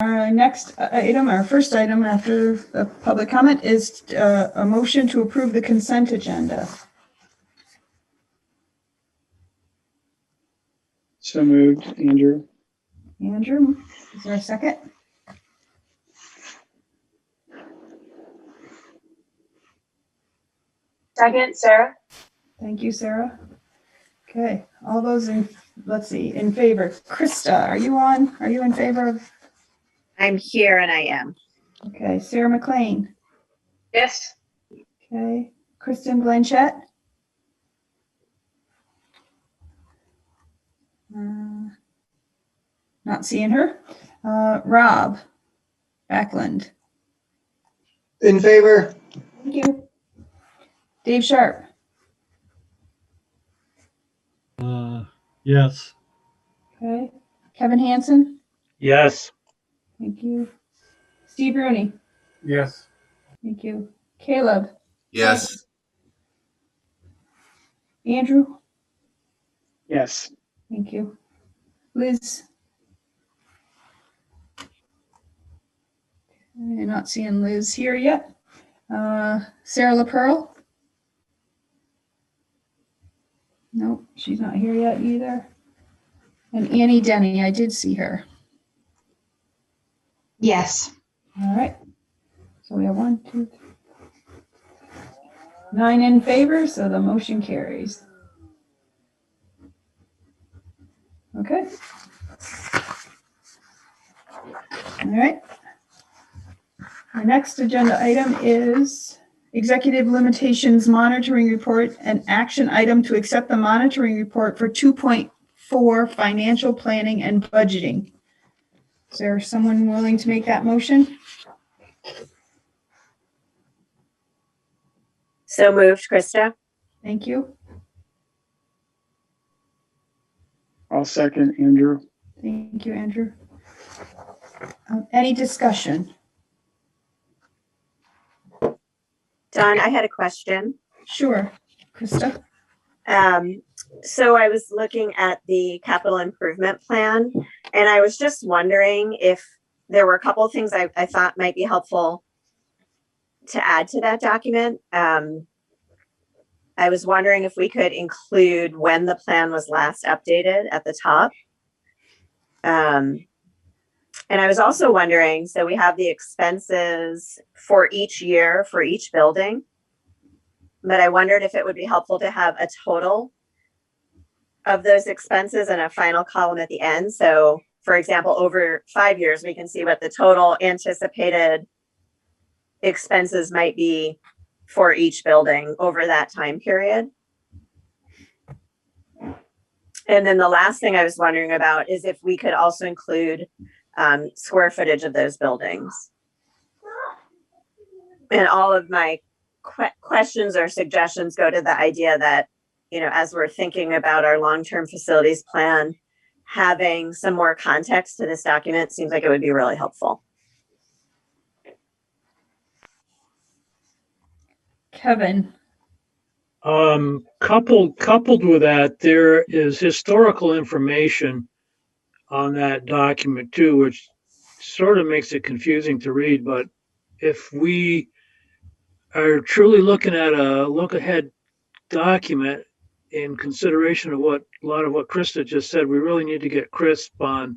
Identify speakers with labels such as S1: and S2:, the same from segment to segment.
S1: Our next item, our first item after the public comment is a motion to approve the consent agenda.
S2: So moved, Andrew.
S1: Andrew, is there a second?
S3: Second, Sarah.
S1: Thank you, Sarah. Okay, all those in, let's see, in favor. Krista, are you on? Are you in favor of?
S4: I'm here and I am.
S1: Okay, Sarah McLean.
S3: Yes.
S1: Okay, Kristen Blanchette. Not seeing her. Rob Backlund.
S5: In favor?
S1: Thank you. Dave Sharp.
S6: Yes.
S1: Okay. Kevin Hansen.
S2: Yes.
S1: Thank you. Steve Rooney.
S2: Yes.
S1: Thank you. Caleb.
S7: Yes.
S1: Andrew.
S2: Yes.
S1: Thank you. Liz. I'm not seeing Liz here yet. Sarah LaPearl. Nope, she's not here yet either. And Annie Denny, I did see her.
S3: Yes.
S1: All right. So we have 1, 2, 3, 9 in favor, so the motion carries. Okay. All right. Our next agenda item is Executive Limitations Monitoring Report, an action item to accept the monitoring report for 2.4 financial planning and budgeting. Is there someone willing to make that motion?
S4: So moved, Krista.
S1: Thank you.
S2: I'll second, Andrew.
S1: Thank you, Andrew. Any discussion?
S4: Don, I had a question.
S1: Sure. Krista?
S4: So I was looking at the capital improvement plan, and I was just wondering if there were a couple of things I thought might be helpful to add to that document. I was wondering if we could include when the plan was last updated at the top. And I was also wondering, so we have the expenses for each year for each building, but I wondered if it would be helpful to have a total of those expenses and a final column at the end. So for example, over 5 years, we can see what the total anticipated expenses might be for each building over that time period. And then the last thing I was wondering about is if we could also include square footage of those buildings. And all of my questions or suggestions go to the idea that, you know, as we're thinking about our long-term facilities plan, having some more context to this document seems like it would be really helpful.
S1: Kevin?
S6: Coupled with that, there is historical information on that document too, which sort of makes it confusing to read. But if we are truly looking at a look ahead document in consideration of a lot of what Krista just said, we really need to get crisp on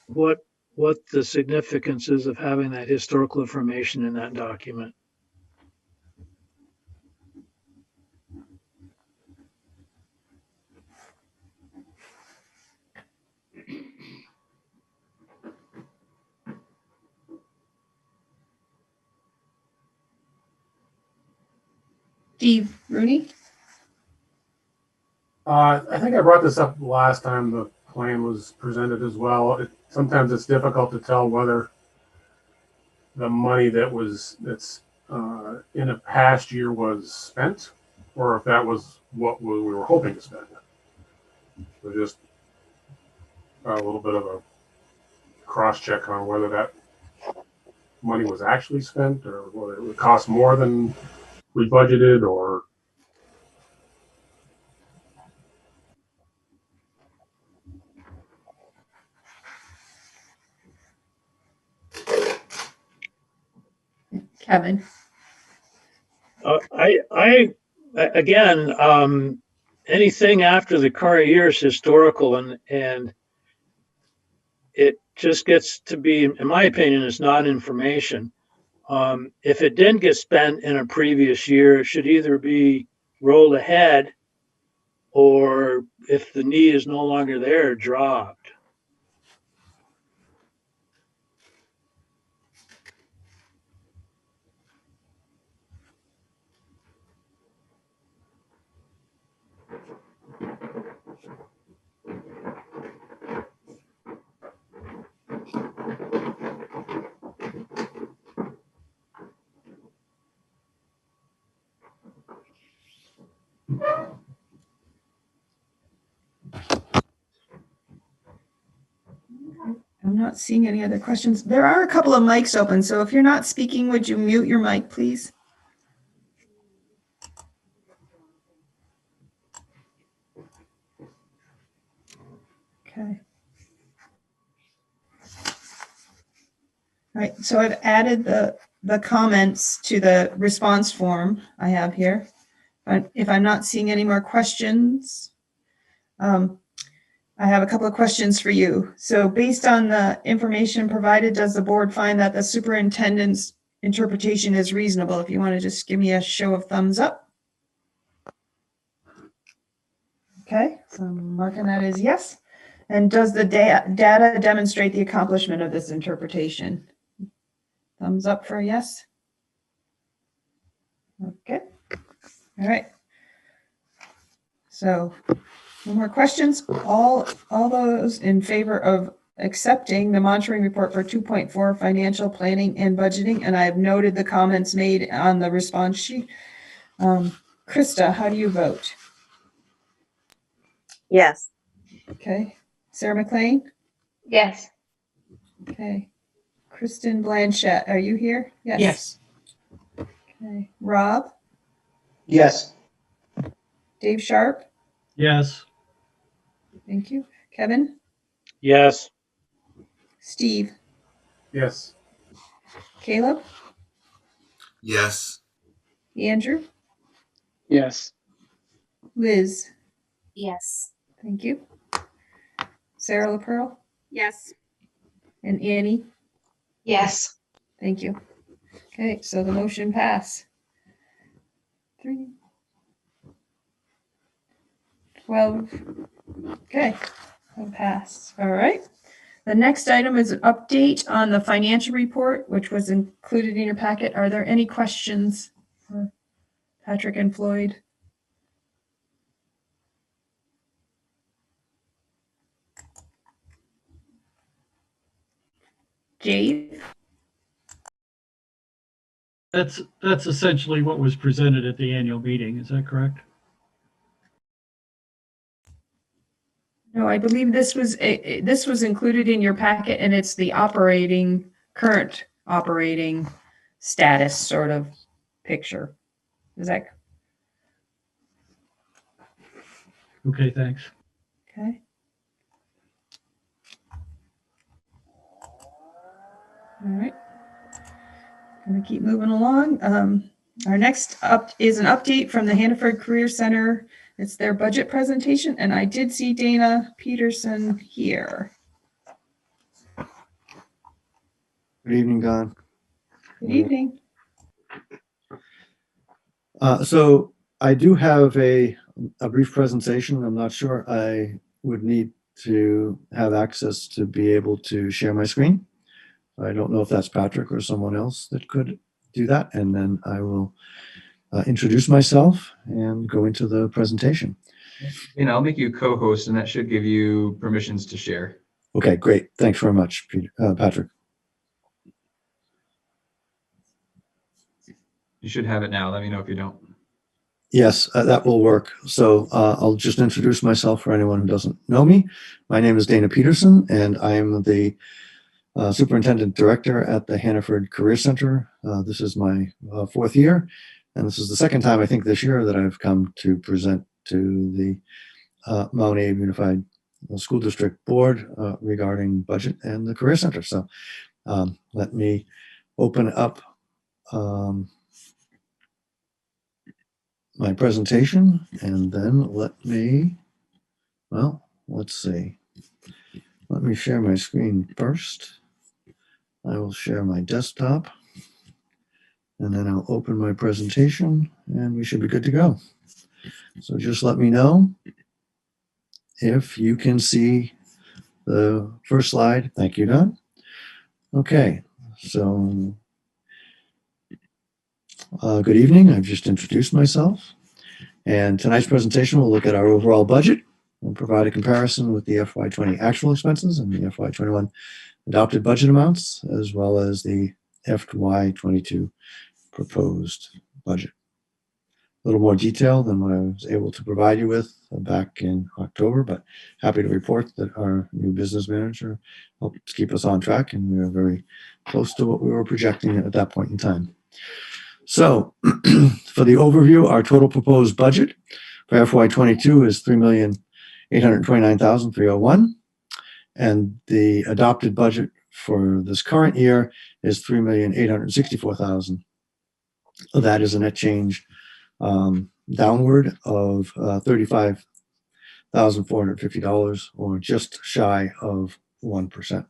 S6: what the significance is of having that historical information in that document.
S1: Steve Rooney?
S8: I think I brought this up last time the plan was presented as well. Sometimes it's difficult to tell whether the money that's in a past year was spent, or if that was what we were hoping to spend. So just a little bit of a cross check on whether that money was actually spent, or whether it would cost more than we budgeted, or
S1: Kevin?
S6: Again, anything after the current year is historical, and it just gets to be, in my opinion, it's not information. If it didn't get spent in a previous year, it should either be rolled ahead, or if the need is no longer there, dropped.
S1: I'm not seeing any other questions. There are a couple of mics open, so if you're not speaking, would you mute your mic, please? Okay. All right, so I've added the comments to the response form I have here. But if I'm not seeing any more questions, I have a couple of questions for you. So based on the information provided, does the board find that the superintendent's interpretation is reasonable? If you want to just give me a show of thumbs up. Okay, so I'm marking that as yes. And does the data demonstrate the accomplishment of this interpretation? Thumbs up for yes. Okay. All right. So no more questions. All those in favor of accepting the monitoring report for 2.4 financial planning and budgeting, and I have noted the comments made on the response sheet. Krista, how do you vote?
S4: Yes.
S1: Okay. Sarah McLean?
S3: Yes.
S1: Okay. Kristen Blanchette, are you here?
S2: Yes.
S1: Okay. Rob?
S5: Yes.
S1: Dave Sharp?
S8: Yes.
S1: Thank you. Kevin?
S6: Yes.
S1: Steve?
S8: Yes.
S1: Caleb?
S7: Yes.
S1: Andrew?
S2: Yes.
S1: Liz?
S3: Yes.
S1: Thank you. Sarah LaPearl?
S3: Yes.
S1: And Annie?
S3: Yes.
S1: Thank you. Okay, so the motion passed. 12. Okay, it'll pass. All right. The next item is an update on the financial report, which was included in your packet. Are there any questions for Patrick and Floyd? Dave?
S9: That's essentially what was presented at the annual meeting. Is that correct?
S1: No, I believe this was included in your packet, and it's the current operating status sort of picture. Is that
S9: Okay, thanks.
S1: okay? All right. Going to keep moving along. Our next up is an update from the Hannaford Career Center. It's their budget presentation, and I did see Dana Peterson here.
S10: Good evening, Don.
S1: Good evening.
S10: So I do have a brief presentation. I'm not sure I would need to have access to be able to share my screen. I don't know if that's Patrick or someone else that could do that. And then I will introduce myself and go into the presentation.
S11: And I'll make you co-host, and that should give you permissions to share.
S10: Okay, great. Thanks very much, Patrick.
S11: You should have it now. Let me know if you don't.
S10: Yes, that will work. So I'll just introduce myself for anyone who doesn't know me. My name is Dana Peterson, and I am the Superintendent Director at the Hannaford Career Center. This is my fourth year, and this is the second time I think this year that I've come to present to the Mount Abe Unified School District Board regarding budget and the Career Center. So let me open up my presentation, and then let's see. Let me share my screen first. I will share my desktop, and then I'll open my presentation, and we should be good to go. So just let me know if you can see the first slide. Thank you, Don. Okay, so good evening. I've just introduced myself, and tonight's presentation will look at our overall budget and provide a comparison with the FY20 actual expenses and the FY21 adopted budget amounts, as well as the FY22 proposed budget. A little more detail than what I was able to provide you with back in October, but happy to report that our new business manager helped keep us on track, and we are very close to what we were projecting at that point in time. So for the overview, our total proposed budget for FY22 is $3,829,301, and the adopted budget for this current year is $3,864,000. That is a net change downward of $35,450, or just shy of 1%.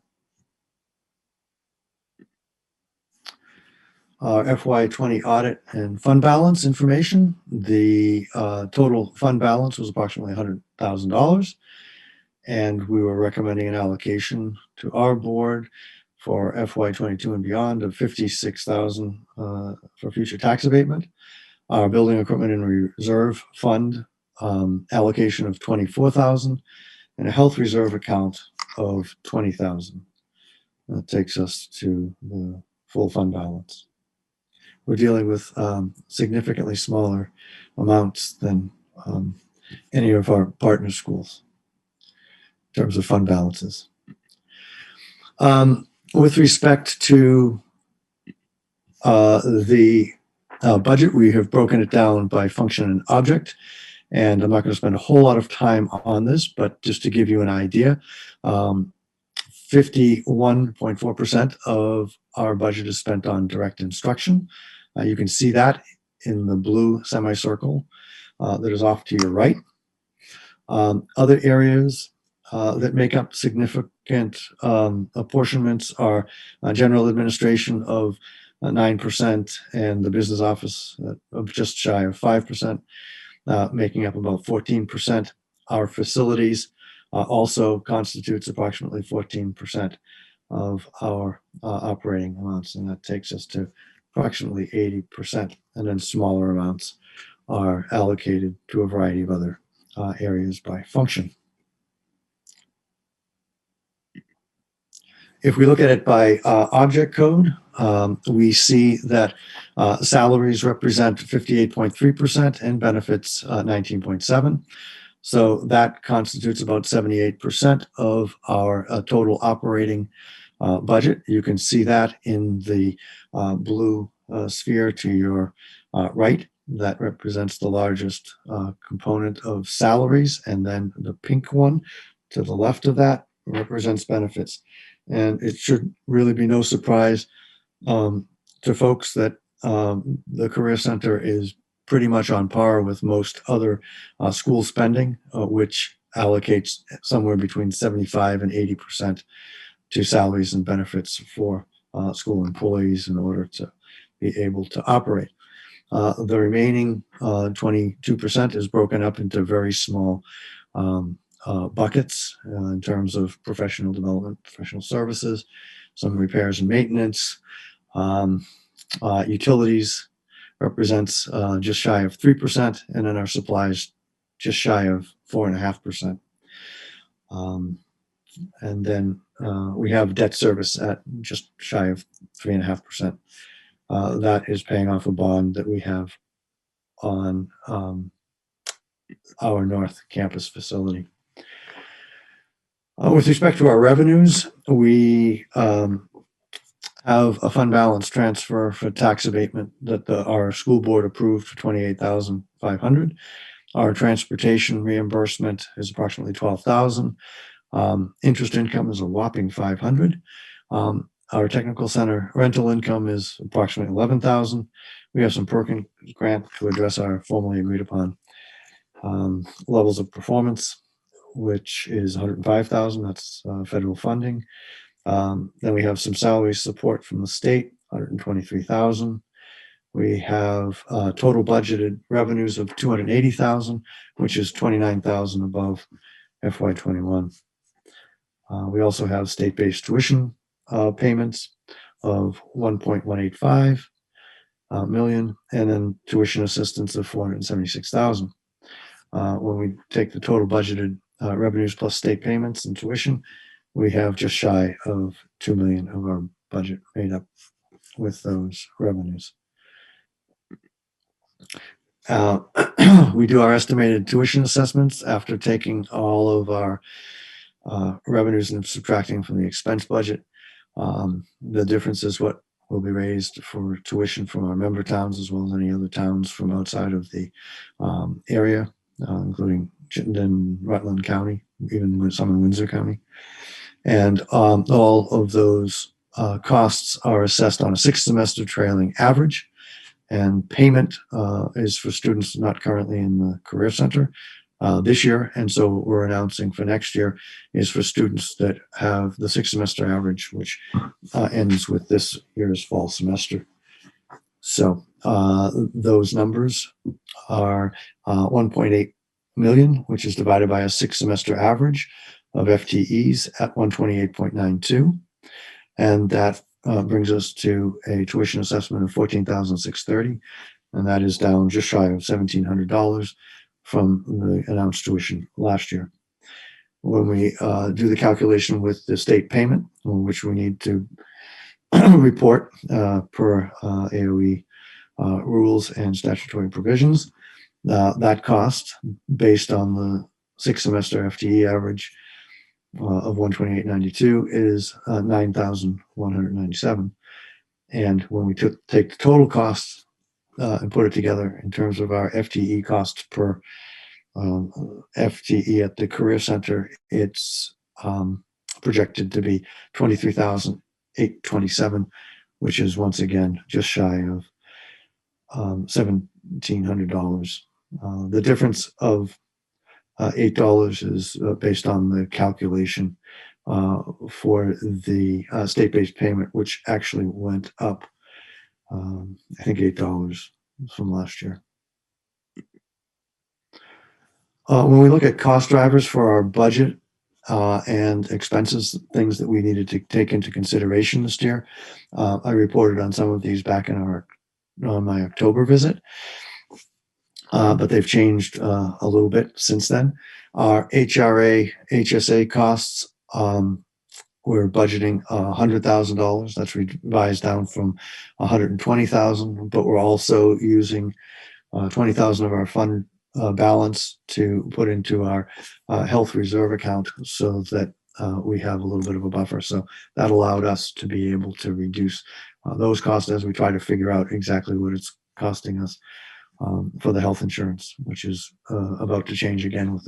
S10: Our FY20 audit and fund balance information. The total fund balance was approximately $100,000, and we were recommending an allocation to our board for FY22 and beyond of $56,000 for future tax abatement. Our building equipment and reserve fund allocation of $24,000, and a health reserve account of $20,000. That takes us to the full fund balance. We're dealing with significantly smaller amounts than any of our partner schools in terms of fund balances. With respect to the budget, we have broken it down by function and object, and I'm not going to spend a whole lot of time on this, but just to give you an idea, 51.4% of our budget is spent on direct instruction. You can see that in the blue semicircle that is off to your right. Other areas that make up significant apportionments are general administration of 9%, and the business office of just shy of 5%, making up about 14%. Our facilities also constitutes approximately 14% of our operating amounts, and that takes us to approximately 80%. And then smaller amounts are allocated to a variety of other areas by function. If we look at it by object code, we see that salaries represent 58.3% and benefits 19.7%. So that constitutes about 78% of our total operating budget. You can see that in the blue sphere to your right. That represents the largest component of salaries, and then the pink one to the left of that represents benefits. And it should really be no surprise to folks that the Career Center is pretty much on par with most other school spending, which allocates somewhere between 75 and 80% to salaries and benefits for school employees in order to be able to operate. The remaining 22% is broken up into very small buckets in terms of professional development, professional services, some repairs and maintenance. Utilities represents just shy of 3%, and then our supplies just shy of 4.5%. And then we have debt service at just shy of 3.5%. That is paying off a bond that we have on our North Campus facility. With respect to our revenues, we have a fund balance transfer for tax abatement that our school board approved for $28,500. Our transportation reimbursement is approximately $12,000. Interest income is a whopping $500. Our technical center rental income is approximately 11,000. We have some Perkins grant to address our formally agreed upon levels of performance, which is 105,000. That's federal funding. Then we have some salary support from the state, 123,000. We have total budgeted revenues of 280,000, which is 29,000 above FY21. We also have state-based tuition payments of 1.185 million, and then tuition assistance of 476,000. When we take the total budgeted revenues plus state payments and tuition, we have just shy of 2 million of our budget made up with those revenues. We do our estimated tuition assessments after taking all of our revenues and subtracting from the expense budget. The difference is what will be raised for tuition from our member towns as well as any other towns from outside of the area, including Chittenden, Rutland County, even some in Windsor County. And all of those costs are assessed on a 6-semester trailing average. And payment is for students not currently in the Career Center this year. And so what we're announcing for next year is for students that have the 6-semester average, which ends with this year's fall semester. So those numbers are 1.8 million, which is divided by a 6-semester average of FTEs at 128.92. And that brings us to a tuition assessment of $14,630, and that is down just shy of $1,700 from the announced tuition last year. When we do the calculation with the state payment, which we need to report per AOE rules and statutory provisions, that cost, based on the 6-semester FTE average of 128.92, is 9,197. And when we take the total costs and put it together in terms of our FTE costs per FTE at the Career Center, it's projected to be 23,827, which is once again just shy of $1,700. The difference of $8 is based on the calculation for the state-based payment, which actually went up, I think $8 from last year. When we look at cost drivers for our budget and expenses, things that we needed to take into consideration this year, I reported on some of these back in on my October visit. But they've changed a little bit since then. Our HRA, HSA costs, we're budgeting $100,000. That's revised down from $120,000, but we're also using 20,000 of our fund balance to put into our health reserve account so that we have a little bit of a buffer. So that allowed us to be able to reduce those costs as we try to figure out exactly what it's costing us for the health insurance, which is about to change again with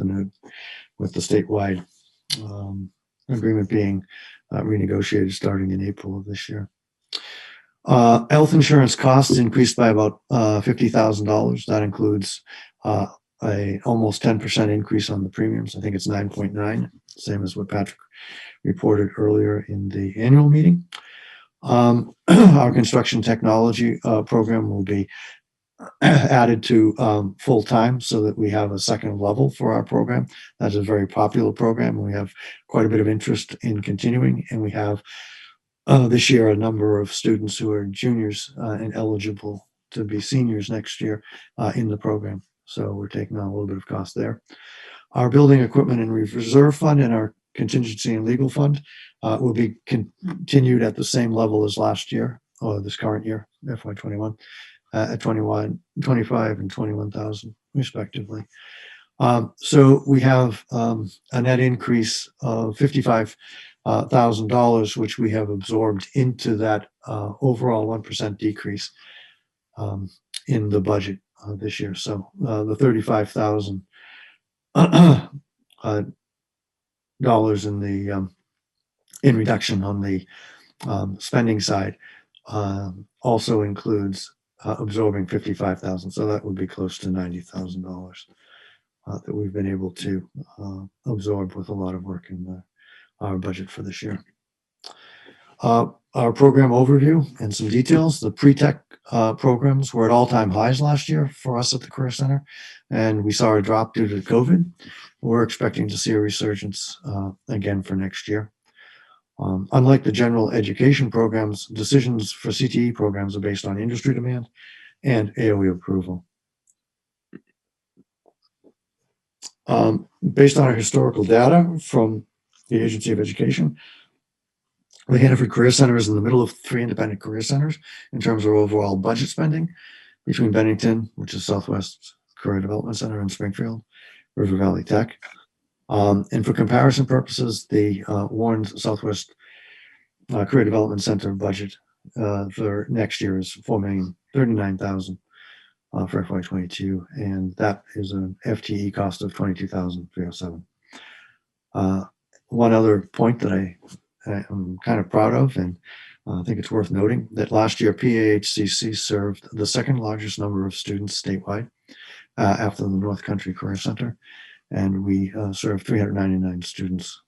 S10: the statewide agreement being renegotiated starting in April of this year. Health insurance costs increased by about $50,000. That includes a almost 10% increase on the premiums. I think it's 9.9, same as what Patrick reported earlier in the annual meeting. Our construction technology program will be added to full time so that we have a second level for our program. That's a very popular program. We have quite a bit of interest in continuing, and we have this year a number of students who are juniors and eligible to be seniors next year in the program. So we're taking on a little bit of cost there. Our building equipment and reserve fund and our contingency and legal fund will be continued at the same level as last year, or this current year, FY21. At 25 and 21,000 respectively. So we have a net increase of $55,000, which we have absorbed into that overall 1% decrease in the budget this year. So the $35,000 in reduction on the spending side also includes absorbing 55,000. So that would be close to $90,000 that we've been able to absorb with a lot of work in our budget for this year. Our program overview and some details. The pre-tech programs were at all-time highs last year for us at the Career Center, and we saw a drop due to COVID. We're expecting to see a resurgence again for next year. Unlike the general education programs, decisions for CTE programs are based on industry demand and AOE approval. Based on our historical data from the Agency of Education, the Hannaford Career Center is in the middle of 3 independent career centers in terms of overall budget spending between Bennington, which is Southwest Career Development Center, and Springfield, River Valley Tech. And for comparison purposes, the Warren Southwest Career Development Center budget for next year is $4,039,000 for FY22, and that is an FTE cost of $22,307. One other point that I'm kind of proud of, and I think it's worth noting, that last year PAHCC served the second largest number of students statewide after the North Country Career Center, and we served 399 students,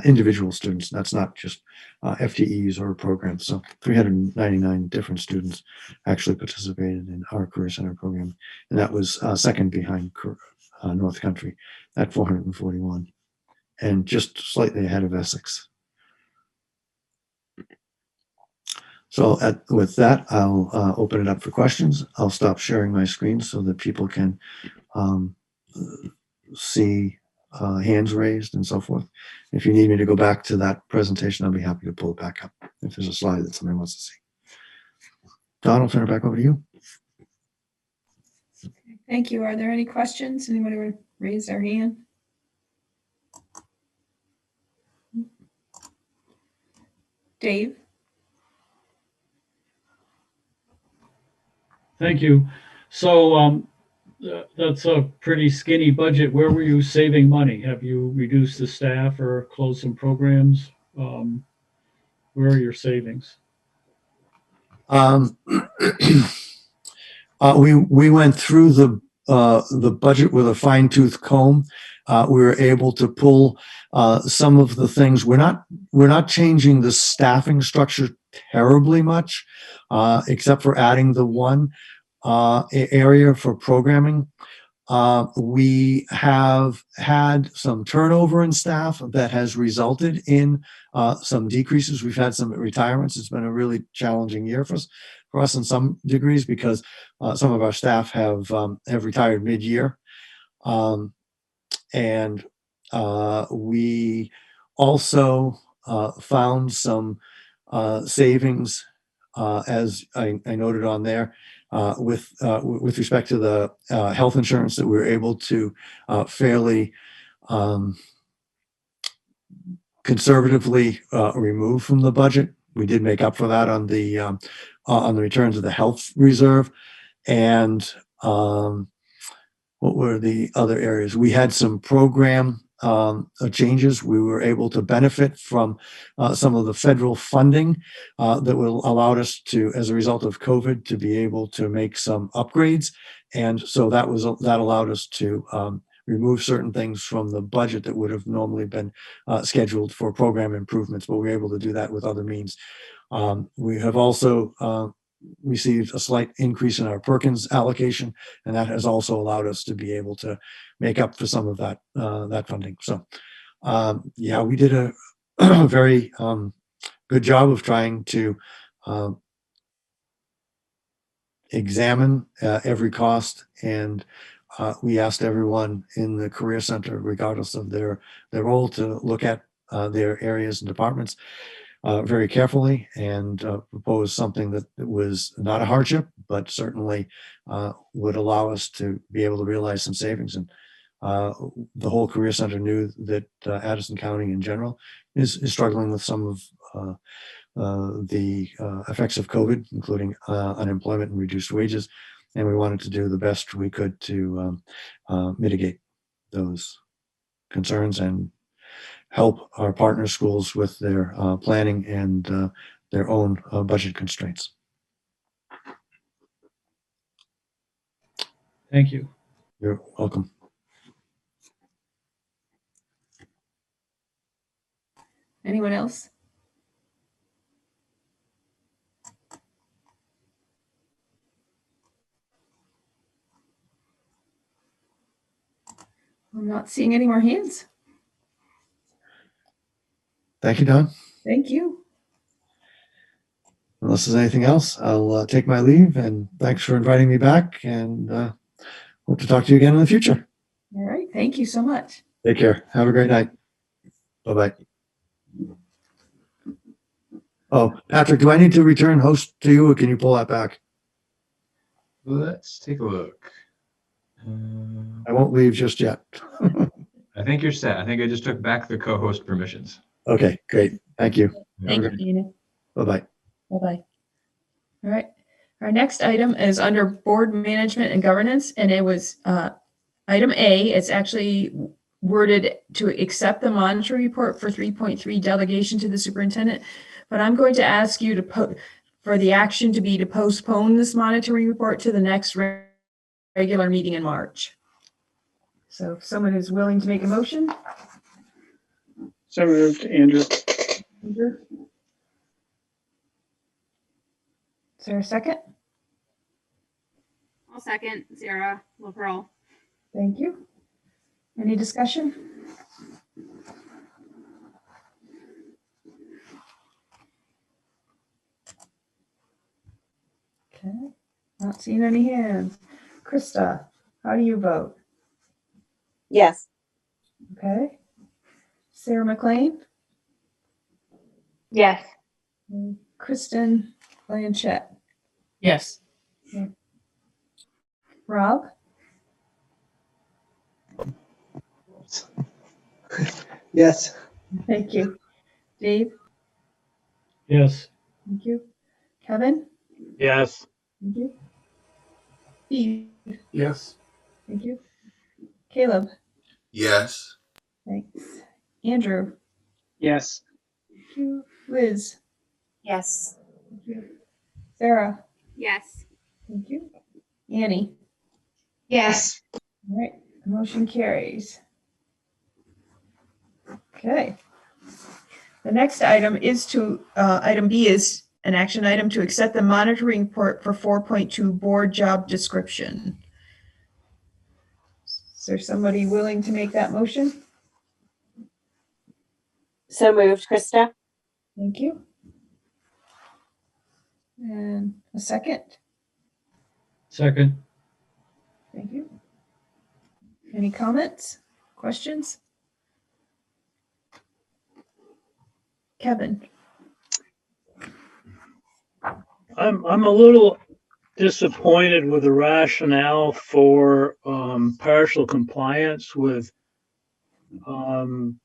S10: individual students. That's not just FTEs or programs. So 399 different students actually participated in our Career Center program, and that was second behind North Country at 441, and just slightly ahead of Essex. So with that, I'll open it up for questions. I'll stop sharing my screen so that people can see hands raised and so forth. If you need me to go back to that presentation, I'll be happy to pull it back up if there's a slide that somebody wants to see. Don, I'll turn it back over to you.
S1: Thank you. Are there any questions? Anybody would raise their hand? Dave?
S9: Thank you. So that's a pretty skinny budget. Where were you saving money? Have you reduced the staff or closed some programs? Where are your savings?
S10: We went through the budget with a fine-tooth comb. We were able to pull some of the things. We're not changing the staffing structure terribly much, except for adding the one area for programming. We have had some turnover in staff that has resulted in some decreases. We've had some retirements. It's been a really challenging year for us in some degrees because some of our staff have retired mid-year. And we also found some savings, as I noted on there, with respect to the health insurance that we were able to fairly conservatively remove from the budget. We did make up for that on the returns of the health reserve. And what were the other areas? We had some program changes. We were able to benefit from some of the federal funding that will allow us to, as a result of COVID, to be able to make some upgrades. And so that allowed us to remove certain things from the budget that would have normally been scheduled for program improvements, but we were able to do that with other means. We have also received a slight increase in our Perkins allocation, and that has also allowed us to be able to make up for some of that funding. So, yeah, we did a very good job of trying to examine every cost, and we asked everyone in the Career Center, regardless of their role, to look at their areas and departments very carefully and propose something that was not a hardship, but certainly would allow us to be able to realize some savings. And the whole Career Center knew that Addison County in general is struggling with some of the effects of COVID, including unemployment and reduced wages. And we wanted to do the best we could to mitigate those concerns and help our partner schools with their planning and their own budget constraints.
S9: Thank you.
S10: You're welcome.
S1: Anyone else? I'm not seeing any more hands.
S10: Thank you, Don.
S1: Thank you.
S10: Unless there's anything else, I'll take my leave, and thanks for inviting me back, and hope to talk to you again in the future.
S1: All right. Thank you so much.
S10: Take care. Have a great night. Bye-bye. Oh, Patrick, do I need to return host to you, or can you pull that back?
S11: Let's take a look.
S10: I won't leave just yet.
S11: I think you're set. I think I just took back the co-host permissions.
S10: Okay, great. Thank you.
S1: Thank you, Dana.
S10: Bye-bye.
S1: Bye-bye. All right. Our next item is under board management and governance, and it was item A. It's actually worded to accept the monitoring report for 3.3 delegation to the superintendent. But I'm going to ask you to for the action to be to postpone this monitoring report to the next regular meeting in March. So if someone is willing to make a motion.
S2: So moved, Andrew.
S1: Andrew? Is there a second?
S3: I'll second. Sarah LaPearl.
S1: Thank you. Any discussion? Okay, not seeing any hands. Krista, how do you vote?
S4: Yes.
S1: Okay. Sarah McLean?
S3: Yes.
S1: And Kristen Blanchett?
S3: Yes.
S1: Rob?
S5: Yes.
S1: Thank you. Dave?
S9: Yes.
S1: Thank you. Kevin?
S6: Yes.
S1: Thank you. Steve?
S8: Yes.
S1: Thank you. Caleb?
S7: Yes.
S1: Thanks. Andrew?
S2: Yes.
S1: Thank you. Liz?
S3: Yes.
S1: Thank you. Sarah?
S3: Yes.
S1: Thank you. Annie?
S3: Yes.
S1: All right, the motion carries. Okay. The next item is item B is an action item to accept the monitoring report for 4.2 board job description. Is there somebody willing to make that motion?
S4: So moved, Krista.
S1: Thank you. And a second?
S9: Second.
S1: Thank you. Any comments, questions? Kevin?
S6: I'm a little disappointed with the rationale for partial compliance with the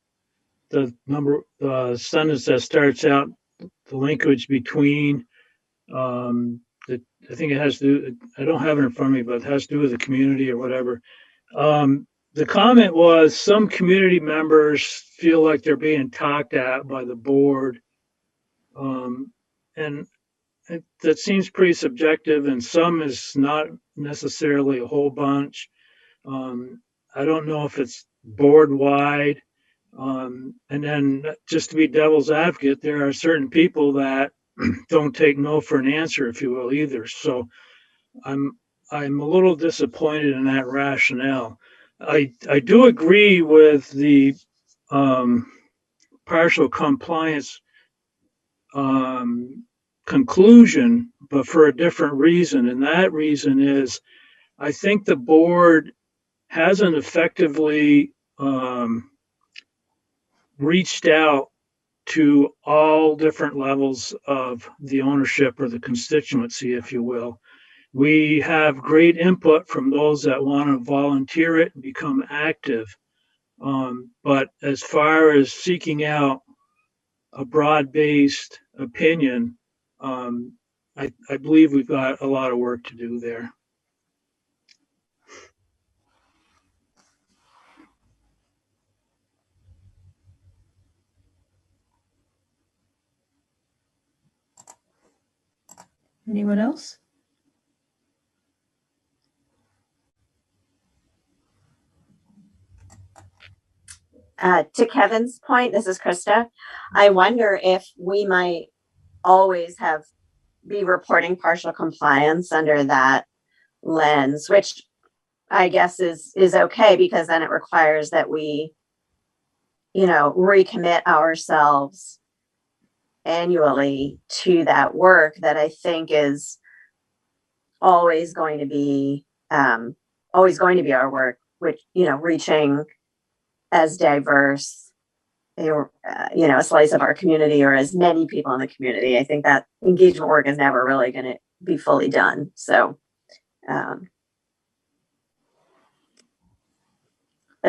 S6: sentence that starts out the linkage between I think it has to do, I don't have it in front of me, but it has to do with the community or whatever. The comment was some community members feel like they're being talked at by the board. And that seems pretty subjective, and some is not necessarily a whole bunch. I don't know if it's board wide. And then just to be devil's advocate, there are certain people that don't take no for an answer, if you will, either. So I'm a little disappointed in that rationale. I do agree with the partial compliance conclusion, but for a different reason. And that reason is I think the board hasn't effectively reached out to all different levels of the ownership or the constituency, if you will. We have great input from those that want to volunteer it and become active. But as far as seeking out a broad-based opinion, I believe we've got a lot of work to do there.
S1: Anyone else?
S4: To Kevin's point, this is Krista. I wonder if we might always be reporting partial compliance under that lens, which I guess is okay, because then it requires that we, recommit ourselves annually to that work that I think is always going to be our work, which, reaching as diverse a slice of our community, or as many people in the community. I think that engagement work is never really going to be fully done. So I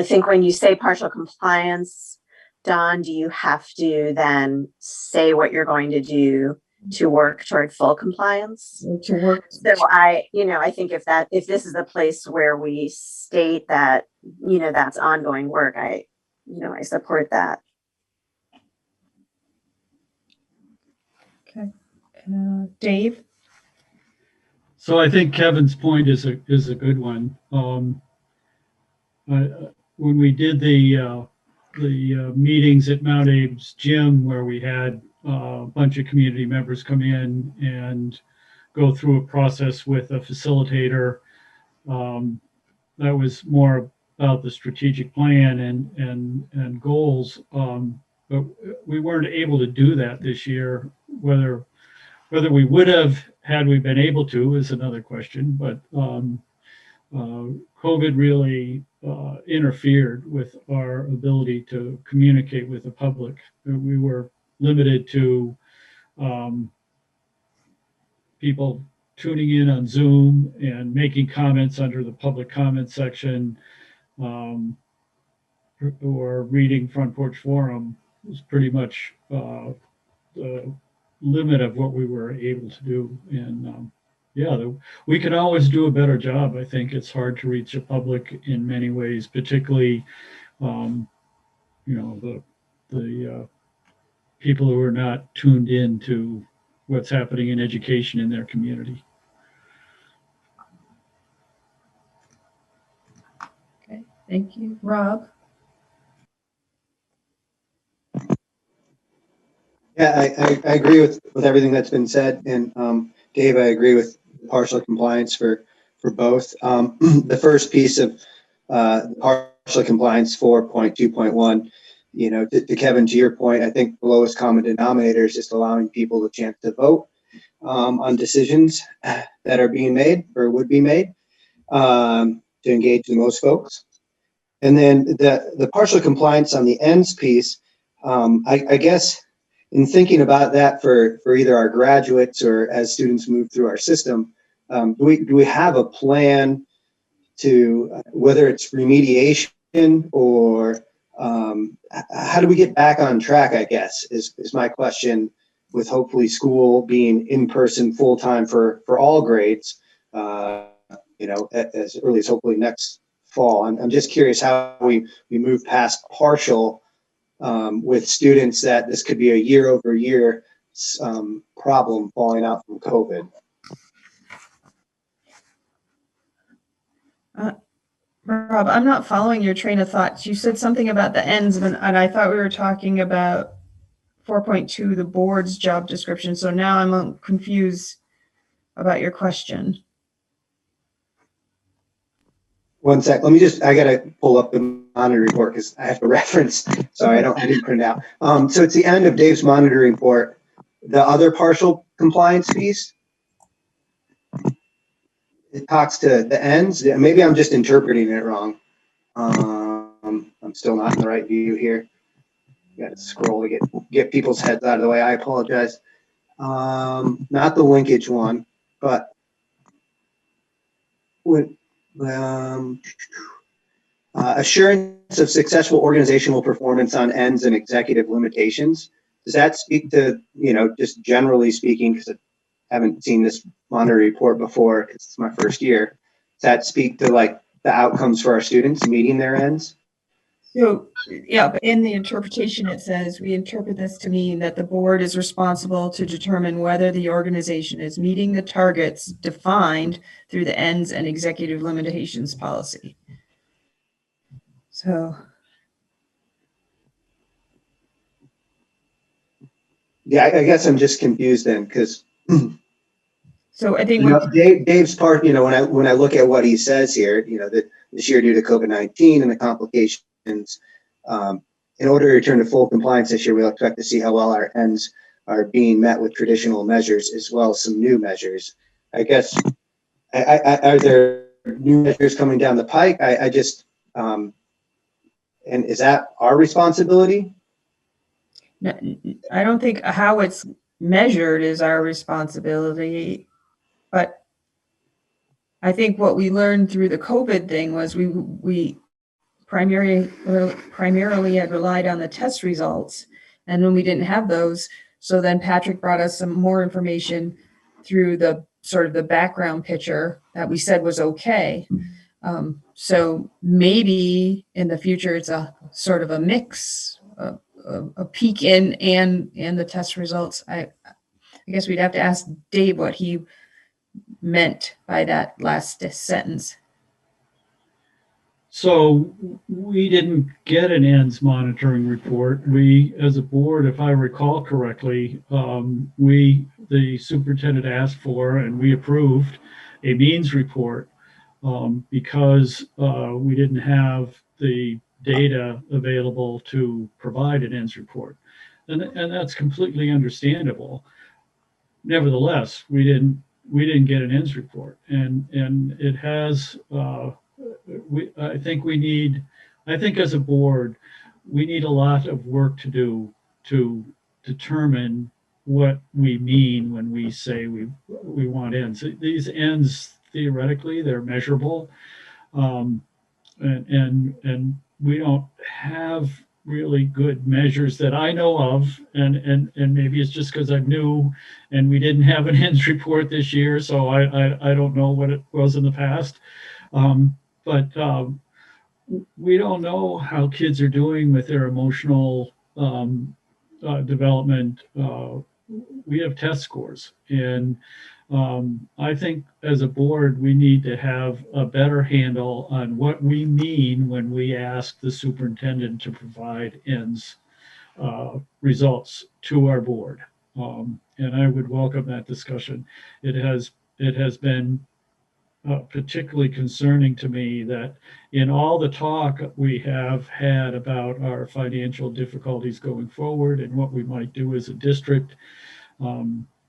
S4: think when you say partial compliance, Dawn, do you have to then say what you're going to do to work toward full compliance?
S1: To work.
S4: So I think if this is a place where we state that, that's ongoing work, I support that.
S1: Okay. Dave?
S9: So I think Kevin's point is a good one. When we did the meetings at Mount Abe's gym, where we had a bunch of community members come in and go through a process with a facilitator, that was more about the strategic plan and goals. But we weren't able to do that this year. Whether we would have had we been able to is another question. But COVID really interfered with our ability to communicate with the public. We were limited to people tuning in on Zoom and making comments under the public comment section, or reading Front Porch Forum. Was pretty much the limit of what we were able to do. And we can always do a better job. I think it's hard to reach the public in many ways, particularly, the people who are not tuned in to what's happening in education in their community.
S1: Okay, thank you. Rob?
S5: Yeah, I agree with everything that's been said. And Dave, I agree with partial compliance for both. The first piece of partial compliance 4.2.1, to Kevin, to your point, I think the lowest common denominator is just allowing people the chance to vote on decisions that are being made or would be made, to engage the most folks. And then the partial compliance on the ends piece, I guess, in thinking about that for either our graduates or as students move through our system, do we have a plan to, whether it's remediation or how do we get back on track, I guess, is my question, with hopefully school being in person full time for all grades, as early as hopefully next fall. I'm just curious how we move past partial with students, that this could be a year over year problem falling out from COVID.
S1: Rob, I'm not following your train of thoughts. You said something about the ends, and I thought we were talking about 4.2, the board's job description. So now I'm confused about your question.
S5: One sec. Let me I got to pull up the monitor report because I have to reference. Sorry, I didn't print it out. So it's the end of Dave's monitoring report. The other partial compliance piece, it talks to the ends. Maybe I'm just interpreting it wrong. I'm still not in the right view here. Got to scroll to get people's heads out of the way. I apologize. Not the linkage one, but with assurance of successful organizational performance on ends and executive limitations. Does that speak to, just generally speaking, because I haven't seen this monitor report before because it's my first year, does that speak to like the outcomes for our students meeting their ends?
S1: So, yeah, but in the interpretation, it says, we interpret this to mean that the board is responsible to determine whether the organization is meeting the targets defined through the ends and executive limitations policy. So,
S5: Yeah, I guess I'm just confused then, because
S1: so I think
S5: you know, Dave's part, you know, when I look at what he says here, you know, that this year due to COVID-19 and the complications, in order to return to full compliance this year, we'll expect to see how well our ends are being met with traditional measures as well as some new measures. I guess, are there new measures coming down the pike? I just, and is that our responsibility?
S1: I don't think how it's measured is our responsibility, but I think what we learned through the COVID thing was we primarily had relied on the test results, and when we didn't have those, so then Patrick brought us some more information through the sort of the background picture that we said was okay. So maybe in the future it's a sort of a mix, a peek in and the test results. I guess we'd have to ask Dave what he meant by that last sentence.
S9: So we didn't get an ends monitoring report. We, as a board, if I recall correctly, the superintendent asked for and we approved a means report because we didn't have the data available to provide an ends report. And that's completely understandable. Nevertheless, we didn't get an ends report, and it has. I think as a board, we need a lot of work to do to determine what we mean when we say we want ends. These ends, theoretically, they're measurable, and we don't have really good measures that I know of, and maybe it's just because I'm new and we didn't have an ends report this year, so I don't know what it was in the past. But we don't know how kids are doing with their emotional development. We have test scores, and I think as a board, we need to have a better handle on what we mean when we ask the superintendent to provide ends results to our board. And I would welcome that discussion. It has been particularly concerning to me that in all the talk we have had about our financial difficulties going forward and what we might do as a district,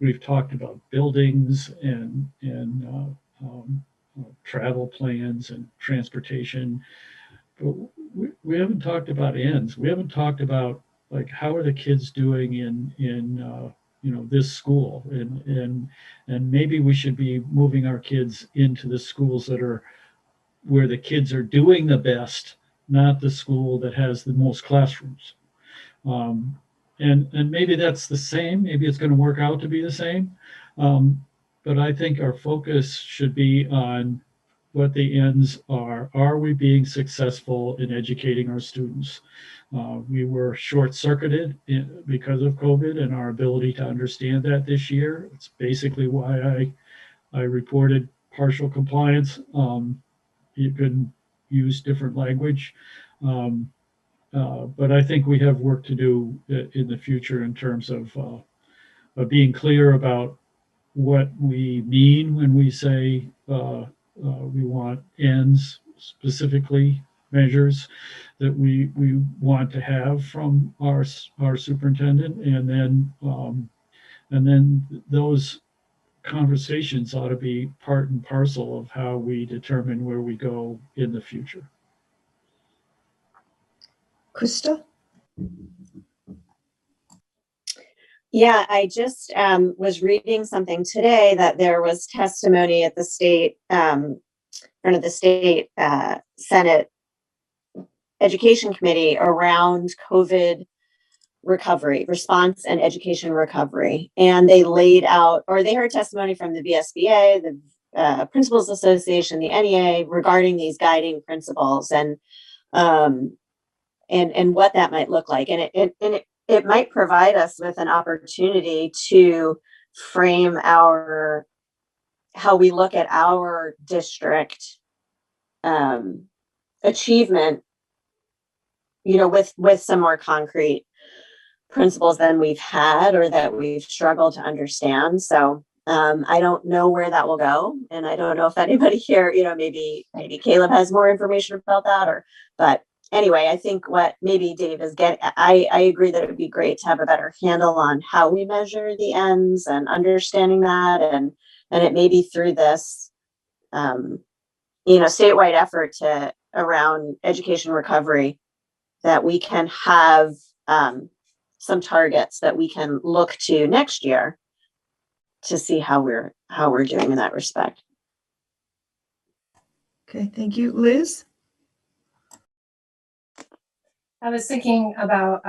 S9: we've talked about buildings and travel plans and transportation, but we haven't talked about ends. We haven't talked about like how are the kids doing in this school, and maybe we should be moving our kids into the schools that are where the kids are doing the best, not the school that has the most classrooms. And maybe that's the same. Maybe it's going to work out to be the same. But I think our focus should be on what the ends are. Are we being successful in educating our students? We were short-circuited because of COVID and our ability to understand that this year. It's basically why I reported partial compliance. You can use different language. But I think we have work to do in the future in terms of being clear about what we mean when we say we want ends, specifically measures that we want to have from our superintendent, and then those conversations ought to be part and parcel of how we determine where we go in the future.
S1: Krista?
S4: Yeah, I just was reading something today that there was testimony at the state, front of the state Senate Education Committee around COVID recovery, response and education recovery. And they laid out, or they heard testimony from the VSBA, the Principals Association, the NEA regarding these guiding principles. And and what that might look like. And it might provide us with an opportunity to frame how we look at our district achievement, with some more concrete principles than we've had or that we've struggled to understand. So I don't know where that will go. And I don't know if anybody here, maybe Caleb has more information about that, but anyway, I think what maybe Dave is getting, I agree that it would be great to have a better handle on how we measure the ends and understanding that. And it may be through this, statewide effort around education recovery that we can have some targets that we can look to next year to see how we're doing in that respect.
S1: Okay, thank you. Liz?
S3: I was thinking about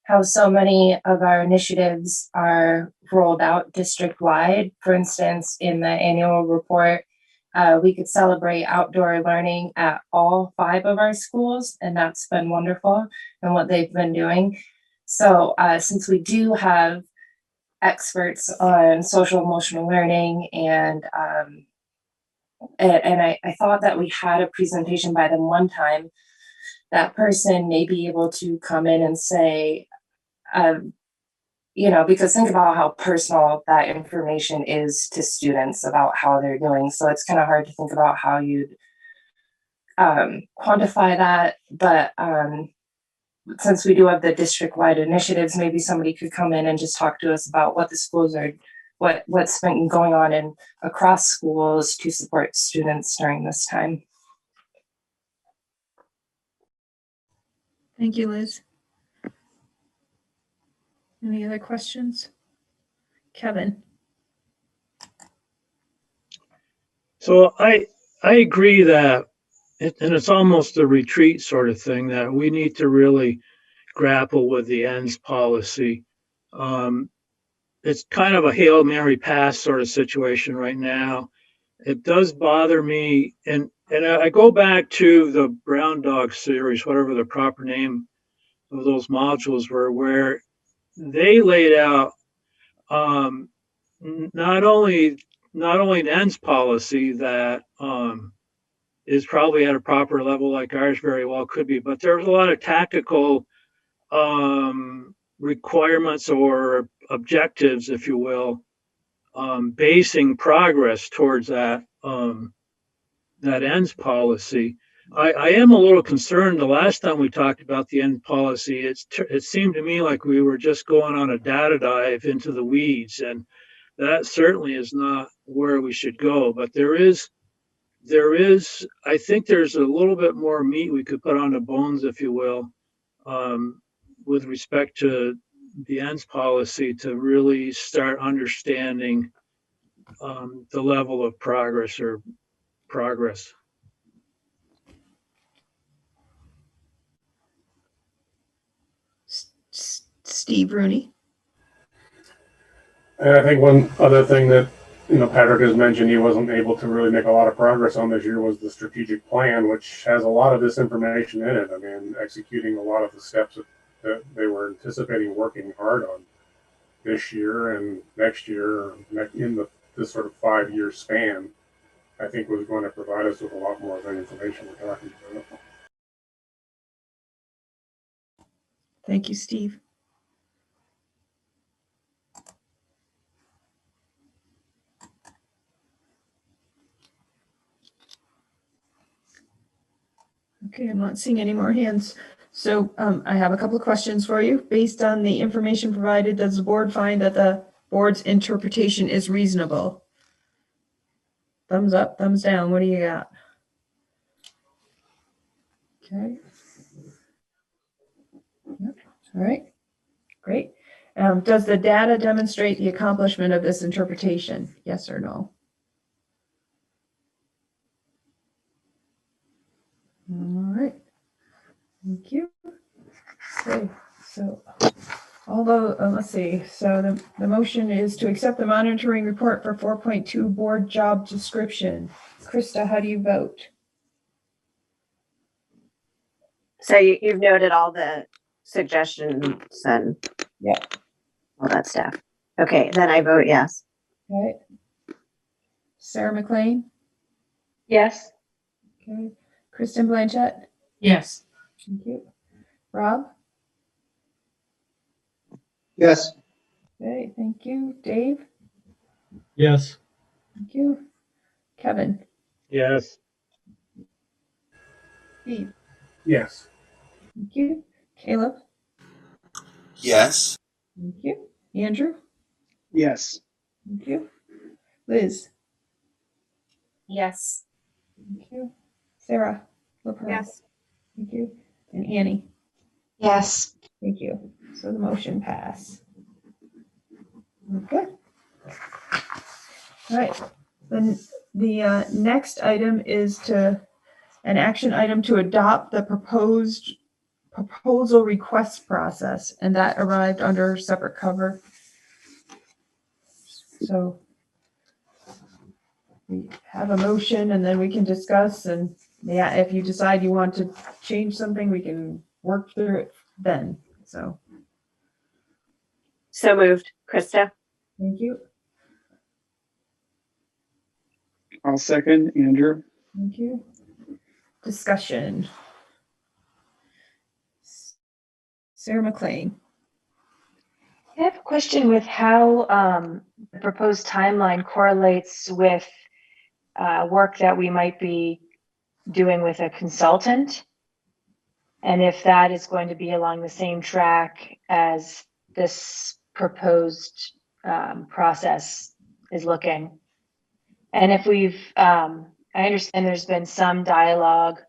S3: how so many of our initiatives are rolled out district-wide. For instance, in the annual report, we could celebrate outdoor learning at all 5 of our schools, and that's been wonderful and what they've been doing. So since we do have experts on social emotional learning and I thought that we had a presentation by them one time, that person may be able to come in and say, because think about how personal that information is to students about how they're doing. So it's kind of hard to think about how you'd quantify that. But since we do have the district-wide initiatives, maybe somebody could come in and just talk to us about what the schools are, what's been going on across schools to support students during this time.
S1: Thank you, Liz. Any other questions? Kevin?
S6: So I agree that, and it's almost a retreat sort of thing, that we need to really grapple with the ends policy. It's kind of a Hail Mary pass sort of situation right now. It does bother me, and I go back to the Brown Dog series, whatever the proper name of those modules were, where they laid out not only an ends policy that is probably at a proper level, like ours very well could be, but there's a lot of tactical requirements or objectives, if you will, basing progress towards that ends policy. I am a little concerned. The last time we talked about the end policy, it seemed to me like we were just going on a data dive into the weeds, and that certainly is not where we should go. But there is, I think there's a little bit more meat we could put on the bones, if you will, with respect to the ends policy, to really start understanding the level of progress.
S1: Steve Rooney?
S8: And I think one other thing that, Patrick has mentioned he wasn't able to really make a lot of progress on this year was the strategic plan, which has a lot of this information in it. I mean, executing a lot of the steps that they were anticipating working hard on this year and next year in this sort of 5-year span, I think was going to provide us with a lot more of the information we're talking about.
S1: Thank you, Steve. Okay, I'm not seeing any more hands. So I have a couple of questions for you. Based on the information provided, does the board find that the board's interpretation is reasonable? Thumbs up, thumbs down. What do you got? Okay. Yep. All right. Great. Does the data demonstrate the accomplishment of this interpretation? Yes or no? All right. Thank you. Okay. So, although, let's see. So the motion is to accept the monitoring report for 4.2 board job description. Krista, how do you vote?
S4: So you've noted all the suggestions and
S1: Yep.
S4: all that stuff. Okay, then I vote yes.
S1: Okay. Sarah McLean?
S3: Yes.
S1: Okay. Kristen Blanchett?
S3: Yes.
S1: Thank you. Rob?
S5: Yes.
S1: Okay, thank you. Dave?
S9: Yes.
S1: Thank you. Kevin?
S6: Yes.
S1: Steve?
S8: Yes.
S1: Thank you. Caleb?
S7: Yes.
S1: Thank you. Andrew?
S2: Yes.
S1: Thank you. Liz?
S3: Yes.
S1: Thank you. Sarah? LaPerle?
S4: Yes.
S1: Thank you. And Annie?
S3: Yes.
S1: Thank you. So the motion passed. Okay. All right. Then the next item is an action item to adopt the proposed proposal request process, and that arrived under separate cover. So we have a motion and then we can discuss, and yeah, if you decide you want to change something, we can work through it then. So
S4: So moved. Krista?
S1: thank you.
S2: I'll second Andrew.
S1: Thank you. Discussion. Sarah McLean.
S12: I have a question with how the proposed timeline correlates with work that we might be doing with a consultant, and if that is going to be along the same track as this proposed process is looking. And if I understand there's been some dialogue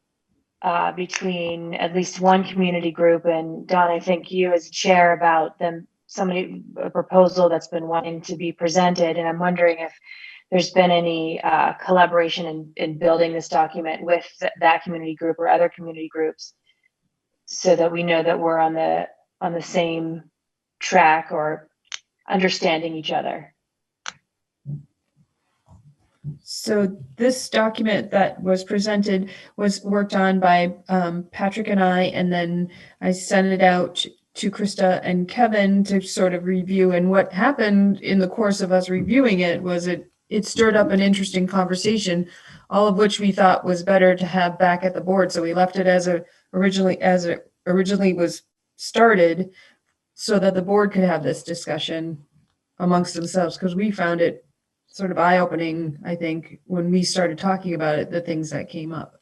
S12: between at least one community group, and Don, I think you as chair, about a proposal that's been wanting to be presented, and I'm wondering if there's been any collaboration in building this document with that community group or other community groups, so that we know that we're on the same track or understanding each other.
S1: So this document that was presented was worked on by Patrick and I, and then I sent it out to Krista and Kevin to sort of review. And what happened in the course of us reviewing it was it stirred up an interesting conversation, all of which we thought was better to have back at the board. So we left it as it originally was started, so that the board could have this discussion amongst themselves, because we found it sort of eye-opening, I think, when we started talking about it, the things that came up.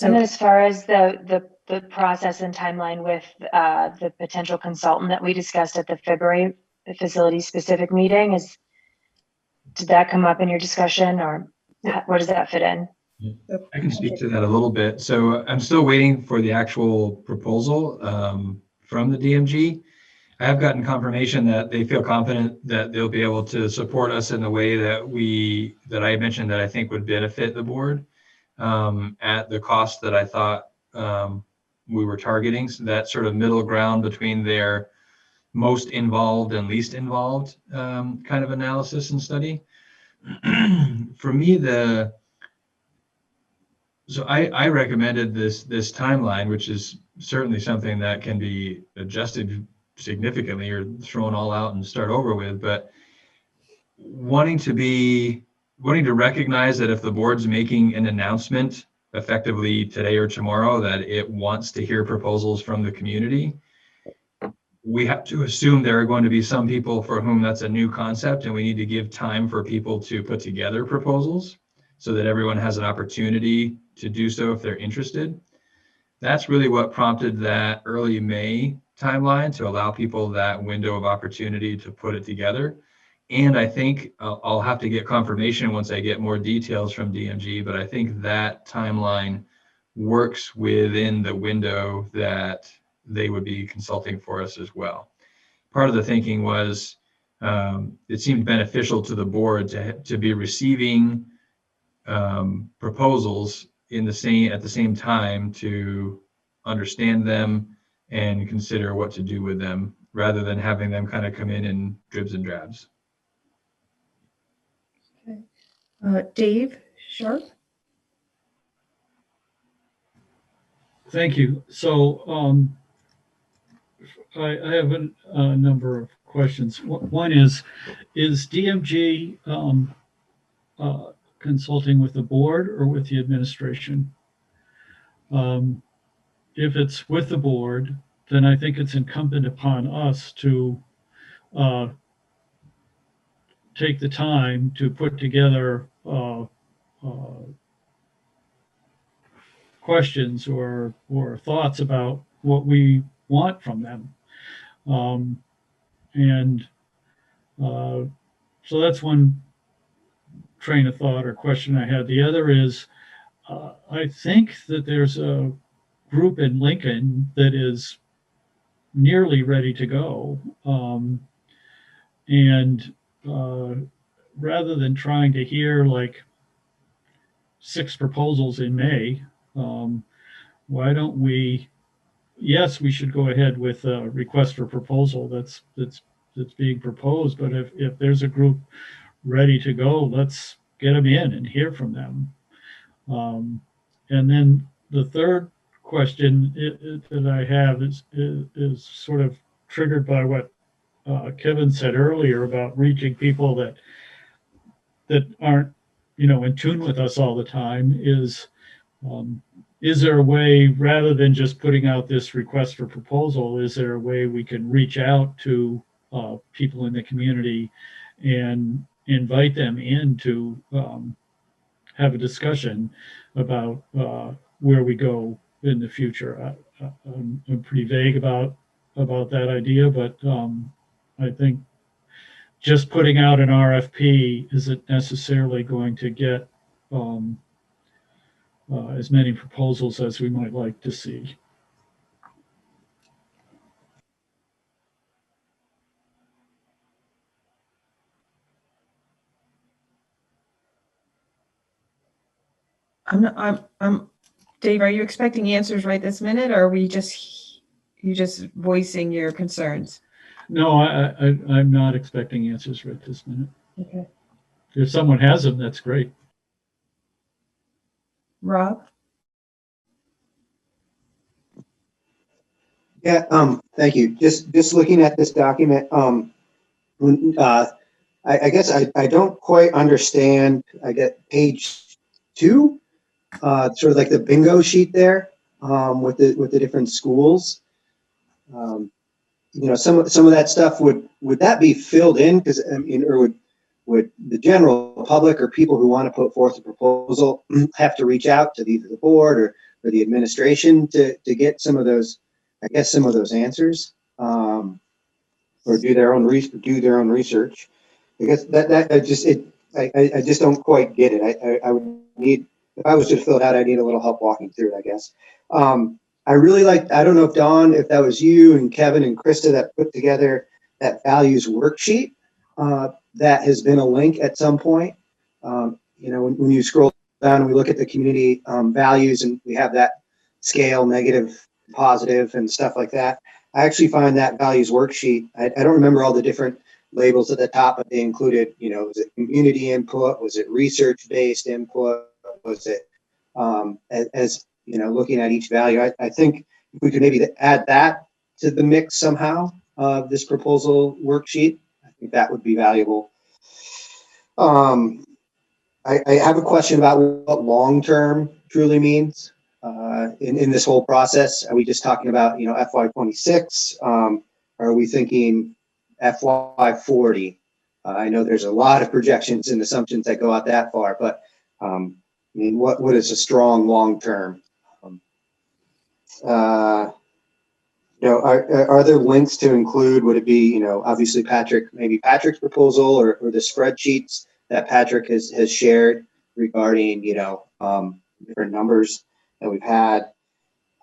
S12: And then
S1: So
S12: as far as the process and timeline with the potential consultant that we discussed at the February facility-specific meeting, did that come up in your discussion, or where does that fit in?
S11: I can speak to that a little bit. So I'm still waiting for the actual proposal from the DMG. I have gotten confirmation that they feel confident that they'll be able to support us in the way that I mentioned that I think would benefit the board at the cost that I thought we were targeting. So that sort of middle ground between their most involved and least involved kind of analysis and study. For me, so I recommended this timeline, which is certainly something that can be adjusted significantly or thrown all out and start over with, but wanting to recognize that if the board's making an announcement effectively today or tomorrow that it wants to hear proposals from the community, we have to assume there are going to be some people for whom that's a new concept, and we need to give time for people to put together proposals so that everyone has an opportunity to do so if they're interested. That's really what prompted that early May timeline, to allow people that window of opportunity to put it together. And I think I'll have to get confirmation once I get more details from DMG, but I think that timeline works within the window that they would be consulting for us as well. Part of the thinking was it seemed beneficial to the board to be receiving proposals at the same time, to understand them and consider what to do with them, rather than having them kind of come in dribs and drabs.
S1: okay. Dave Sharp?
S9: Thank you. So I have a number of questions. One is DMG consulting with the board or with the administration? If it's with the board, then I think it's incumbent upon us to take the time to put together questions or thoughts about what we want from them. And so that's one train of thought or question I had. The other is, I think that there's a group in Lincoln that is nearly ready to go. And rather than trying to hear like 6 proposals in May, why don't we, yes, we should go ahead with a request for proposal that's being proposed, but if there's a group ready to go, let's get them in and hear from them. And then the third question that I have is sort of triggered by what Kevin said earlier about reaching people that aren't, in tune with us all the time. Is there a way, rather than just putting out this request for proposal, is there a way we can reach out to people in the community and invite them in to have a discussion about where we go in the future? I'm pretty vague about that idea, but I think just putting out an RFP isn't necessarily going to get as many proposals as we might like to see.
S1: Dave, are you expecting answers right this minute, or are you just voicing your concerns?
S9: No, I'm not expecting answers right this minute.
S1: Okay.
S9: If someone has them, that's great.
S1: Rob?
S5: Yeah, thank you. Just looking at this document, I guess I don't quite understand. I get page 2, sort of like the bingo sheet there, with the different schools. Some of that stuff would that be filled in? Because or would the general public or people who want to put forth a proposal have to reach out to either the board or the administration to get some of those, I guess, some of those answers, or do their own research? I guess that I just don't quite get it. I would need, if I was to fill it out, I need a little help walking through it, I guess. I really like, I don't know if Dawn, if that was you and Kevin and Krista that put together that values worksheet, that has been a link at some point. When you scroll down and we look at the community values, and we have that scale, negative, positive, and stuff like that. I actually find that values worksheet, I don't remember all the different labels at the top, but they included, was it community input? Was it research-based input? Was it, looking at each value? I think if we could maybe add that to the mix somehow of this proposal worksheet, I think that would be valuable. I have a question about what long-term truly means in this whole process. Are we just talking about, FY26? Are we thinking FY40? I know there's a lot of projections and assumptions that go out that far, but what is a strong long-term? Are there links to include? Would it be, obviously maybe Patrick's proposal or the spreadsheets that Patrick has shared regarding, different numbers that we've had.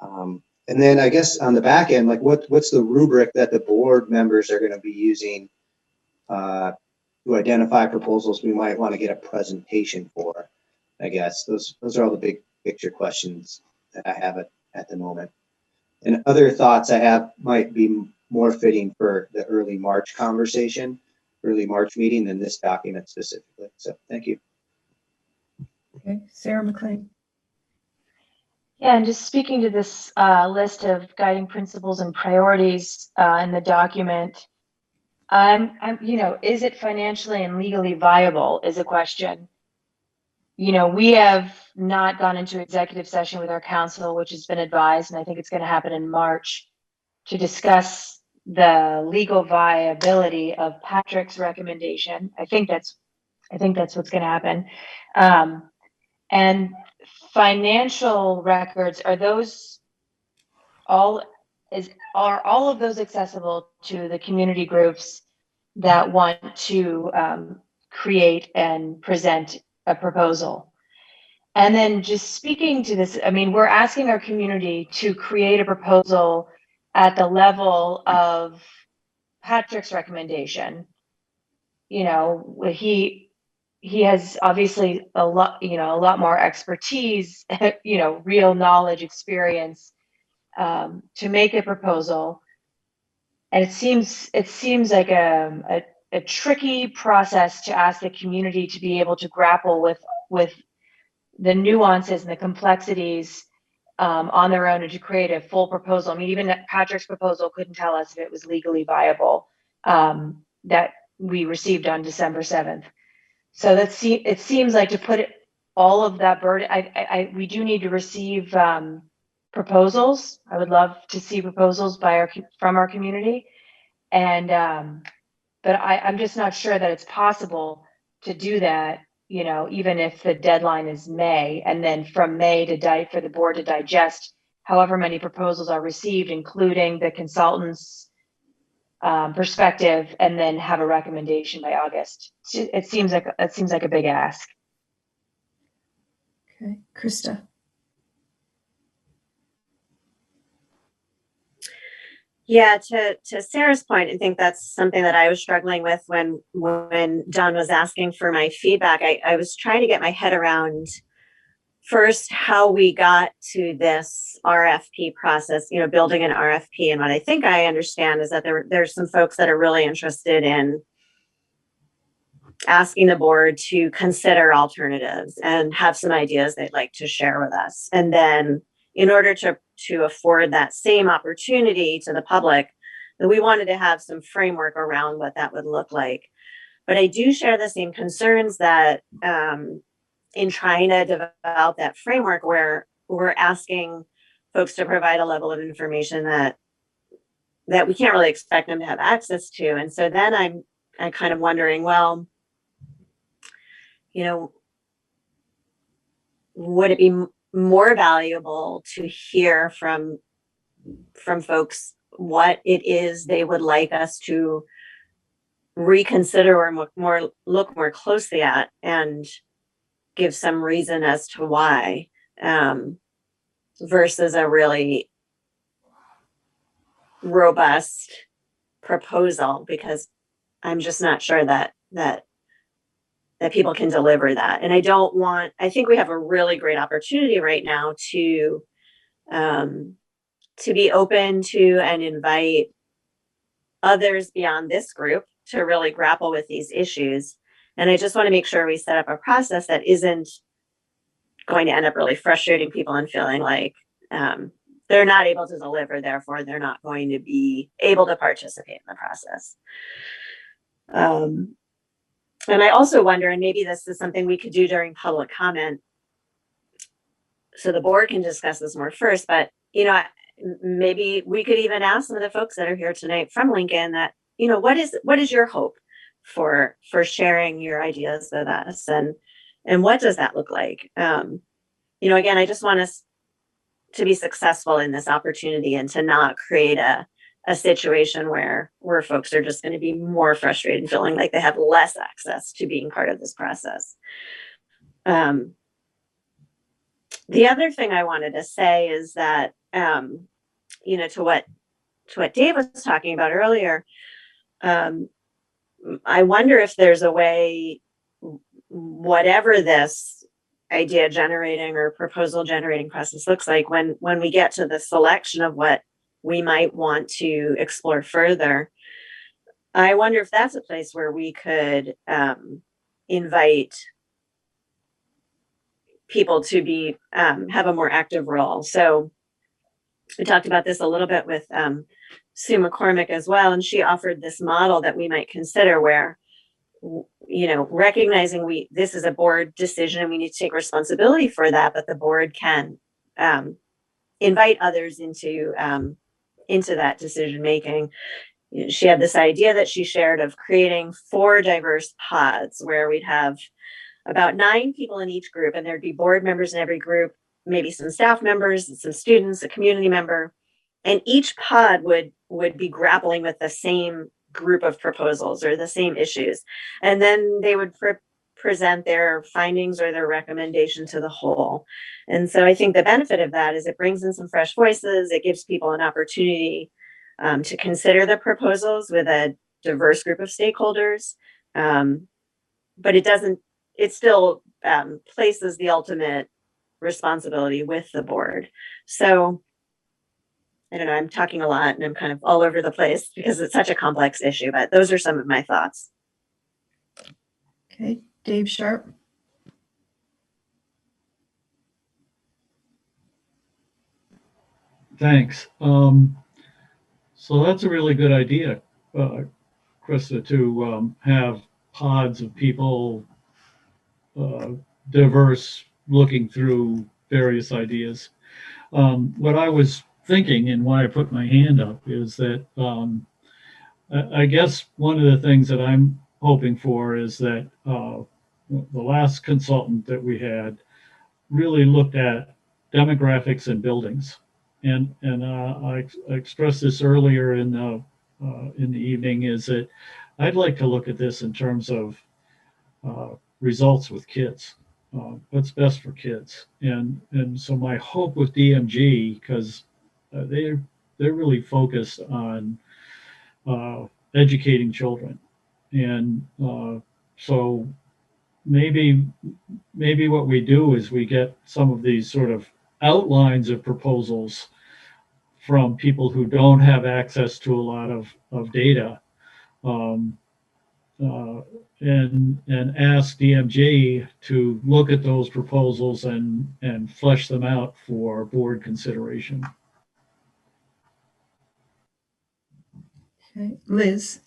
S5: And then I guess on the back end, like what's the rubric that the board members are going to be using to identify proposals we might want to get a presentation for? I guess those are all the big picture questions that I have at the moment. And other thoughts I have might be more fitting for the early March meeting than this document specifically. So thank you.
S1: Okay, Sarah McLean.
S12: Yeah, and just speaking to this list of guiding principles and priorities in the document, is it financially and legally viable is a question. We have not gone into executive session with our council, which has been advised, and I think it's going to happen in March, to discuss the legal viability of Patrick's recommendation. I think that's what's going to happen. And financial records, are all of those accessible to the community groups that want to create and present a proposal? And then just speaking to this, I mean, we're asking our community to create a proposal at the level of Patrick's recommendation. He has obviously a lot more expertise, real knowledge, experience to make a proposal. And it seems like a tricky process to ask the community to be able to grapple with the nuances and the complexities on their own and to create a full proposal. I mean, even Patrick's proposal couldn't tell us if it was legally viable that we received on December 7th. So it seems like to put all of that burden, we do need to receive proposals. I would love to see proposals from our community. And but I'm just not sure that it's possible to do that, even if the deadline is May, and then from May for the board to digest however many proposals are received, including the consultant's perspective, and then have a recommendation by August. It seems like a big ask.
S1: Okay, Krista.
S4: Yeah, to Sarah's point, I think that's something that I was struggling with when John was asking for my feedback. I was trying to get my head around first how we got to this RFP process, building an RFP. And what I think I understand is that there's some folks that are really interested in asking the board to consider alternatives and have some ideas they'd like to share with us. And then in order to afford that same opportunity to the public, we wanted to have some framework around what that would look like. But I do share the same concerns that in trying to develop that framework, where we're asking folks to provide a level of information that we can't really expect them to have access to. And so then I'm kind of wondering, well, would it be more valuable to hear from folks what it is they would like us to reconsider or look more closely at, and give some reason as to why, versus a really robust proposal, because I'm just not sure that people can deliver that. And I think we have a really great opportunity right now to be open to and invite others beyond this group to really grapple with these issues. And I just want to make sure we set up a process that isn't going to end up really frustrating people and feeling like they're not able to deliver, therefore they're not going to be able to participate in the process. And I also wonder, and maybe this is something we could do during public comment, so the board can discuss this more first, but maybe we could even ask some of the folks that are here tonight from Lincoln that, what is your hope for sharing your ideas with us, and what does that look like? Again, I just want us to be successful in this opportunity and to not create a situation where folks are just going to be more frustrated and feeling like they have less access to being part of this process. The other thing I wanted to say is that, to what Dave was talking about earlier, I wonder if there's a way, whatever this idea generating or proposal generating process looks like, when we get to the selection of what we might want to explore further, I wonder if that's a place where we could invite people to be have a more active role. So we talked about this a little bit with Sue McCormick as well, and she offered this model that we might consider where, you know, recognizing this is a board decision and we need to take responsibility for that, but the board can invite others into that decision making. You know, she had this idea that she shared of creating 4 diverse pods where we'd have about 9 people in each group, and there'd be board members in every group, maybe some staff members, some students, a community member, and each pod would be grappling with the same group of proposals or the same issues, and then they would present their findings or their recommendation to the whole. And so I think the benefit of that is it brings in some fresh voices. It gives people an opportunity to consider the proposals with a diverse group of stakeholders, but it still places the ultimate responsibility with the board. So I don't know, I'm talking a lot and I'm kind of all over the place because it's such a complex issue, but those are some of my thoughts.
S1: Okay, Dave Sharp.
S9: Thanks. So that's a really good idea, Krista, to have pods of people, diverse, looking through various ideas. What I was thinking and why I put my hand up is that I guess one of the things that I'm hoping for is that the last consultant that we had really looked at demographics and buildings. And I expressed this earlier in the evening, is that I'd like to look at this in terms of results with kids. What's best for kids, and so my hope with DMG, because they're really focused on educating children, and so maybe what we do is we get some of these sort of outlines of proposals from people who don't have access to a lot of data, and ask DMG to look at those proposals and flesh them out for board consideration.
S1: Okay, Liz.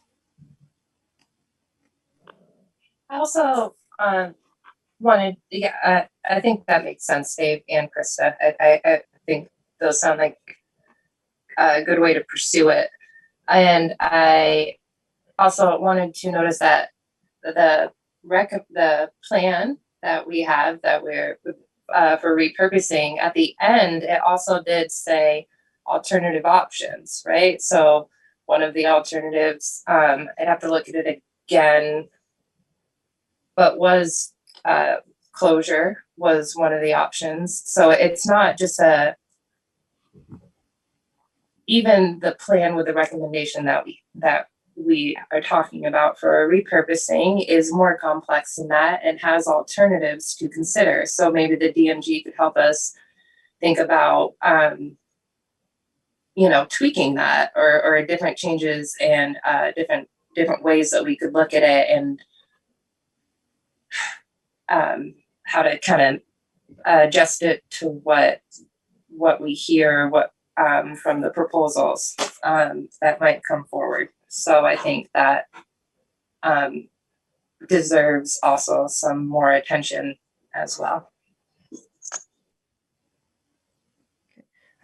S3: I also wanted, I think that makes sense, Dave and Krista. I think those sound like a good way to pursue it. And I also wanted to notice that the plan that we have that we're for repurposing, at the end, it also did say alternative options, right? So one of the alternatives, I'd have to look at it again, but was closure was one of the options. So it's not just even the plan with the recommendation that we are talking about for repurposing is more complex than that and has alternatives to consider. So maybe the DMG could help us think about, tweaking that or different changes and different ways that we could look at it, and how to kind of adjust it to what we hear, from the proposals that might come forward. So I think that deserves also some more attention as well.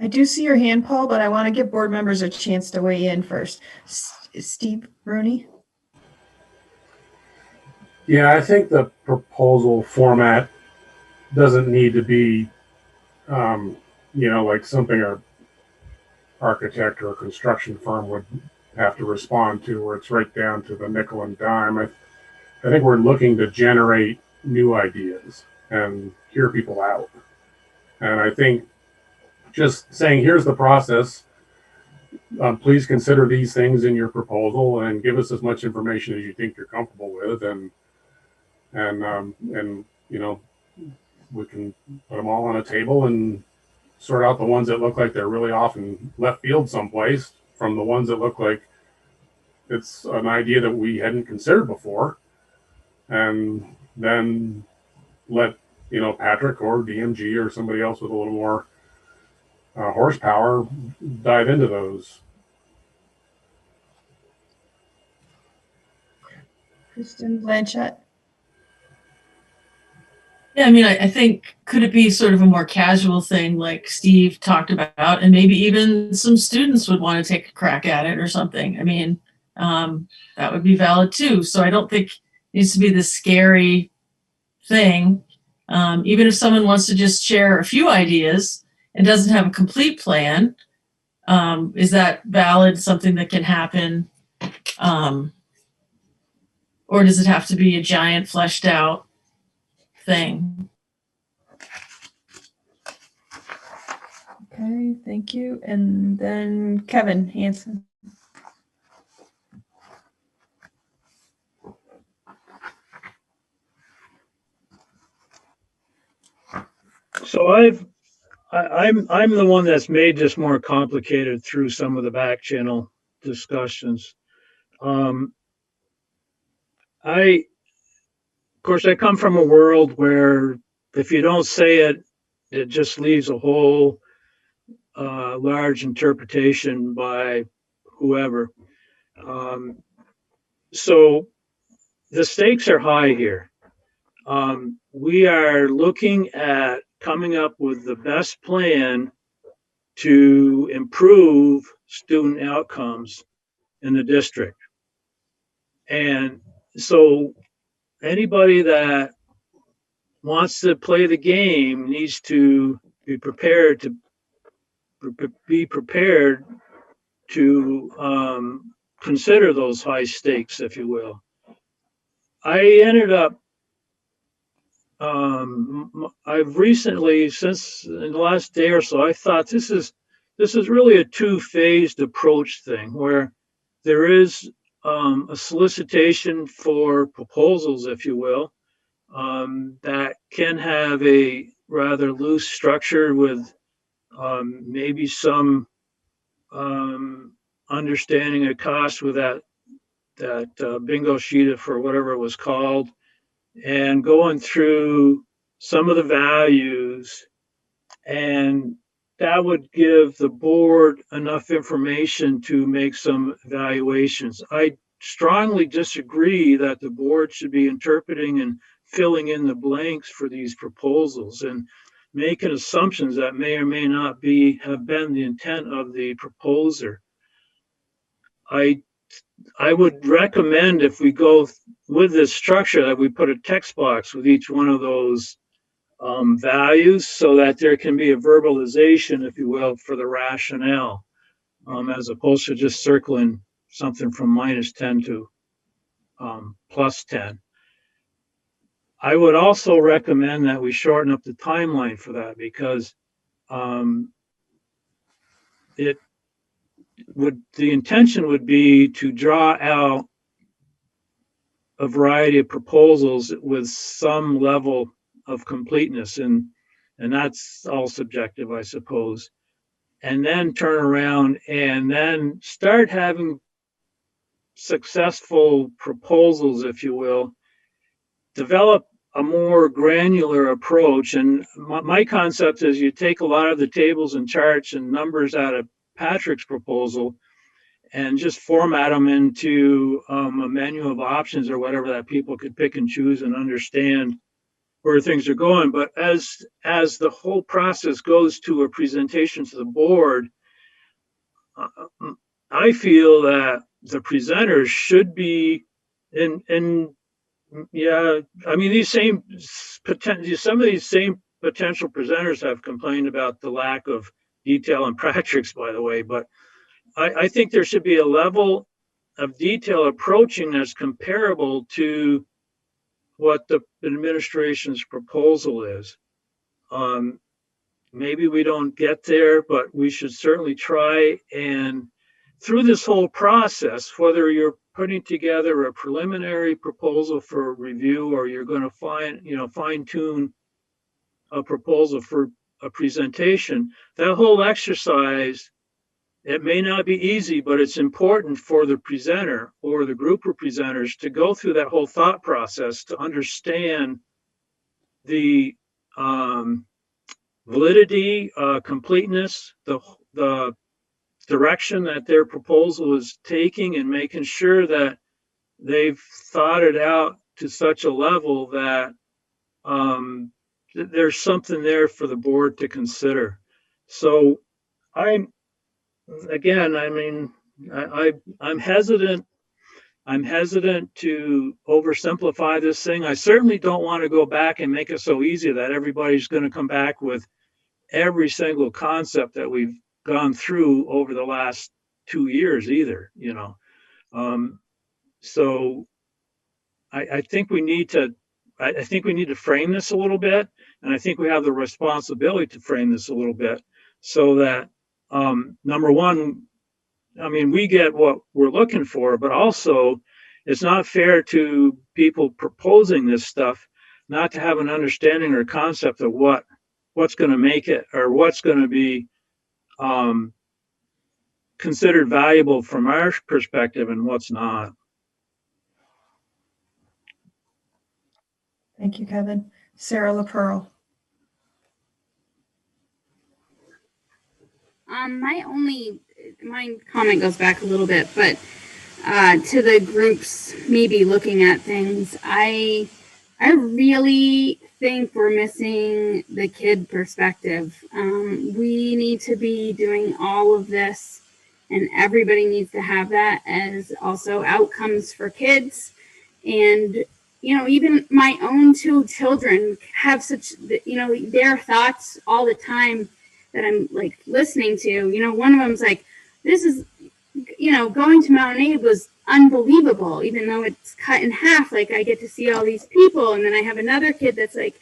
S1: I do see your hand, Paul, but I want to give board members a chance to weigh in first. Steve Rooney?
S8: Yeah, I think the proposal format doesn't need to be, like something an architect or a construction firm would have to respond to, where it's right down to the nickel and dime. I think we're looking to generate new ideas and hear people out. And I think just saying, here's the process, please consider these things in your proposal and give us as much information as you think you're comfortable with, and we can put them all on a table and sort out the ones that look like they're really off in left field someplace from the ones that look like it's an idea that we hadn't considered before, and then let Patrick or DMG or somebody else with a little more horsepower dive into those.
S1: Kristen Blanchett.
S13: Yeah, I mean, I think, could it be sort of a more casual thing like Steve talked about, and maybe even some students would want to take a crack at it or something? I mean, that would be valid too. So I don't think it needs to be this scary thing. Even if someone wants to just share a few ideas and doesn't have a complete plan, is that valid, something that can happen? Or does it have to be a giant fleshed out thing?
S1: Okay, thank you. And then Kevin Hansen.
S6: So I'm the one that's made this more complicated through some of the back channel discussions. Of course, I come from a world where if you don't say it, it just leaves a whole large interpretation by whoever. So the stakes are high here. We are looking at coming up with the best plan to improve student outcomes in the district. And so anybody that wants to play the game needs to be prepared to consider those high stakes, if you will. I ended up I've recently, since in the last day or so, I thought this is really a two-phased approach thing, where there is a solicitation for proposals, if you will, that can have a rather loose structure with maybe some understanding of cost with that bingo sheet for whatever it was called, and going through some of the values, and that would give the board enough information to make some evaluations. I strongly disagree that the board should be interpreting and filling in the blanks for these proposals and making assumptions that may or may not have been the intent of the proposer. I would recommend, if we go with this structure, that we put a text box with each one of those values, so that there can be a verbalization, if you will, for the rationale, as opposed to just circling something from -10 to +10. I would also recommend that we shorten up the timeline for that, because the intention would be to draw out a variety of proposals with some level of completeness, and that's all subjective, I suppose, and then turn around and then start having successful proposals, if you will, develop a more granular approach. And my concept is you take a lot of the tables and charts and numbers out of Patrick's proposal and just format them into a menu of options or whatever that people could pick and choose and understand where things are going. But as the whole process goes to a presentation to the board, I feel that the presenters should be yeah, I mean, some of these same potential presenters have complained about the lack of detail in Patrick's, by the way, but I think there should be a level of detail approaching that's comparable to what the administration's proposal is. Maybe we don't get there, but we should certainly try. And through this whole process, whether you're putting together a preliminary proposal for review, or you're going to fine tune a proposal for a presentation, that whole exercise, it may not be easy, but it's important for the presenter or the group of presenters to go through that whole thought process to understand the validity, completeness, the direction that their proposal is taking, and making sure that they've thought it out to such a level that there's something there for the board to consider. So I'm, again, I mean, I'm hesitant. I'm hesitant to oversimplify this thing. I certainly don't want to go back and make it so easy that everybody's going to come back with every single concept that we've gone through over the last 2 years either, you know. So I think we need to, I think we need to frame this a little bit, and I think we have the responsibility to frame this a little bit so that, number one, I mean, we get what we're looking for, but also it's not fair to people proposing this stuff not to have an understanding or concept of what's going to make it, or what's going to be considered valuable from our perspective and what's not.
S1: Thank you, Kevin. Sarah LaPearl.
S14: My comment goes back a little bit, but to the groups maybe looking at things, I really think we're missing the kid perspective. We need to be doing all of this, and everybody needs to have that as also outcomes for kids. And you know, even my own two children have such, you know, their thoughts all the time that I'm like listening to. You know, one of them's like, this is, you know, going to Mount Abe was unbelievable, even though it's cut in half. Like, I get to see all these people. And then I have another kid that's like,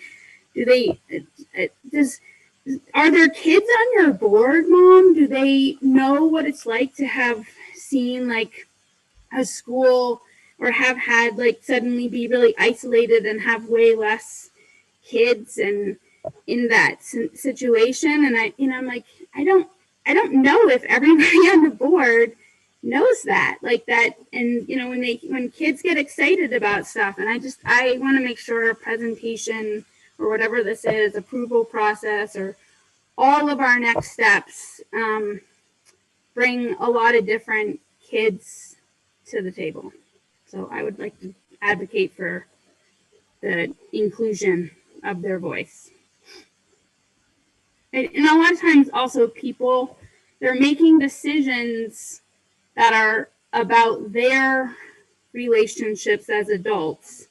S14: are there kids on your board, Mom? Do they know what it's like to have seen like a school, or have had like suddenly be really isolated and have way less kids and in that situation? And I'm like, I don't know if everybody on the board knows that, like that. And you know, when kids get excited about stuff, and I want to make sure a presentation or whatever this is, approval process, or all of our next steps bring a lot of different kids to the table. So I would like to advocate for the inclusion of their voice. And a lot of times also people, they're making decisions that are about their relationships as adults.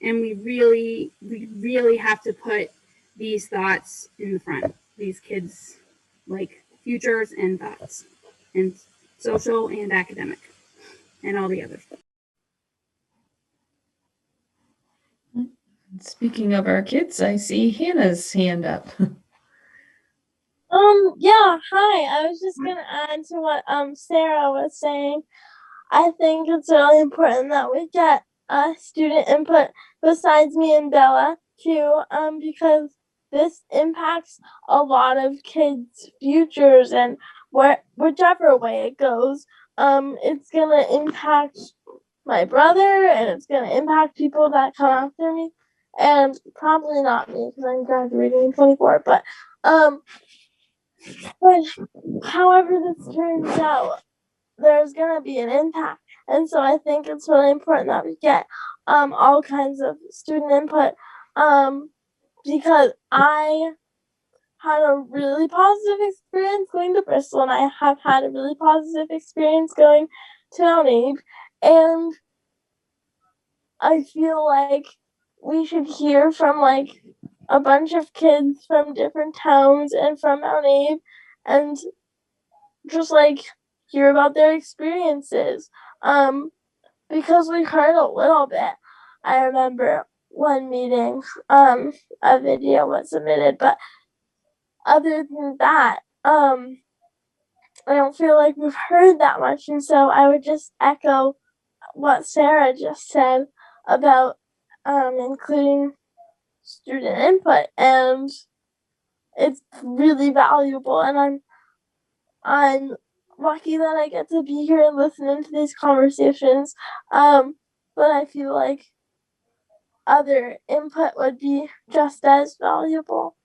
S14: And we really have to put these thoughts in the front, these kids' like futures and thoughts, and social and academic and all the others.
S1: Speaking of our kids, I see Hannah's hand up.
S15: Yeah, hi. I was just gonna add to what Sarah was saying. I think it's really important that we get student input besides me and Bella too, because this impacts a lot of kids' futures, and whichever way it goes, it's gonna impact my brother, and it's gonna impact people that come after me, and probably not me because I'm graduating in 24. But however this turns out, there's gonna be an impact, and so I think it's really important that we get all kinds of student input, because I had a really positive experience going to Bristol, and I have had a really positive experience going to Mount Abe, and I feel like we should hear from like a bunch of kids from different towns and from Mount Abe, and just like hear about their experiences, because we heard a little bit. I remember one meeting, a video was submitted, but other than that, I don't feel like we've heard that much. And so I would just echo what Sarah just said about including student input, and it's really valuable, and I'm lucky that I get to be here and listen to these conversations. But I feel like other input would be just as valuable.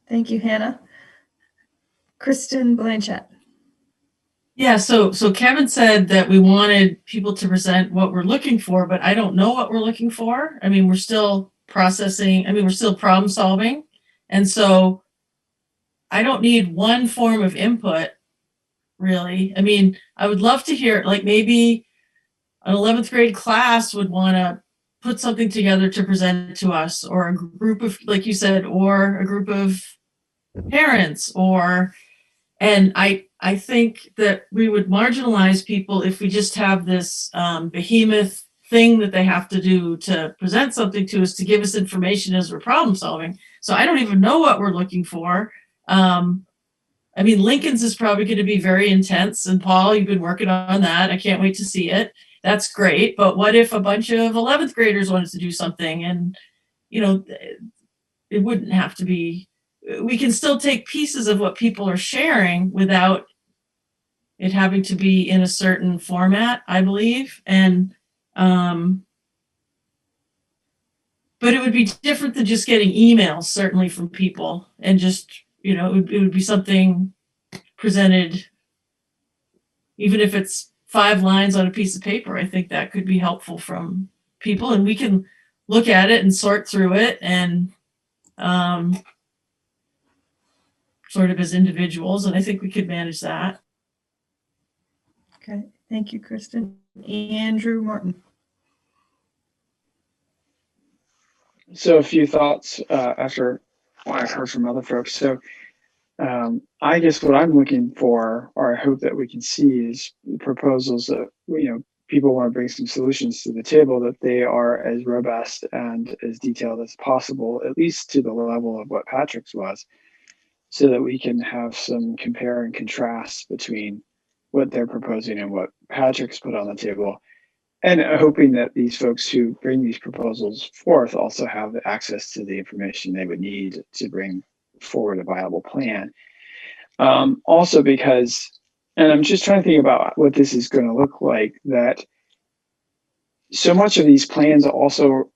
S1: Thank you, Hannah. Kristen Blanchett.
S13: Yeah, so Kevin said that we wanted people to present what we're looking for, but I don't know what we're looking for. I mean, we're still processing, I mean, we're still problem solving. And so I don't need one form of input, really. I mean, I would love to hear, like, maybe an 11th grade class would want to put something together to present to us, or a group of, like you said, or a group of parents, and I think that we would marginalize people if we just have this behemoth thing that they have to do to present something to us, to give us information as we're problem solving. So I don't even know what we're looking for. I mean, Lincoln's is probably going to be very intense. And Paul, you've been working on that. I can't wait to see it. That's great. But what if a bunch of 11th graders wanted to do something? And, you know, it wouldn't have to be, we can still take pieces of what people are sharing without it having to be in a certain format, I believe. And, but it would be different than just getting emails, certainly, from people, and just, you know, it would be something presented, even if it's 5 lines on a piece of paper. I think that could be helpful from people, and we can look at it and sort through it, and sort of as individuals, and I think we could manage that.
S1: Okay, thank you, Kristen. Andrew Morton.
S2: So a few thoughts after what I've heard from other folks. So I guess what I'm looking for, or I hope that we can see, is proposals that, you know, people want to bring some solutions to the table, that they are as robust and as detailed as possible, at least to the level of what Patrick's was, so that we can have some compare and contrast between what they're proposing and what Patrick's put on the table. And hoping that these folks who bring these proposals forth also have access to the information they would need to bring forward a viable plan. Also because, and I'm just trying to think about what this is going to look like, that so much of these plans also,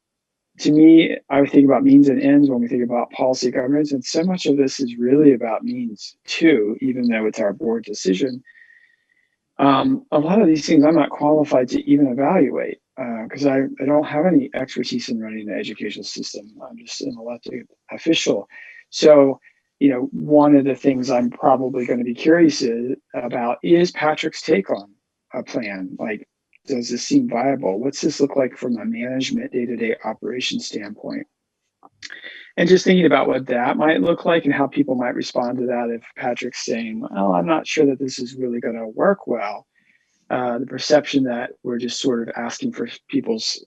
S2: to me, I would think about means and ends when we think about policy governance, and so much of this is really about means too, even though it's our board decision. A lot of these things I'm not qualified to even evaluate because I don't have any expertise in running the educational system. I'm just an elected official. So, you know, one of the things I'm probably going to be curious about is Patrick's take on a plan. Like, does this seem viable? What's this look like from a management day-to-day operation standpoint? And just thinking about what that might look like and how people might respond to that if Patrick's saying, well, I'm not sure that this is really going to work well. The perception that we're just sort of asking for people's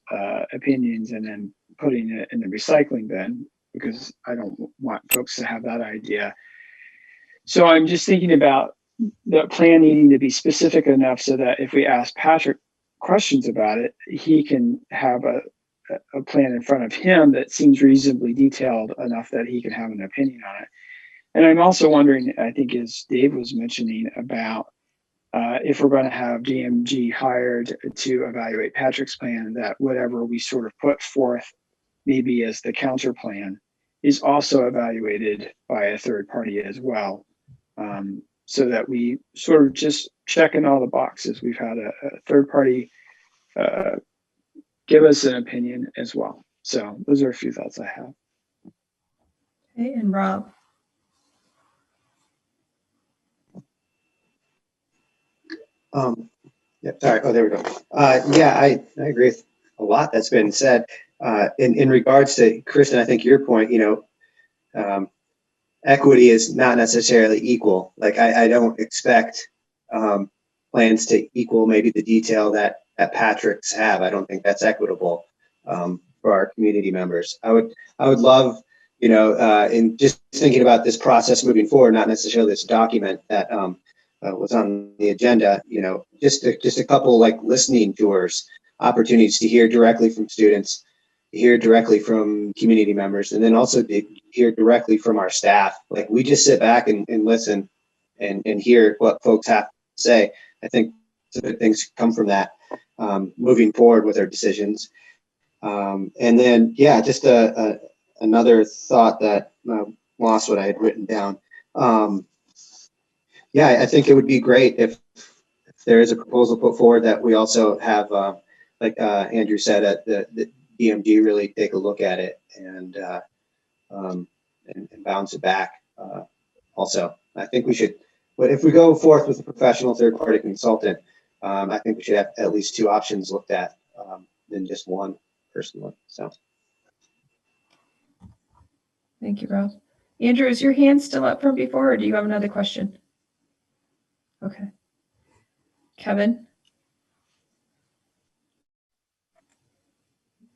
S2: opinions and then putting it in the recycling bin, because I don't want folks to have that idea. So I'm just thinking about the plan needing to be specific enough so that if we ask Patrick questions about it, he can have a plan in front of him that seems reasonably detailed enough that he can have an opinion on it. And I'm also wondering, I think as Dave was mentioning, about if we're going to have DMG hired to evaluate Patrick's plan, that whatever we sort of put forth maybe as the counter plan is also evaluated by a third party as well. So that we sort of just check in all the boxes. We've had a third party give us an opinion as well. So those are a few thoughts I have.
S1: Okay, and Rob.
S5: Yeah, sorry. Oh, there we go. Yeah, I agree with a lot that's been said. In regards to Kristen, I think your point, you know, equity is not necessarily equal. Like I don't expect plans to equal maybe the detail that Patrick's have. I don't think that's equitable for our community members. I would love, you know, in just thinking about this process moving forward, not necessarily this document that was on the agenda, you know, just a couple like listening tours, opportunities to hear directly from students, hear directly from community members, and then also to hear directly from our staff. Like we just sit back and listen and hear what folks have to say. I think good things come from that, moving forward with our decisions. And then, yeah, just another thought that lost what I had written down. Yeah, I think it would be great if there is a proposal put forward that we also have, like Andrew said, the DMG really take a look at it and bounce it back. Also, I think we should, but if we go forth with a professional third-party consultant, I think we should have at least 2 options looked at than just one, personally. So.
S1: Thank you, Ralph. Andrew, is your hand still up from before, or do you have another question? Okay. Kevin?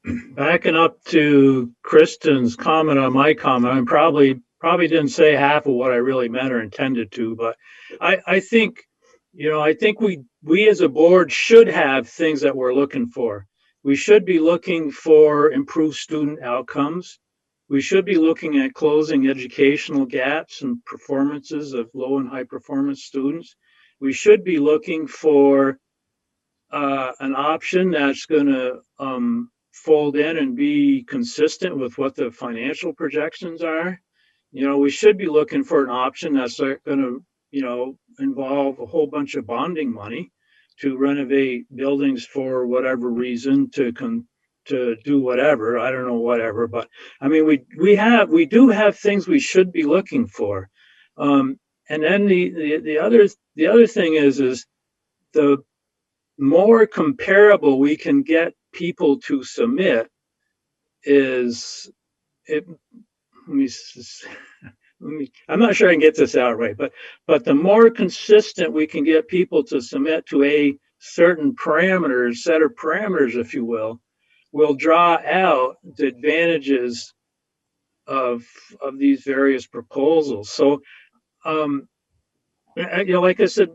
S6: Backing up to Kristen's comment on my comment, I probably didn't say half of what I really meant or intended to, but I think, I think we as a board should have things that we're looking for. We should be looking for improved student outcomes. We should be looking at closing educational gaps and performances of low and high performance students. We should be looking for an option that's going to fold in and be consistent with what the financial projections are. We should be looking for an option that's going to, involve a whole bunch of bonding money to renovate buildings for whatever reason, to do whatever. I don't know, whatever, but I mean, we do have things we should be looking for. And then the other thing is the more comparable we can get people to submit is it. I'm not sure I can get this out right, but the more consistent we can get people to submit to a certain set of parameters, if you will draw out the advantages of these various proposals. So, like I said,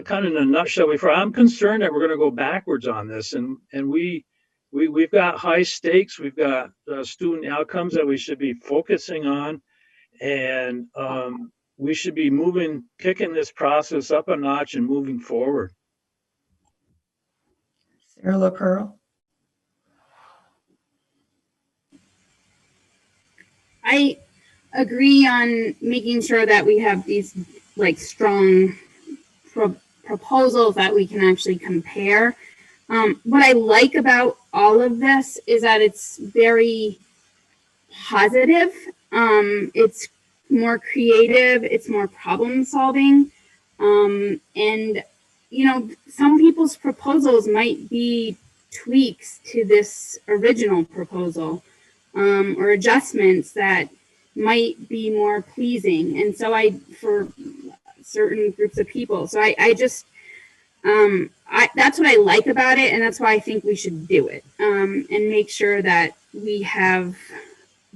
S6: kind of in a nutshell before, I'm concerned that we're going to go backwards on this, and we've got high stakes, we've got student outcomes that we should be focusing on, and we should be kicking this process up a notch and moving forward.
S1: Sarah LaPearl.
S14: I agree on making sure that we have these like strong proposals that we can actually compare. What I like about all of this is that it's very positive. It's more creative. It's more problem solving. And, some people's proposals might be tweaks to this original proposal. Or adjustments that might be more pleasing. And so for certain groups of people. So I just, that's what I like about it. And that's why I think we should do it, and make sure that we have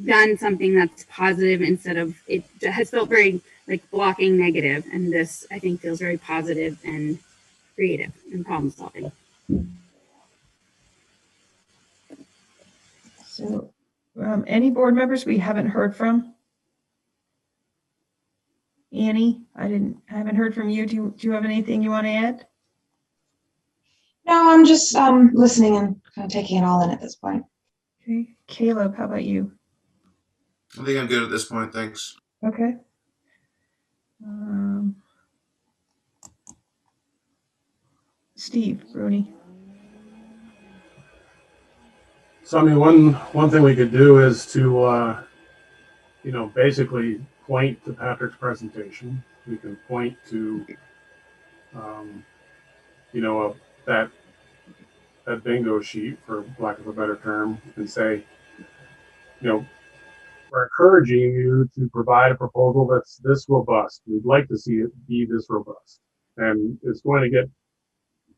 S14: done something that's positive instead of, it has felt very like blocking negative. And this, I think, feels very positive and creative and problem solving.
S1: So, any board members we haven't heard from? Annie, I haven't heard from you. Do you have anything you want to add?
S16: No, I'm just listening and kind of taking it all in at this point.
S1: Okay. Caleb, how about you?
S7: I think I'm good at this point. Thanks.
S1: Okay. Steve Rooney.
S8: So, I mean, one thing we could do is to, basically point to Patrick's presentation. We can point to, that bingo sheet, for lack of a better term, and say, we're encouraging you to provide a proposal that's this robust. We'd like to see it be this robust. And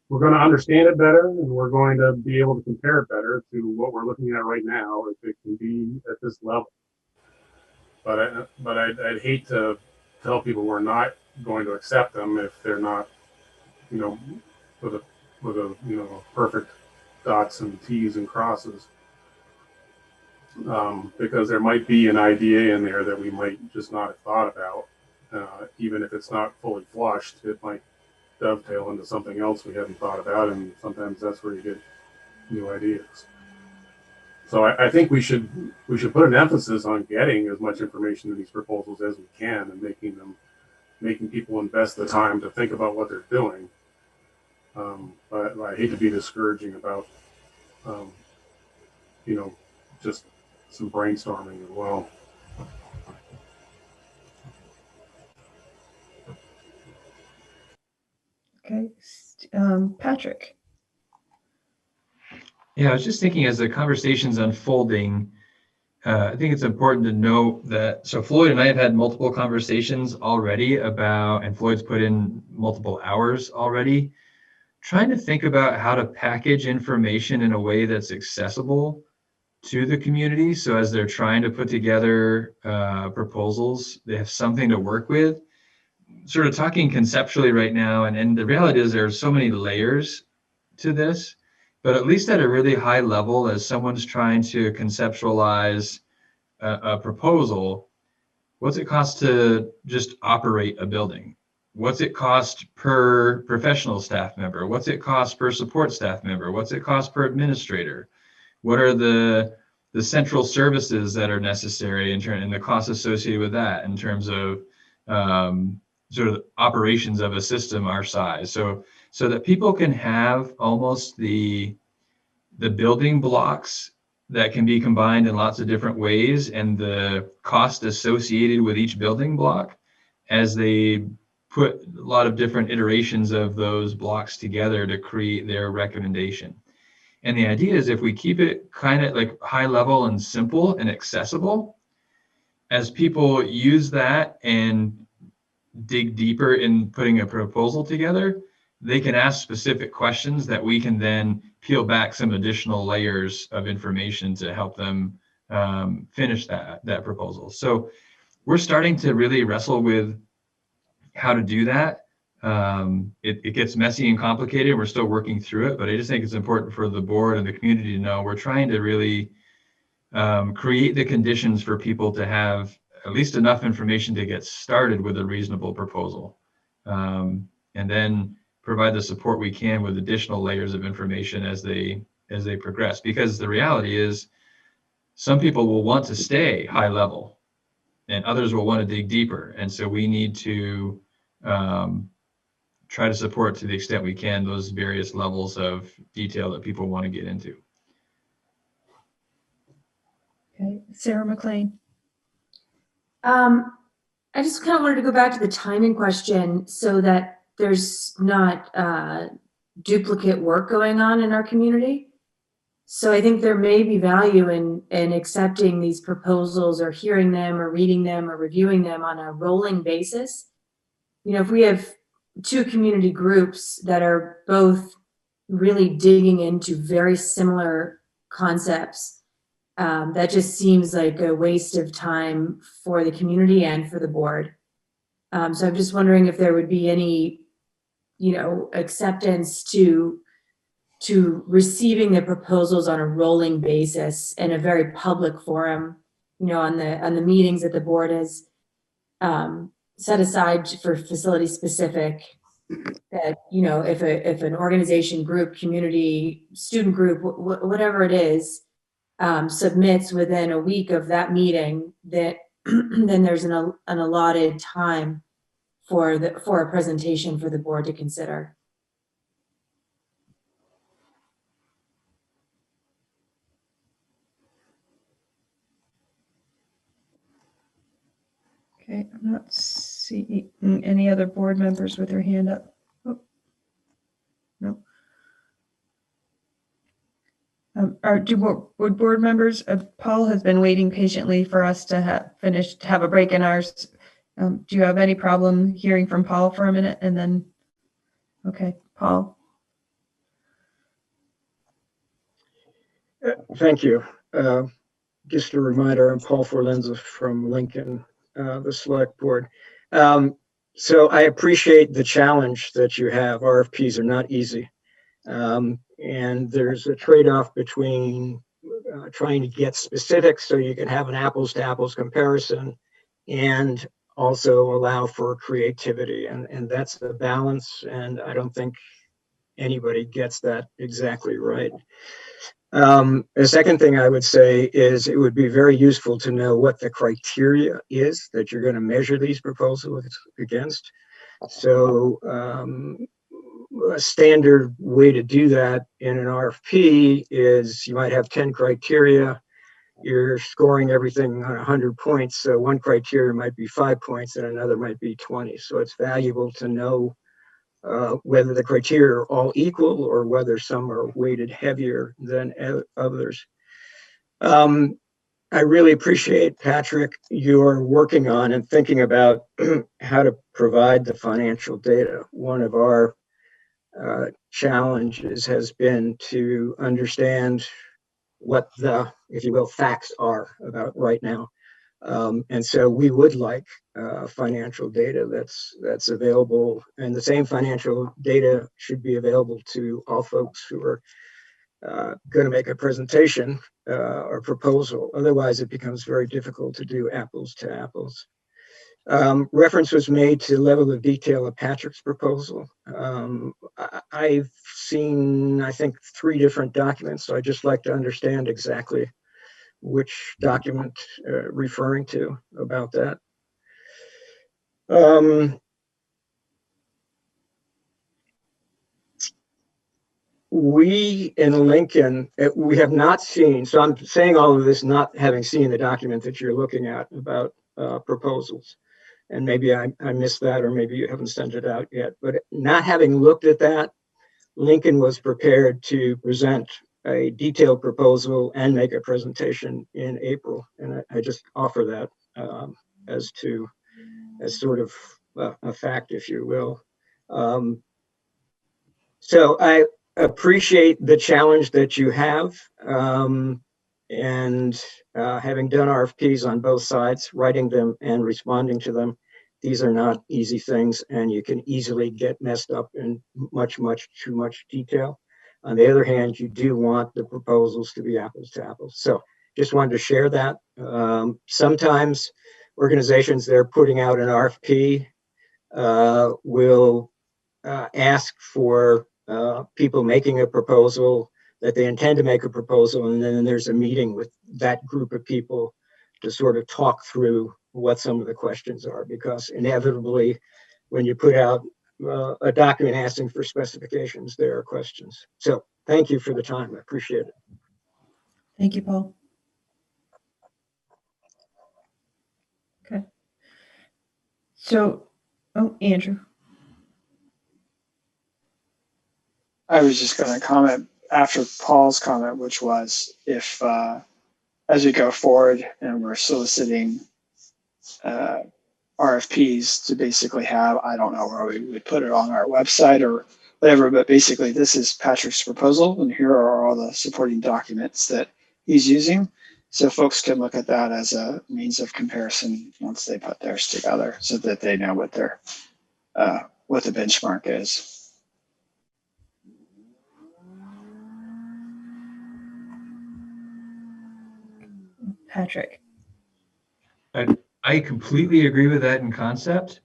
S8: we're going to understand it better, and we're going to be able to compare it better to what we're looking at right now, if it can be at this level. But I'd hate to tell people we're not going to accept them if they're not, with a perfect dots and T's and crosses. Because there might be an idea in there that we might just not have thought about. Even if it's not fully flushed, dovetail into something else we hadn't thought about, and sometimes that's where you get new ideas. So I think we should put an emphasis on getting as much information in these proposals as we can, and making people invest the time to think about what they're doing. But I hate to be discouraging about, just some brainstorming as well.
S1: Okay, Patrick.
S11: Yeah, I was just thinking as the conversation's unfolding, I think it's important to note that, so Floyd and I have had multiple conversations already about, and Floyd's put in multiple hours already, trying to think about how to package information in a way that's accessible to the community. So as they're trying to put together proposals, they have something to work with. Sort of talking conceptually right now, and the reality is there are so many layers to this, but at least at a really high level, as someone's trying to conceptualize a proposal, what's it cost to just operate a building? What's it cost per professional staff member? What's it cost per support staff member? What's it cost per administrator? What are the central services that are necessary and the costs associated with that in terms of sort of operations of a system our size? So that people can have almost the building blocks that can be combined in lots of different ways, and the cost associated with each building block as they put a lot of different iterations of those blocks together to create their recommendation. And the idea is if we keep it kind of like high level and simple and accessible, as people use that and dig deeper in putting a proposal together, they can ask specific questions that we can then peel back some additional layers of information to help them finish that proposal. So we're starting to really wrestle with how to do that. It gets messy and complicated. We're still working through it, but I just think it's important for the board and the community to know we're trying to really create the conditions for people to have at least enough information to get started with a reasonable proposal, and then provide the support we can with additional layers of information as they progress. Because the reality is some people will want to stay high level and others will want to dig deeper. And so we need to try to support to the extent we can those various levels of detail that people want to get into.
S1: Okay, Sarah McLean.
S17: I just kind of wanted to go back to the timing question so that there's not duplicate work going on in our community. So I think there may be value in accepting these proposals or hearing them or reading them or reviewing them on a rolling basis. You know, if we have two community groups that are both really digging into very similar concepts, that just seems like a waste of time for the community and for the board. So I'm just wondering if there would be any, acceptance to receiving the proposals on a rolling basis in a very public forum, on the meetings that the board has set aside for facility specific, that, if an organization, group, community, student group, whatever it is, submits within a week of that meeting, that then there's an allotted time for a presentation for the board to consider.
S1: Okay, I'm not seeing any other board members with their hand up. Oh, no. Would board members, Paul has been waiting patiently for us to have a break in ours. Do you have any problem hearing from Paul for a minute and then, okay, Paul.
S18: Thank you. Just a reminder, I'm Paul Forlenza from Lincoln, the select board. So I appreciate the challenge that you have. RFPs are not easy. And there's a trade-off between trying to get specifics so you can have an apples to apples comparison, and also allow for creativity, and that's the balance, and I don't think anybody gets that exactly right. The second thing I would say is it would be very useful to know what the criteria is that you're going to measure these proposals against. So a standard way to do that in an RFP is you might have 10 criteria. You're scoring everything on 100 points. So one criteria might be 5 points and another might be 20. So it's valuable to know whether the criteria are all equal or whether some are weighted heavier than others. I really appreciate, Patrick, your working on and thinking about how to provide the financial data. One of our challenges has been to understand what the, if you will, facts are about right now. And so we would like financial data that's available, and the same financial data should be available to all folks who are going to make a presentation or proposal. Otherwise, it becomes very difficult to do apples to apples. Reference was made to the level of detail of Patrick's proposal. I've seen, I think, 3 different documents, so I'd just like to understand exactly which document referring to about that. We in Lincoln, we have not seen, so I'm saying all of this not having seen the document that you're looking at about proposals. And maybe I missed that, or maybe you haven't sent it out yet. But not having looked at that, Lincoln was prepared to present a detailed proposal and make a presentation in April. And I just offer that as sort of a fact, if you will. So I appreciate the challenge that you have, and having done RFPs on both sides, writing them and responding to them, these are not easy things, and you can easily get messed up in much too much detail. On the other hand, you do want the proposals to be apples to apples. So just wanted to share that. Sometimes organizations that are putting out an RFP will ask for people making a proposal, that they intend to make a proposal, and then there's a meeting with that group of people to sort of talk through what some of the questions are, because inevitably when you put out a document asking for specifications, there are questions. So thank you for the time. I appreciate it.
S1: Thank you, Paul. Okay. So, oh, Andrew.
S2: I was just going to comment after Paul's comment, which was if, as we go forward and we're soliciting RFPs to basically have, I don't know where we would put it on our website or whatever, but basically this is Patrick's proposal and here are all the supporting documents that he's using. So folks can look at that as a means of comparison once they put theirs together so that they know what their, what the benchmark is.
S1: Patrick.
S11: I completely agree with that in concept.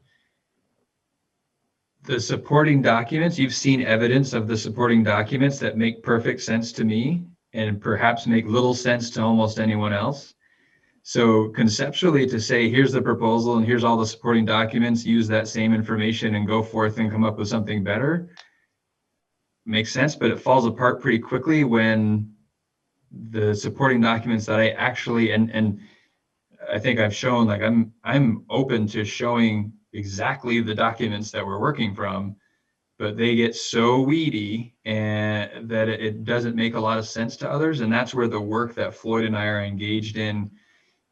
S11: The supporting documents, you've seen evidence of the supporting documents that make perfect sense to me and perhaps make little sense to almost anyone else. So conceptually to say, here's the proposal and here's all the supporting documents, use that same information and go forth and come up with something better makes sense, but it falls apart pretty quickly when the supporting documents that I actually, and I think I've shown, like I'm open to showing exactly the documents that we're working from, but they get so weedy and that it doesn't make a lot of sense to others. And that's where the work that Floyd and I are engaged in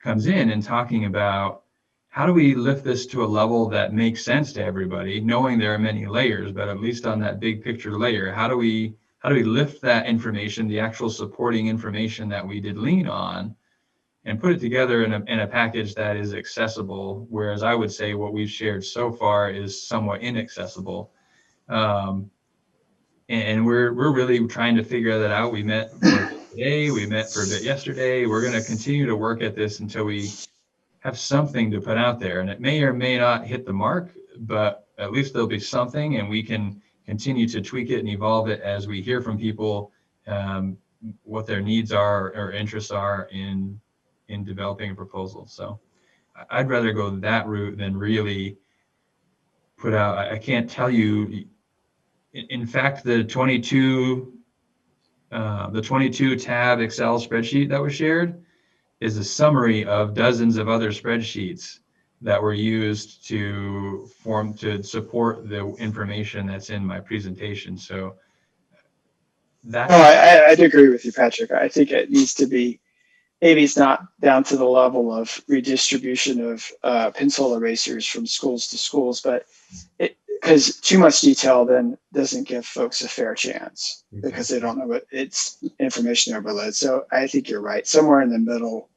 S11: comes in, and talking about how do we lift this to a level that makes sense to everybody, knowing there are many layers, but at least on that big picture layer, how do we lift that information, the actual supporting information that we did lean on, and put it together in a package that is accessible, whereas I would say what we've shared so far is somewhat inaccessible. And we're really trying to figure that out. We met for a bit today, we met for a bit yesterday. We're going to continue to work at this until we have something to put out there, and it may or may not hit the mark, but at least there'll be something, and we can continue to tweak it and evolve it as we hear from people what their needs are or interests are in developing a proposal. So I'd rather go that route than really put out. I can't tell you. In fact, the 22 tab Excel spreadsheet that was shared is a summary of dozens of other spreadsheets that were used to support the information that's in my presentation. So that.
S2: Oh, I'd agree with you, Patrick. I think it needs to be, maybe it's not down to the level of redistribution of pencil erasers from schools to schools, but because too much detail then doesn't give folks a fair chance because they don't know what it's information overload. So I think you're right. Somewhere in the middle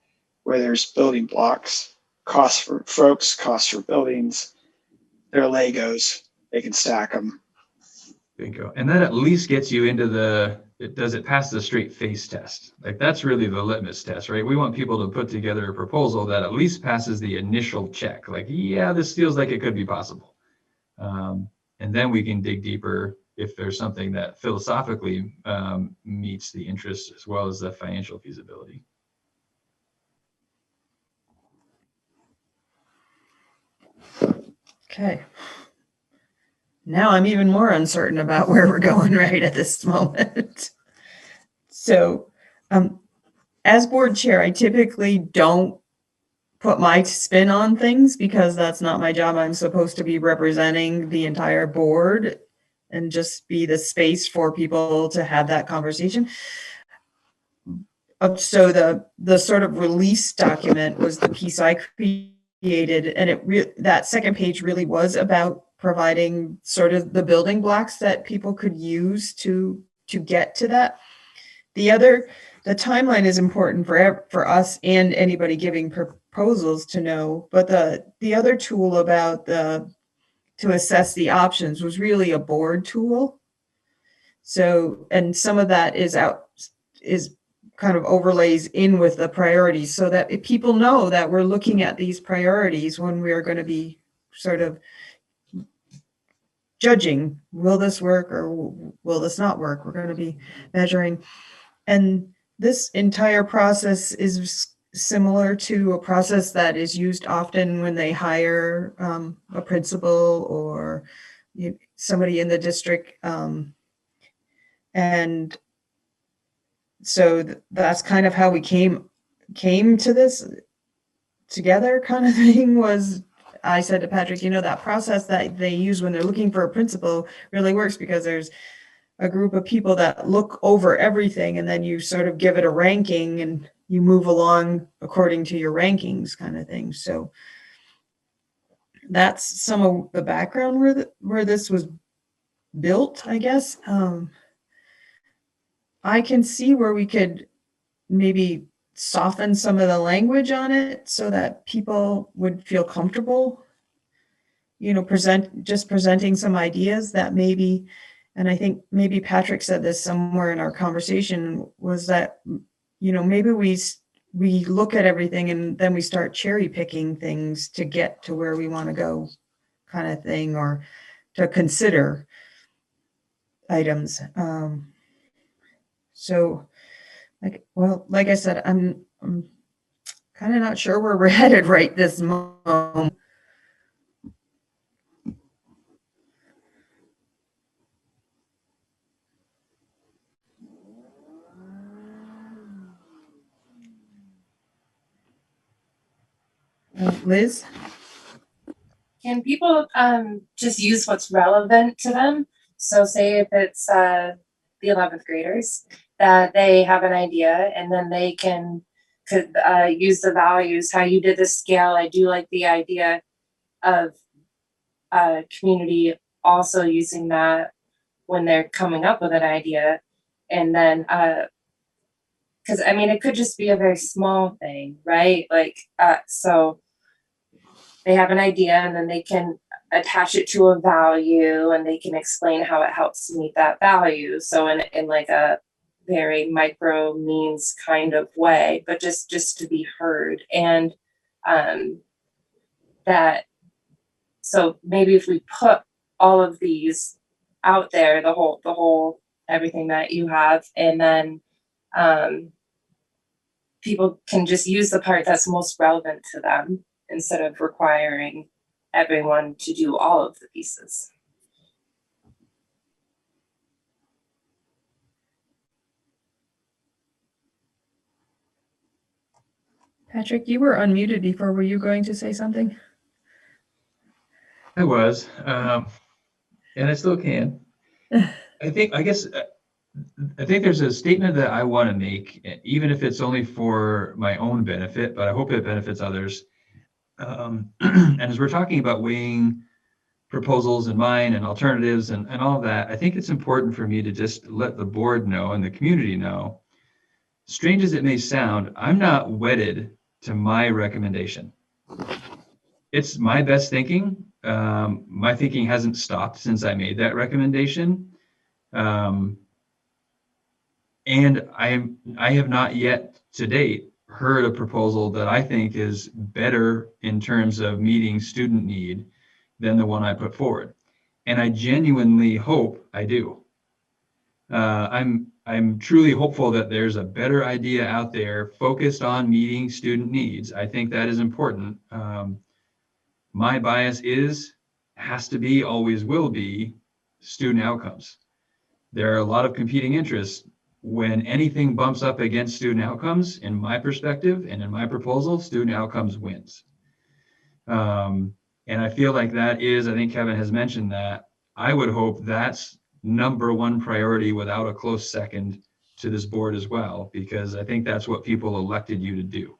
S2: where there's building blocks, costs for folks, costs for buildings, they're Legos, they can stack them.
S11: Bingo. And that at least gets you into does it pass the straight face test? Like that's really the litmus test, right? We want people to put together a proposal that at least passes the initial check. Like, yeah, this feels like it could be possible. And then we can dig deeper if there's something that philosophically meets the interest as well as the financial feasibility.
S1: Okay. Now I'm even more uncertain about where we're going right at this moment. So, as board chair, I typically don't put my spin on things because that's not my job. I'm supposed to be representing the entire board and just be the space for people to have that conversation. So the sort of release document was the piece I created, and that second page really was about providing sort of the building blocks that people could use to get to that. The timeline is important for us and anybody giving proposals to know, but the other tool about to assess the options was really a board tool. So, and some of that is kind of overlays in with the priorities so that if people know that we're looking at these priorities when we're going to be sort of judging, will this work or will this not work? We're going to be measuring. And this entire process is similar to a process that is used often when they hire a principal or somebody in the district. And so that's kind of how we came to this together kind of thing. Was I said to Patrick, that process that they use when they're looking for a principal really works because there's a group of people that look over everything and then you sort of give it a ranking and you move along according to your rankings kind of thing. So that's some of the background where this was built, I guess. I can see where we could maybe soften some of the language on it so that people would feel comfortable, presenting some ideas that maybe, and I think maybe Patrick said this somewhere in our conversation, was that, maybe we look at everything and then we start cherry picking things to get to where we want to go kind of thing, or to consider items. So like I said, I'm kind of not sure where we're headed right this moment. Liz?
S3: Can people just use what's relevant to them? So say if it's the 11th graders, that they have an idea and then they could use the values, how you did the scale. I do like the idea of community also using that when they're coming up with an idea. And then, because I mean, it could just be a very small thing, right? Like, so they have an idea and then they can attach it to a value and they can explain how it helps meet that value. So in like a very micro means kind of way, but just to be heard. And That, so maybe if we put all of these out there, the whole everything that you have, and then people can just use the part that's most relevant to them instead of requiring everyone to do all of the pieces.
S1: Patrick, you were unmuted before. Were you going to say something?
S11: I was, and I still can. I think there's a statement that I want to make, even if it's only for my own benefit, but I hope it benefits others. And as we're talking about weighing proposals and mine and alternatives and all of that, I think it's important for me to just let the board know and the community know, strange as it may sound, I'm not wedded to my recommendation. It's my best thinking. My thinking hasn't stopped since I made that recommendation. And I have not yet to date heard a proposal that I think is better in terms of meeting student need than the one I put forward. And I genuinely hope I do. I'm truly hopeful that there's a better idea out there focused on meeting student needs. I think that is important. My bias has to be, always will be, student outcomes. There are a lot of competing interests. When anything bumps up against student outcomes, in my perspective and in my proposal, student outcomes wins. And I feel like that is, I think Kevin has mentioned that, I would hope that's number one priority without a close second to this board as well, because I think that's what people elected you to do.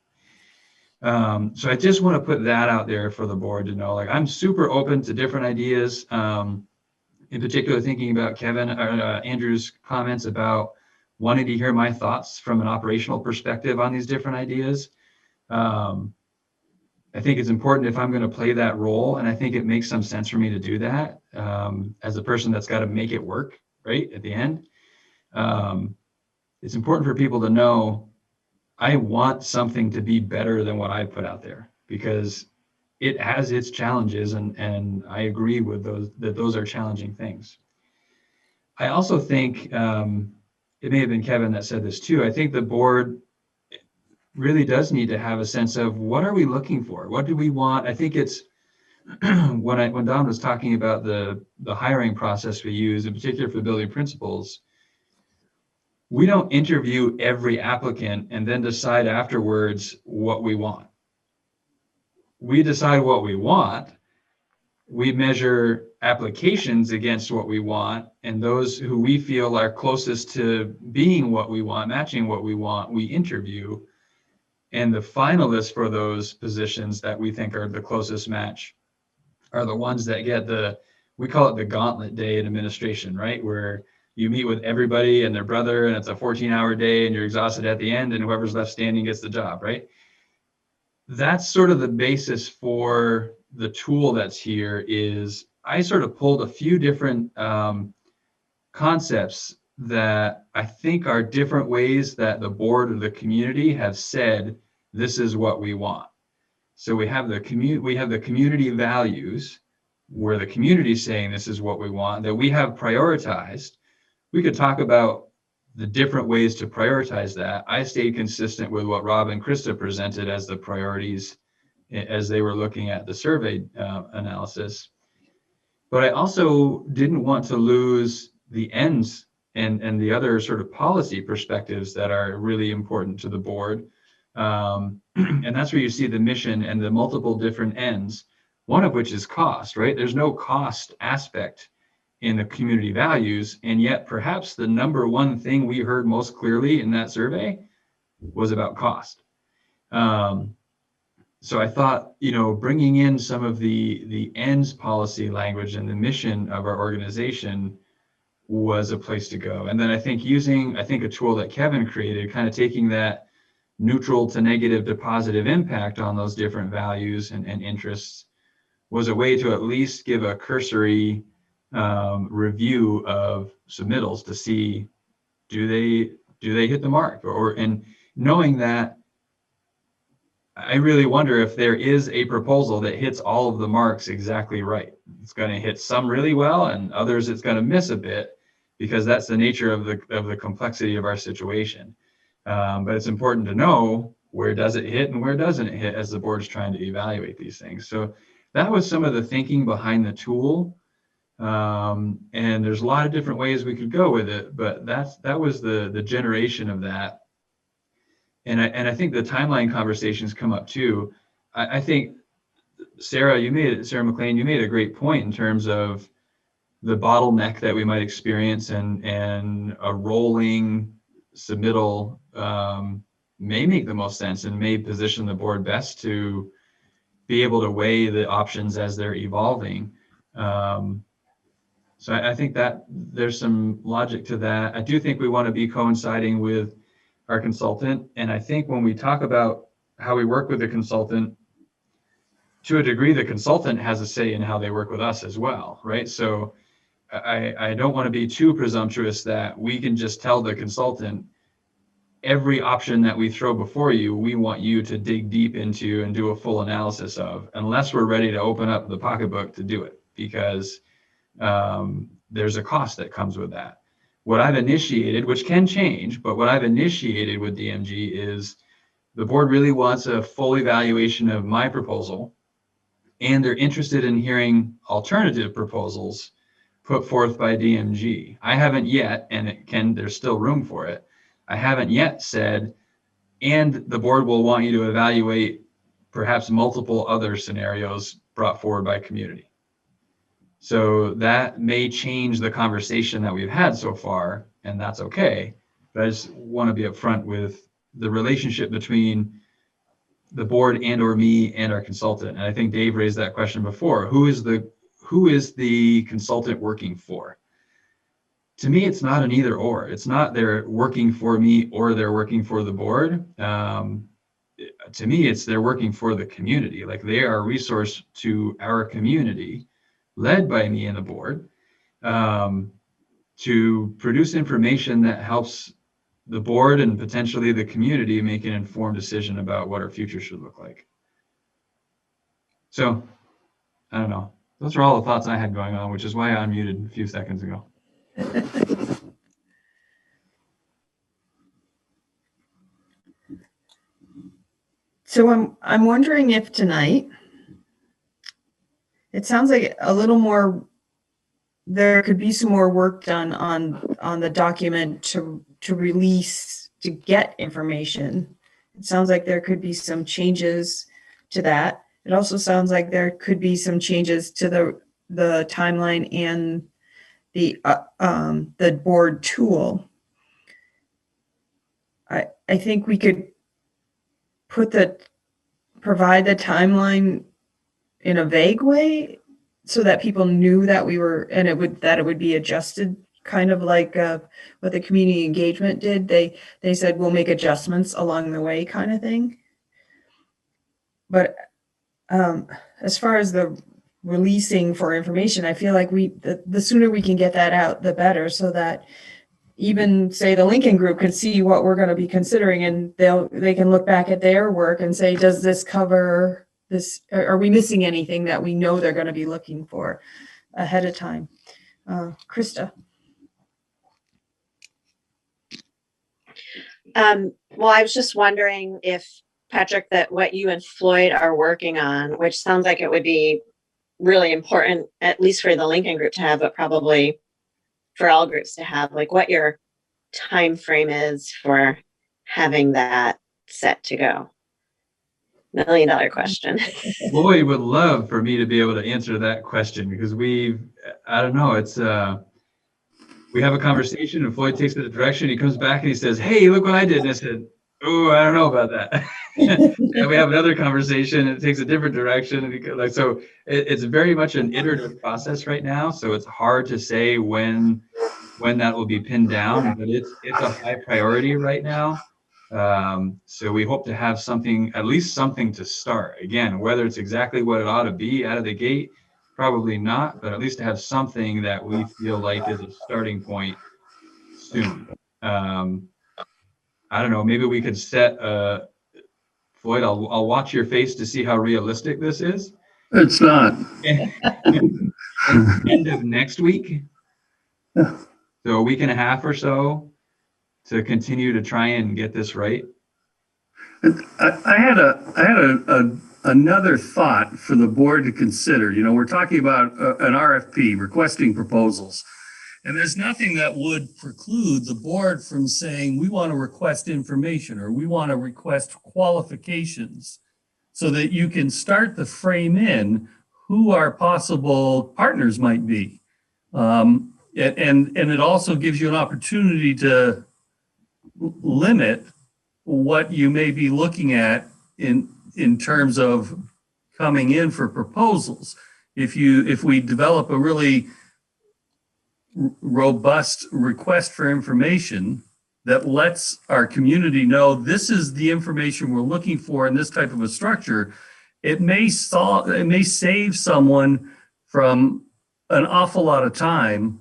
S11: So I just want to put that out there for the board to know, like, I'm super open to different ideas. In particular, thinking about Kevin or Andrew's comments about wanting to hear my thoughts from an operational perspective on these different ideas. I think it's important if I'm going to play that role, and I think it makes some sense for me to do that as a person that's got to make it work right at the end. It's important for people to know I want something to be better than what I put out there, because it has its challenges, and I agree with those are challenging things. I also think it may have been Kevin that said this too. I think the board really does need to have a sense of, what are we looking for? What do we want? I think it's when Don was talking about the hiring process we use, in particular for building principals, we don't interview every applicant and then decide afterwards what we want. We decide what we want. We measure applications against what we want, and those who we feel are closest to being what we want, matching what we want, we interview. And the finalists for those positions that we think are the closest match are the ones that get we call it the gauntlet day in administration, right? Where you meet with everybody and their brother, and it's a 14-hour day, and you're exhausted at the end, and whoever's left standing gets the job, right? That's sort of the basis for the tool that's here. Is I sort of pulled a few different concepts that I think are different ways that the board or the community have said, this is what we want. So we have the community values, where the community is saying this is what we want, that we have prioritized. We could talk about the different ways to prioritize that. I stayed consistent with what Rob and Krista presented as the priorities as they were looking at the survey analysis. But I also didn't want to lose the ends and the other sort of policy perspectives that are really important to the board. And that's where you see the mission and the multiple different ends, one of which is cost, right? There's no cost aspect in the community values, and yet perhaps the number one thing we heard most clearly in that survey was about cost. So I thought, bringing in some of the ends policy language and the mission of our organization was a place to go. And then I think using a tool that Kevin created, kind of taking that neutral to negative to positive impact on those different values and interests, was a way to at least give a cursory review of submittals to see, do they hit the mark, and knowing that I really wonder if there is a proposal that hits all of the marks exactly right. It's going to hit some really well, and others it's going to miss a bit, because that's the nature of the complexity of our situation. But it's important to know where does it hit and where doesn't it hit as the board's trying to evaluate these things. So that was some of the thinking behind the tool. And there's a lot of different ways we could go with it, but that was the generation of that. And I think the timeline conversations come up too. I think Sarah McLean, you made a great point in terms of the bottleneck that we might experience, and a rolling submittal may make the most sense and may position the board best to be able to weigh the options as they're evolving. So I think that there's some logic to that. I do think we want to be coinciding with our consultant. And I think when we talk about how we work with the consultant, to a degree, the consultant has a say in how they work with us as well, right? So I don't want to be too presumptuous that we can just tell the consultant, every option that we throw before you, we want you to dig deep into and do a full analysis of, unless we're ready to open up the pocketbook to do it, because there's a cost that comes with that. What I've initiated, which can change, but what I've initiated with DMG is the board really wants a full evaluation of my proposal, and they're interested in hearing alternative proposals put forth by DMG. I haven't yet, and there's still room for it. I haven't yet said, and the board will want you to evaluate perhaps multiple other scenarios brought forward by community. So that may change the conversation that we've had so far, and that's okay. But I just want to be upfront with the relationship between the board and or me and our consultant. And I think Dave raised that question before. Who is the consultant working for? To me, it's not an either or. It's not they're working for me or they're working for the board. To me, it's they're working for the community. Like, they are a resource to our community, led by me and the board, to produce information that helps the board and potentially the community make an informed decision about what our future should look like. So, I don't know. Those are all the thoughts I had going on, which is why I unmuted a few seconds ago.
S1: So I'm wondering if tonight, it sounds like a little more, there could be some more work done on the document to release, to get information. It sounds like there could be some changes to that. It also sounds like there could be some changes to the timeline and the board tool. I think we could provide the timeline in a vague way so that people knew that we were, and it would be adjusted, kind of like what the community engagement did. They said, we'll make adjustments along the way, kind of thing. But as far as the releasing for information, I feel like the sooner we can get that out, the better, so that even, say, the Lincoln group can see what we're going to be considering, and they can look back at their work and say, does this cover this? Are we missing anything that we know they're going to be looking for ahead of time? Krista.
S4: Well, I was just wondering if, Patrick, that what you and Floyd are working on, which sounds like it would be really important, at least for the Lincoln group to have, but probably for all groups to have, like what your time frame is for having that set to go. $1 million question.
S11: Floyd would love for me to be able to answer that question, because I don't know, it's we have a conversation and Floyd takes it a direction, he comes back and he says, hey, look what I did. And I said, oh, I don't know about that. And we have another conversation and it takes a different direction. And so it's very much an iterative process right now. So it's hard to say when that will be pinned down, but it's a high priority right now. So we hope to have something, at least something to start. Again, whether it's exactly what it ought to be out of the gate, probably not, but at least to have something that we feel like is a starting point soon. I don't know, maybe we could set Floyd, I'll watch your face to see how realistic this is.
S6: It's not.
S11: End of next week, so a week and a half or so, to continue to try and get this right.
S6: I had another thought for the board to consider. You know, we're talking about an RFP, requesting proposals. And there's nothing that would preclude the board from saying, we want to request information or we want to request qualifications so that you can start to frame in who our possible partners might be. And it also gives you an opportunity to limit what you may be looking at in terms of coming in for proposals. If we develop a really robust request for information that lets our community know this is the information we're looking for in this type of a structure, it may save someone from an awful lot of time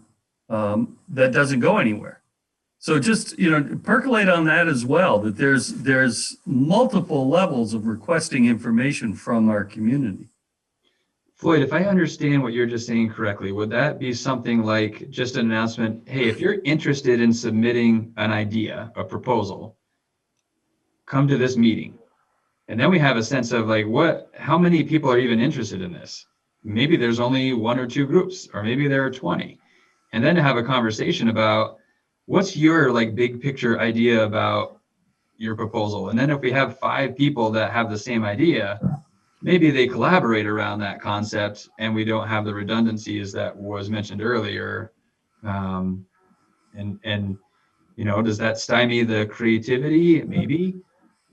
S6: that doesn't go anywhere. So just, you know, percolate on that as well, that there's multiple levels of requesting information from our community.
S11: Floyd, if I understand what you're just saying correctly, would that be something like just an announcement? Hey, if you're interested in submitting an idea, a proposal, come to this meeting. And then we have a sense of like, how many people are even interested in this? Maybe there's only 1 or 2 groups, or maybe there are 20. And then to have a conversation about what's your like big picture idea about your proposal. And then if we have 5 people that have the same idea, maybe they collaborate around that concept and we don't have the redundancies that was mentioned earlier. And you know, does that stymie the creativity? Maybe.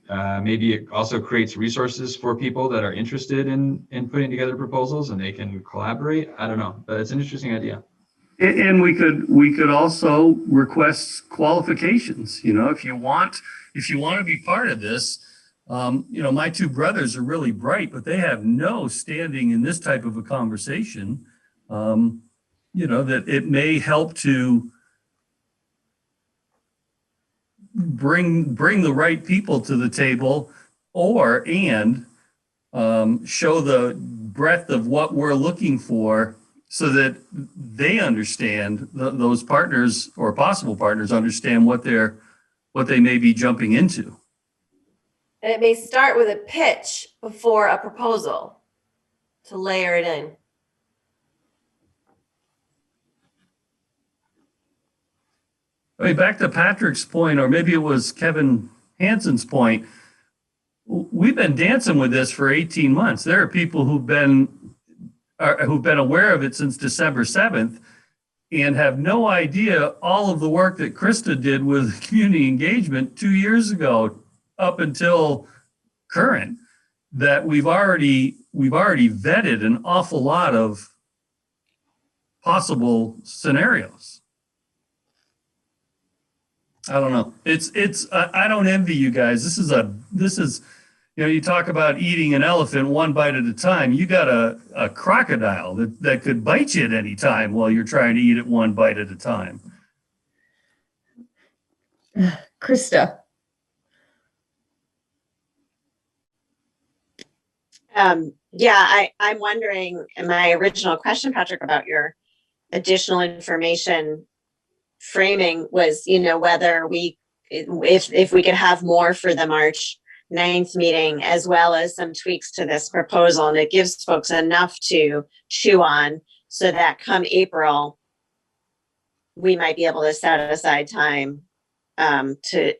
S11: Maybe it also creates resources for people that are interested in putting together proposals and they can collaborate. I don't know, but it's an interesting idea.
S6: And we could also request qualifications. You know, if you want to be part of this, you know, my 2 brothers are really bright, but they have no standing in this type of a conversation. You know, that it may help to bring the right people to the table, and show the breadth of what we're looking for, so that they understand, those partners or possible partners understand what they may be jumping into.
S19: And it may start with a pitch before a proposal to layer it in.
S6: I mean, back to Patrick's point, or maybe it was Kevin Hansen's point, we've been dancing with this for 18 months. There are people who've been aware of it since December 7th and have no idea all of the work that Krista did with community engagement 2 years ago up until current, that we've already vetted an awful lot of possible scenarios. I don't know. I don't envy you guys. This is, you know, you talk about eating an elephant one bite at a time. You got a crocodile that could bite you at any time while you're trying to eat it one bite at a time.
S1: Krista.
S4: Yeah, I'm wondering, my original question, Patrick, about your additional information framing was, you know, whether if we could have more for the March 9th meeting, as well as some tweaks to this proposal, and it gives folks enough to chew on, so that come April, we might be able to set aside time to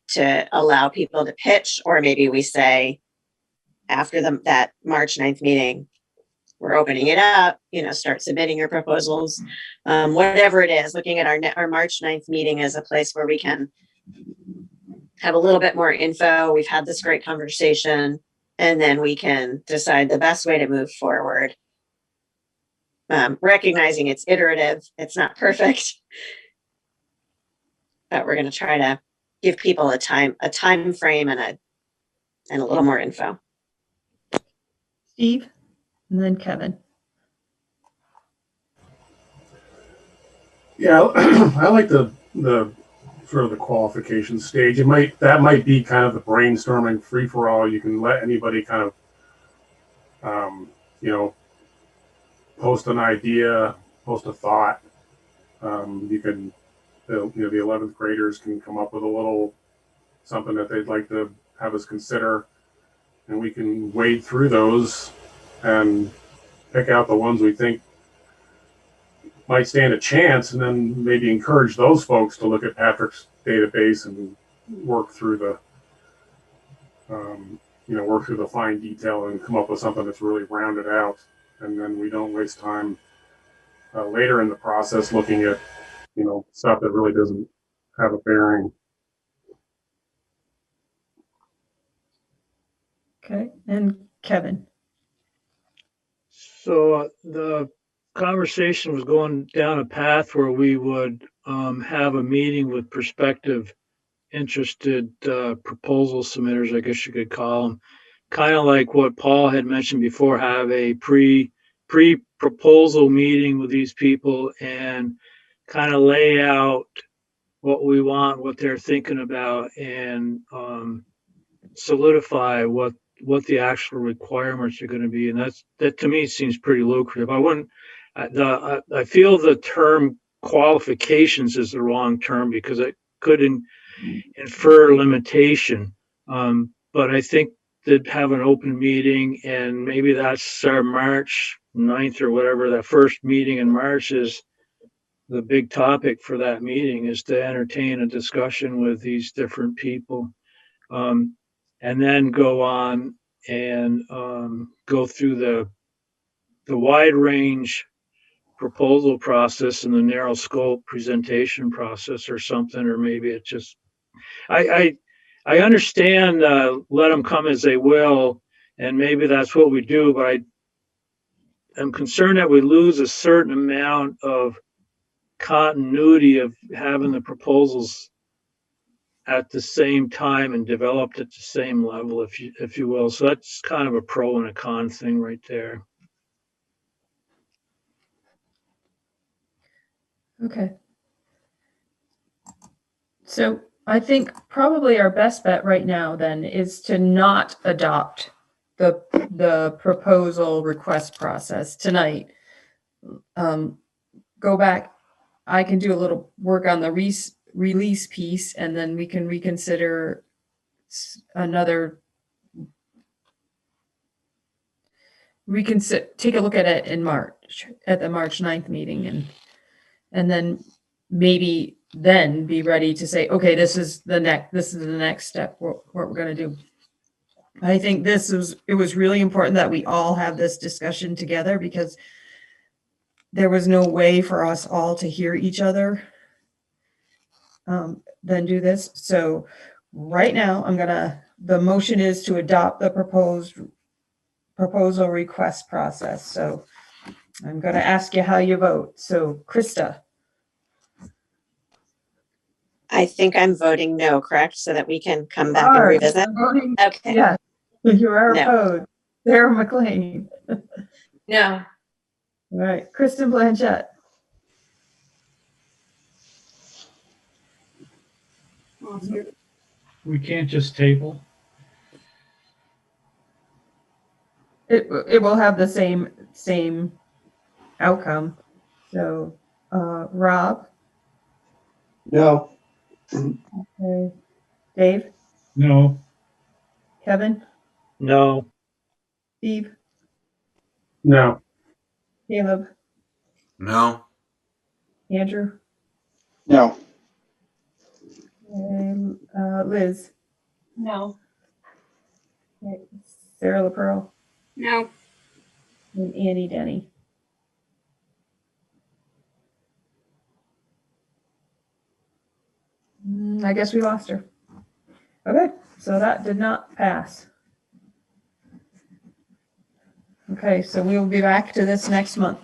S4: allow people to pitch, or maybe we say after that March 9th meeting, we're opening it up, you know, start submitting your proposals, whatever it is, looking at our March 9th meeting as a place where we can have a little bit more info. We've had this great conversation, and then we can decide the best way to move forward. Recognizing it's iterative, it's not perfect, but we're going to try to give people a time frame and a little more info.
S1: Steve, and then Kevin.
S8: Yeah, I like the sort of the qualification stage. That might be kind of the brainstorming free for all. You can let anybody kind of, post an idea, post a thought. You can, the 11th graders can come up with a little something that they'd like to have us consider, and we can wade through those and pick out the ones we think might stand a chance, and then maybe encourage those folks to look at Patrick's database and work through the fine detail and come up with something that's really rounded out. And then we don't waste time later in the process looking at stuff that really doesn't have a bearing.
S1: Okay, and Kevin.
S6: So the conversation was going down a path where we would have a meeting with prospective interested proposal submitters, I guess you could call them, kind of like what Paul had mentioned before, have a pre-proposal meeting with these people and kind of lay out what we want, what they're thinking about, and solidify what the actual requirements are going to be. And that to me seems pretty lucrative. I feel the term qualifications is the wrong term because it could infer limitation. But I think that have an open meeting, and maybe that's our March 9th or whatever, that first meeting in March is the big topic for that meeting, is to entertain a discussion with these different people. And then go on and go through the wide range proposal process and the narrow scope presentation process or something, or maybe it just, I understand let them come as they will, and maybe that's what we do, but I'm concerned that we lose a certain amount of continuity of having the proposals at the same time and developed at the same level, if you will. So that's kind of a pro and a con thing right there.
S1: Okay. So I think probably our best bet right now then is to not adopt the proposal request process tonight. Go back. I can do a little work on the release piece, and then we can reconsider take a look at it in March, at the March 9th meeting, and then maybe then be ready to say, okay, this is the next step, what we're going to do. I think it was really important that we all have this discussion together, because there was no way for us all to hear each other then do this. So right now the motion is to adopt the proposal request process. So I'm going to ask you how you vote. So Krista.
S4: I think I'm voting no, correct? So that we can come back and revisit. Okay.
S1: Yeah, you are
S4: No.
S1: opposed. Sarah McLean.
S12: No.
S1: All right, Kristen Blanchett.
S9: We can't just table.
S1: It will have the same outcome. So Rob.
S5: No.
S1: Okay. Dave.
S9: No.
S1: Kevin.
S6: No.
S1: Steve.
S8: No.
S1: Caleb.
S7: No.
S1: Andrew.
S2: No.
S1: And Liz.
S15: No.
S1: Okay. Sarah LaPearl.
S14: No.
S1: And Annie Denny. I guess we lost her. Okay, so that did not pass. Okay, so we will be back to this next month.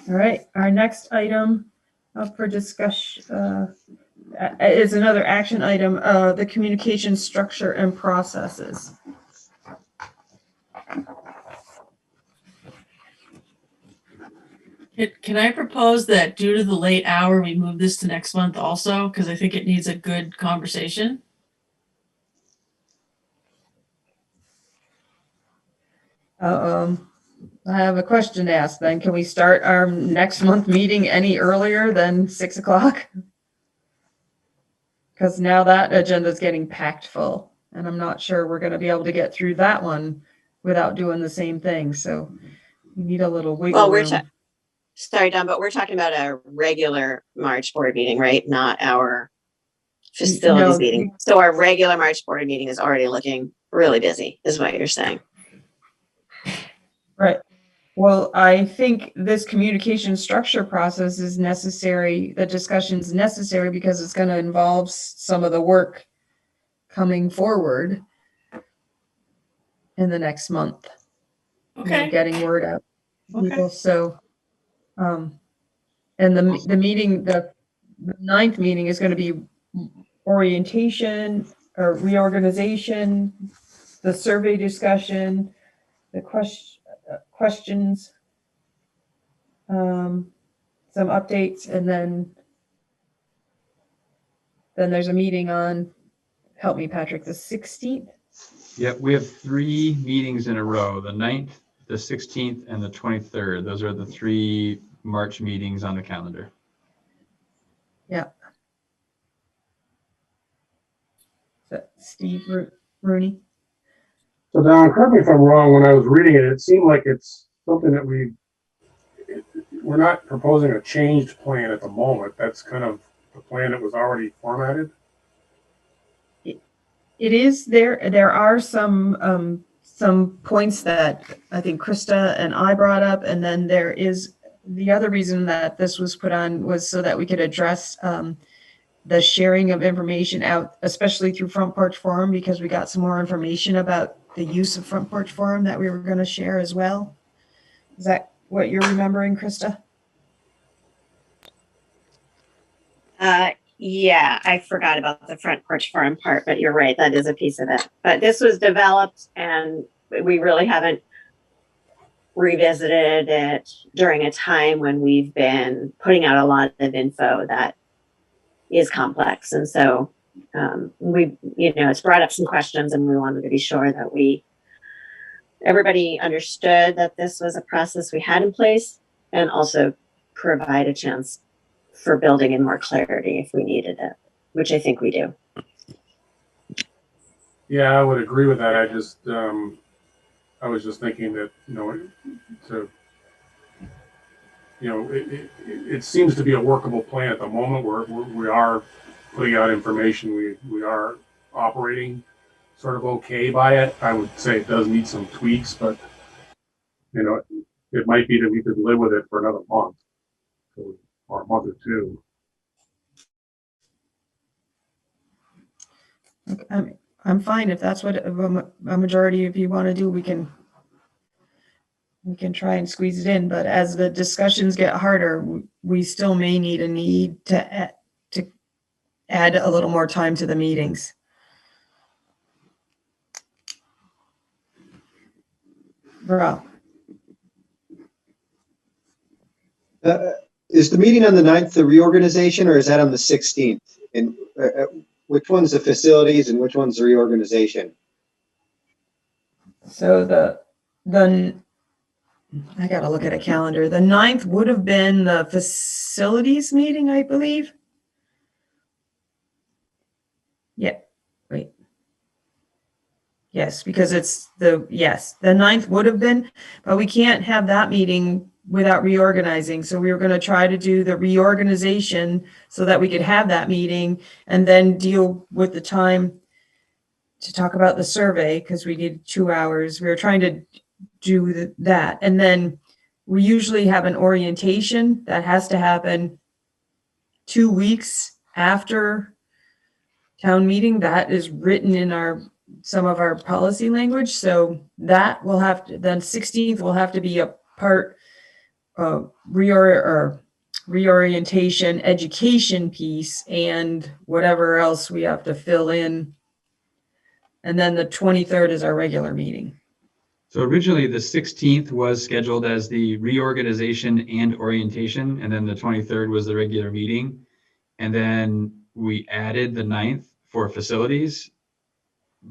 S1: All right, our next item up for discussion is another action item, the communication structure and processes.
S13: Can I propose that due to the late hour, we move this to next month also? Because I think it needs a good conversation.
S20: I have a question to ask then. Can we start our next month meeting any earlier than 6 o'clock? Because now that agenda is getting packed full, and I'm not sure we're going to be able to get through that one without doing the same thing. So we need a little wiggle
S4: Well,
S20: room.
S4: sorry, Don, but we're talking about a regular March board meeting, right? Not our facilities meeting. So our regular March board meeting is already looking really busy, is what you're saying.
S20: Right. Well, I think this communication structure process is necessary. The discussion is necessary because it's going to involve some of the work coming forward in the next month.
S13: Okay.
S20: Getting word out.
S13: Okay.
S20: People. So, and the meeting, the 9th meeting is going to be orientation or reorganization, the survey discussion, the questions, some updates, and then there's a meeting on, help me, Patrick, the 16th.
S11: Yep, we have 3 meetings in a row, the 9th, the 16th, and the 23rd. Those are the 3 March meetings on the calendar.
S20: Yeah. So Steve Rooney.
S8: So Don, correct me if I'm wrong, when I was reading it, it seemed like it's something that we're not proposing a changed plan at the moment. That's kind of the plan that was already formatted.
S20: It is there are some points that I think Krista and I brought up, and then there is the other reason that this was put on was so that we could address the sharing of information out, especially through Front Porch Forum, because we got some more information about the use of Front Porch Forum that we were going to share as well. Is that what you're remembering, Krista?
S4: Yeah, I forgot about the Front Porch Forum part, but you're right, that is a piece of it. But this was developed and we really haven't revisited it during a time when we've been putting out a lot of info that is complex. And so it's brought up some questions, and we wanted to be sure that everybody understood that this was a process we had in place, and also provide a chance for building in more clarity if we needed it, which I think we do.
S8: Yeah, I would agree with that. I was just thinking that, it seems to be a workable plan at the moment. We are putting out information. We are operating sort of okay by it. I would say it does need some tweaks, but it might be that we could live with it for another month or a month or two.
S20: I'm fine if that's what a majority of you want to do. We can try and squeeze it in, but as the discussions get harder, we still may need to add a little more time to the meetings. Bro.
S5: Is the meeting on the 9th the reorganization, or is that on the 16th? And which one's the facilities and which one's the reorganization?
S20: So I got to look at a calendar. The 9th would have been the facilities meeting, I believe. Yeah, wait. Yes, because the 9th would have been, but we can't have that meeting without reorganizing. So we were going to try to do the reorganization so that we could have that meeting and then deal with the time to talk about the survey, because we needed 2 hours. We were trying to do that. And then we usually have an orientation that has to happen 2 weeks after town meeting. That is written in some of our policy language. So that will have to, then 16th will have to be a part reorientation education piece and whatever else we have to fill in. And then the 23rd is our regular meeting.
S11: So originally the 16th was scheduled as the reorganization and orientation, and then the 23rd was the regular meeting. And then we added the 9th for facilities,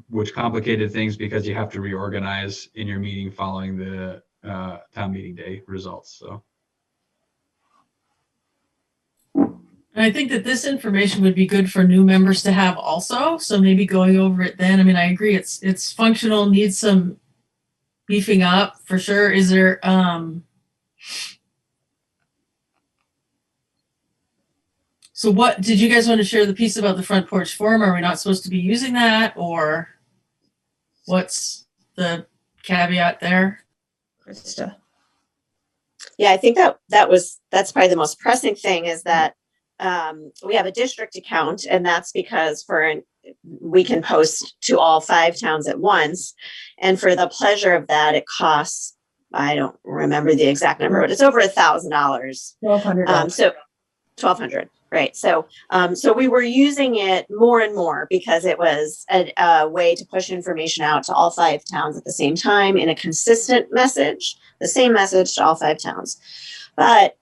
S11: which complicated things because you have to reorganize in your meeting following the town meeting day results. So.
S13: And I think that this information would be good for new members to have also. So maybe going over it then. I mean, I agree. It's functional, needs some beefing up for sure. Is there so what did you guys want to share the piece about the front porch forum? Are we not supposed to be using that, or what's the caveat there?
S1: Krista.
S4: Yeah, I think that's probably the most pressing thing is that we have a district account, and that's because we can post to all 5 towns at once. And for the pleasure of that, it costs, I don't remember the exact number, but it's over $1,000.
S1: $1,200.
S4: So 1,200, right? So we were using it more and more because it was a way to push information out to all 5 towns at the same time in a consistent message, the same message to all 5 towns. But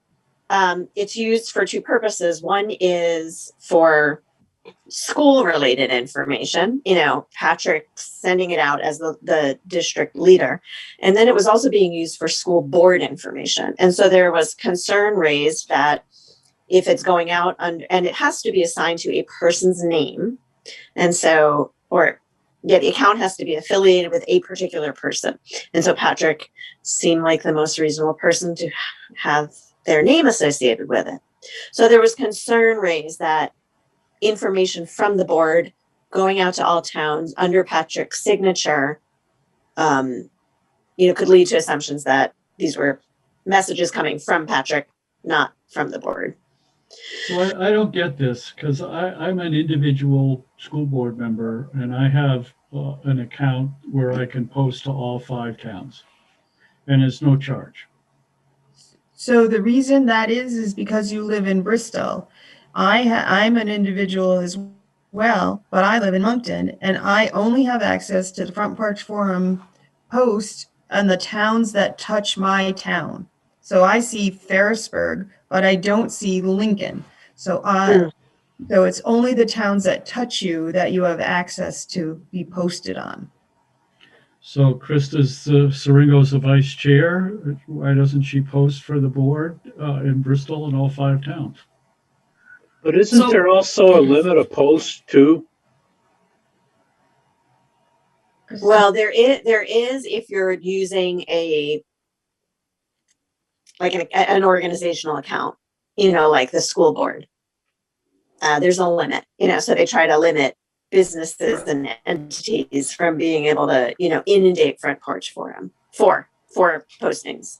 S4: it's used for 2 purposes. One is for school related information, Patrick sending it out as the district leader. And then it was also being used for school board information. And so there was concern raised that if it's going out and it has to be assigned to a person's name. And so, the account has to be affiliated with a particular person. And so Patrick seemed like the most reasonable person to have their name associated with it. So there was concern raised that information from the board going out to all towns under Patrick's signature, could lead to assumptions that these were messages coming from Patrick, not from the board.
S9: So I don't get this because I'm an individual school board member and I have an account where I can post to all 5 towns and it's no charge.
S1: So the reason that is because you live in Bristol. I'm an individual as well, but I live in Moncton, and I only have access to the Front Porch Forum post on the towns that touch my town. So I see Ferrisburg, but I don't see Lincoln. So so it's only the towns that touch you that you have access to be posted on.
S9: So Krista's Seringo's the vice chair. Why doesn't she post for the board in Bristol and all 5 towns?
S6: But isn't there also a limit of posts too?
S4: Well, there is if you're using an organizational account, like the school board. There's a limit, so they try to limit businesses and entities from being able to, inundate Front Porch Forum for postings.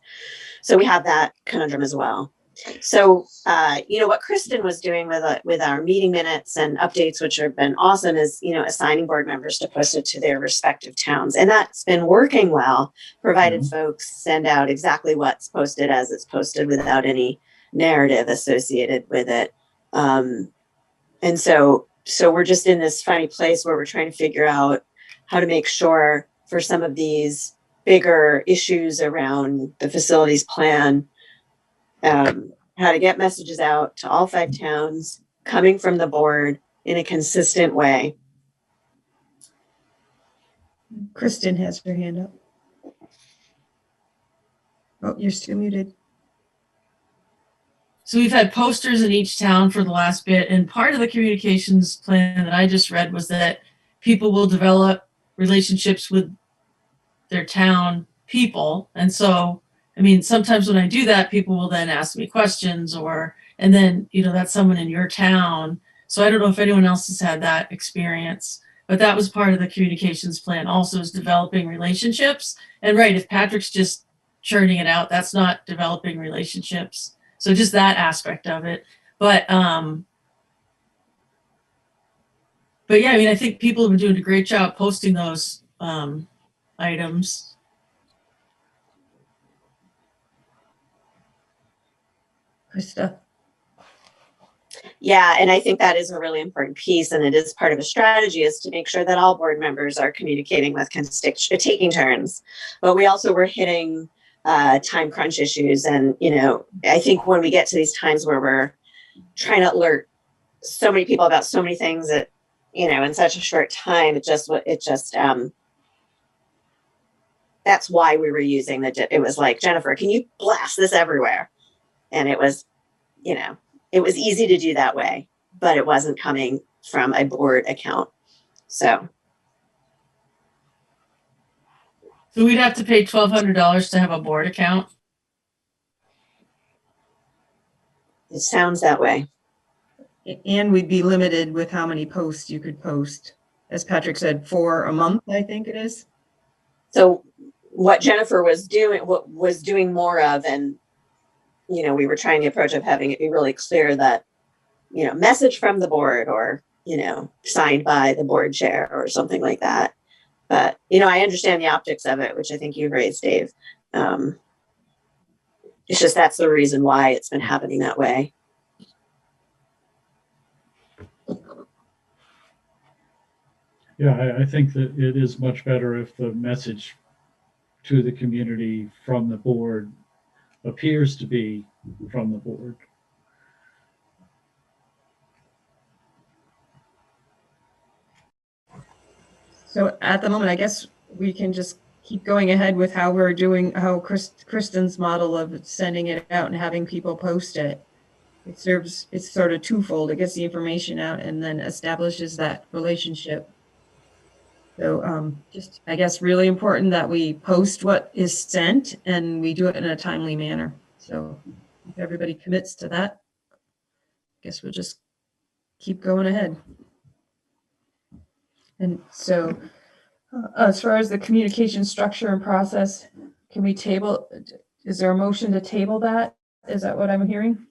S4: So we have that conundrum as well. So, what Kristen was doing with our meeting minutes and updates, which have been awesome, is, assigning board members to post it to their respective towns. And that's been working well, provided folks send out exactly what's posted as it's posted without any narrative associated with it. And so we're just in this funny place where we're trying to figure out how to make sure for some of these bigger issues around the facilities plan, how to get messages out to all 5 towns coming from the board in a consistent way.
S1: Kristen has her hand up. Oh, you're still muted.
S13: So we've had posters in each town for the last bit, and part of the communications plan that I just read was that people will develop relationships with their town people. And so, I mean, sometimes when I do that, people will then ask me questions and then, that's someone in your town. So I don't know if anyone else has had that experience, but that was part of the communications plan also, is developing relationships. And right, if Patrick's just churning it out, that's not developing relationships. So just that aspect of it. But yeah, I mean, I think people have been doing a great job posting those items.
S1: Krista.
S4: Yeah, and I think that is a really important piece, and it is part of a strategy is to make sure that all board members are communicating with taking turns. But we also were hitting time crunch issues, and I think when we get to these times where we're trying to alert so many people about so many things that in such a short time, that's why we were using it was like, Jennifer, can you blast this everywhere? And it was easy to do that way, but it wasn't coming from a board account. So
S13: we'd have to pay $1,200 to have a board account.
S4: it sounds that way.
S20: And we'd be limited with how many posts you could post. As Patrick said, 4 a month, I think it is.
S4: So what Jennifer was doing more of, and we were trying the approach of having it be really clear that message from the board, or signed by the board chair or something like that. But I understand the optics of it, which I think you raised, Dave. It's just that's the reason why it's been happening that way.
S9: Yeah, I think that it is much better if the message to the community from the board appears to be from the board.
S20: So at the moment, I guess we can just keep going ahead with how we're doing, how Kristen's model of sending it out and having people post it. It's sort of twofold. It gets the information out and then establishes that relationship. So just, I guess, really important that we post what is sent and we do it in a timely manner. So if everybody commits to that, I guess we'll just keep going ahead. And so as far as the communication structure and process, can we table, is there a motion to table that? Is that what I'm hearing?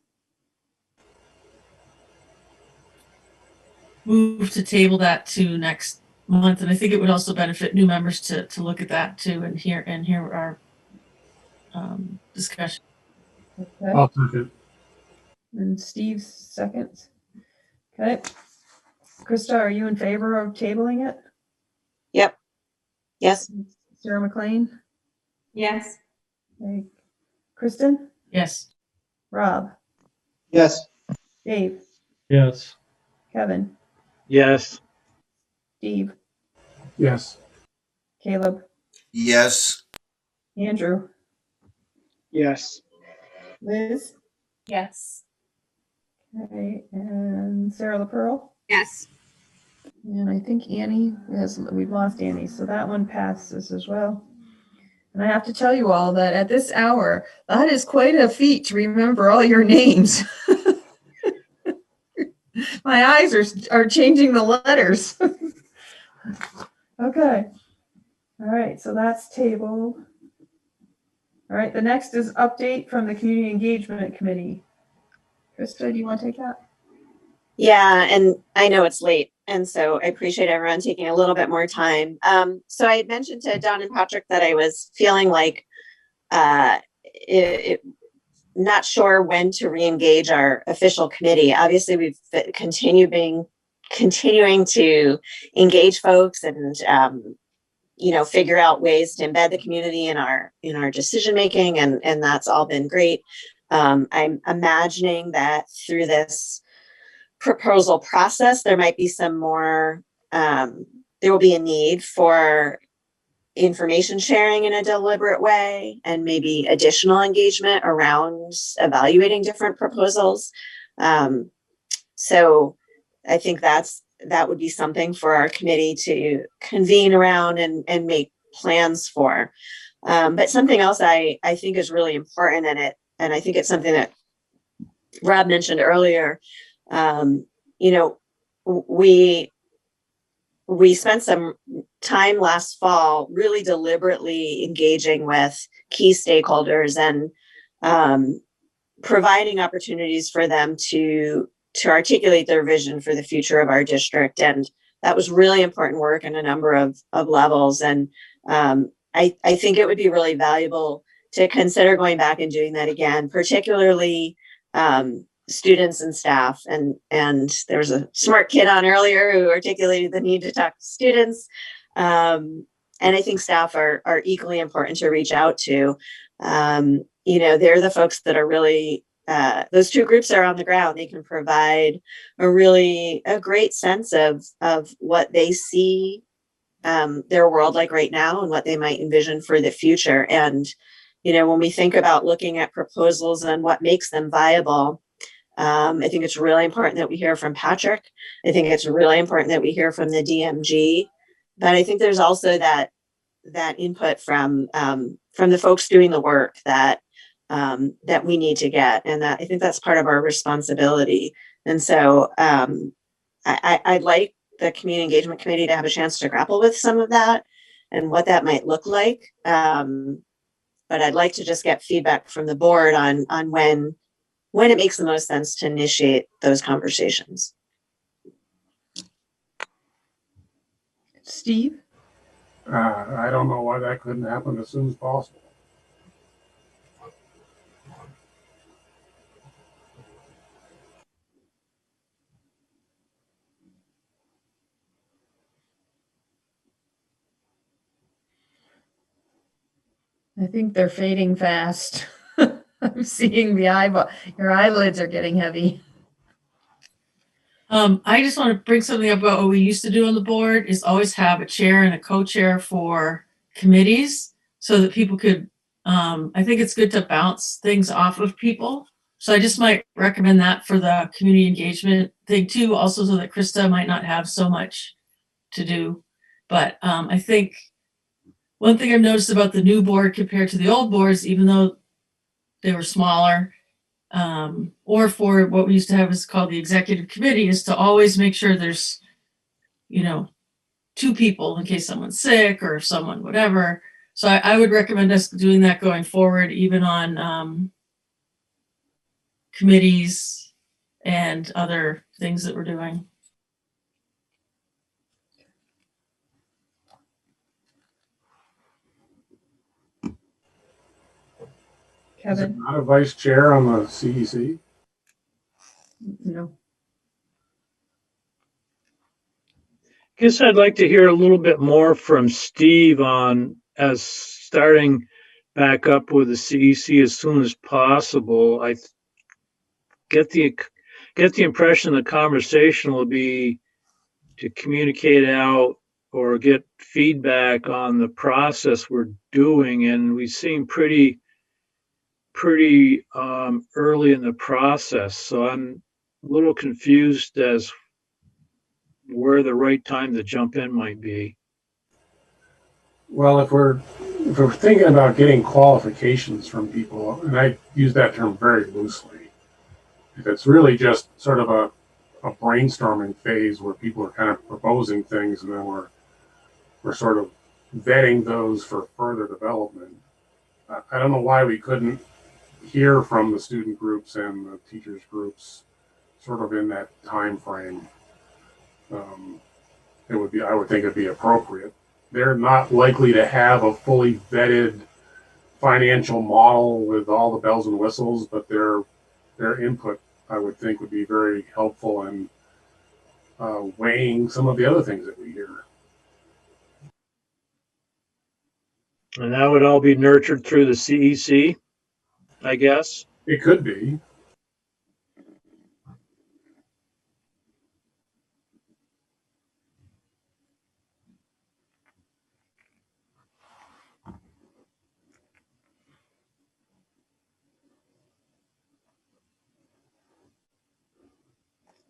S13: Move to table that to next month, and I think it would also benefit new members to look at that too and hear our discussion.
S20: Okay.
S8: I'll second.
S20: And Steve seconds. Okay. Krista, are you in favor of tabling it?
S4: Yep. Yes.
S20: Sarah McLean?
S12: Yes.
S20: Okay. Kristen?
S13: Yes.
S20: Rob?
S5: Yes.
S20: Dave?
S9: Yes.
S20: Kevin?
S6: Yes.
S20: Steve?
S8: Yes.
S20: Caleb?
S7: Yes.
S20: Andrew?
S2: Yes.
S20: Liz?
S3: Yes.
S20: Okay, and Sarah LaPearl?
S14: Yes.
S20: And I think Annie we've lost Annie, so that one passes as well. And I have to tell you all that at this hour, that is quite a feat to remember all your names. My eyes are changing the letters. Okay. All right, so that's tabled. All right, the next is update from the Community Engagement Committee. Krista, do you want to take that?
S4: Yeah, and I know it's late, and so I appreciate everyone taking a little bit more time. So I had mentioned to Don and Patrick that I was feeling like not sure when to re-engage our official committee. Obviously, we've continuing to engage folks and figure out ways to embed the community in our decision making, and that's all been great. I'm imagining that through this proposal process, there might be some more, there will be a need for information sharing in a deliberate way and maybe additional engagement around evaluating different proposals. So I think that would be something for our committee to convene around and make plans for. But something else I think is really important in it, and I think it's something that Rob mentioned earlier. We spent some time last fall really deliberately engaging with key stakeholders and providing opportunities for them to articulate their vision for the future of our district. And that was really important work in a number of levels. And I think it would be really valuable to consider going back and doing that again, particularly students and staff. And there was a smart kid on earlier who articulated the need to talk to students. And I think staff are equally important to reach out to. They're the folks that are really, those two groups are on the ground. They can provide a great sense of what they see their world like right now and what they might envision for the future. And, when we think about looking at proposals and what makes them viable, I think it's really important that we hear from Patrick. I think it's really important that we hear from the DMG. But I think there's also that input from the folks doing the work that we need to get, and that I think that's part of our responsibility. And so I'd like the Community Engagement Committee to have a chance to grapple with some of that and what that might look like. But I'd like to just get feedback from the board on when it makes the most sense to initiate those conversations.
S1: Steve?
S8: I don't know why that couldn't happen as soon as possible.
S1: I think they're fading fast. I'm seeing your eyelids are getting heavy.
S13: I just want to bring something up about what we used to do on the board is always have a chair and a co-chair for committees so that people could, I think it's good to bounce things off of people. So I just might recommend that for the community engagement thing too, also so that Krista might not have so much to do. But I think one thing I've noticed about the new board compared to the old boards, even though they were smaller, or for what we used to have is called the executive committee, is to always make sure there's, two people in case someone's sick or someone whatever. So I would recommend us doing that going forward, even on committees and other things that we're doing.
S8: Is it not a vice chair on the CEC?
S1: No.
S6: Guess I'd like to hear a little bit more from Steve on as starting back up with the CEC as soon as possible. I get the impression the conversation will be to communicate out or get feedback on the process we're doing, and we seem pretty early in the process. So I'm a little confused as where the right time to jump in might be.
S8: Well, if we're thinking about getting qualifications from people, and I use that term very loosely, if it's really just sort of a brainstorming phase where people are kind of proposing things and then we're sort of vetting those for further development, I don't know why we couldn't hear from the student groups and the teachers groups sort of in that time frame. I would think it'd be appropriate. They're not likely to have a fully vetted financial model with all the bells and whistles, but their input, I would think, would be very helpful in weighing some of the other things that we hear.
S6: And that would all be nurtured through the CEC, I guess.
S8: It could be.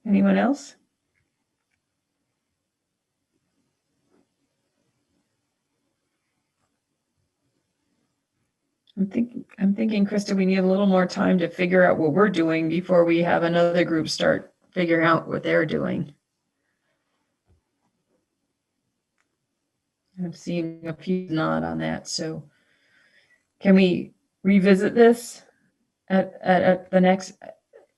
S1: Anyone else? I'm thinking, Krista, we need a little more time to figure out what we're doing before we have another group start figuring out what they're doing. I'm seeing a few nod on that. So can we revisit this at the next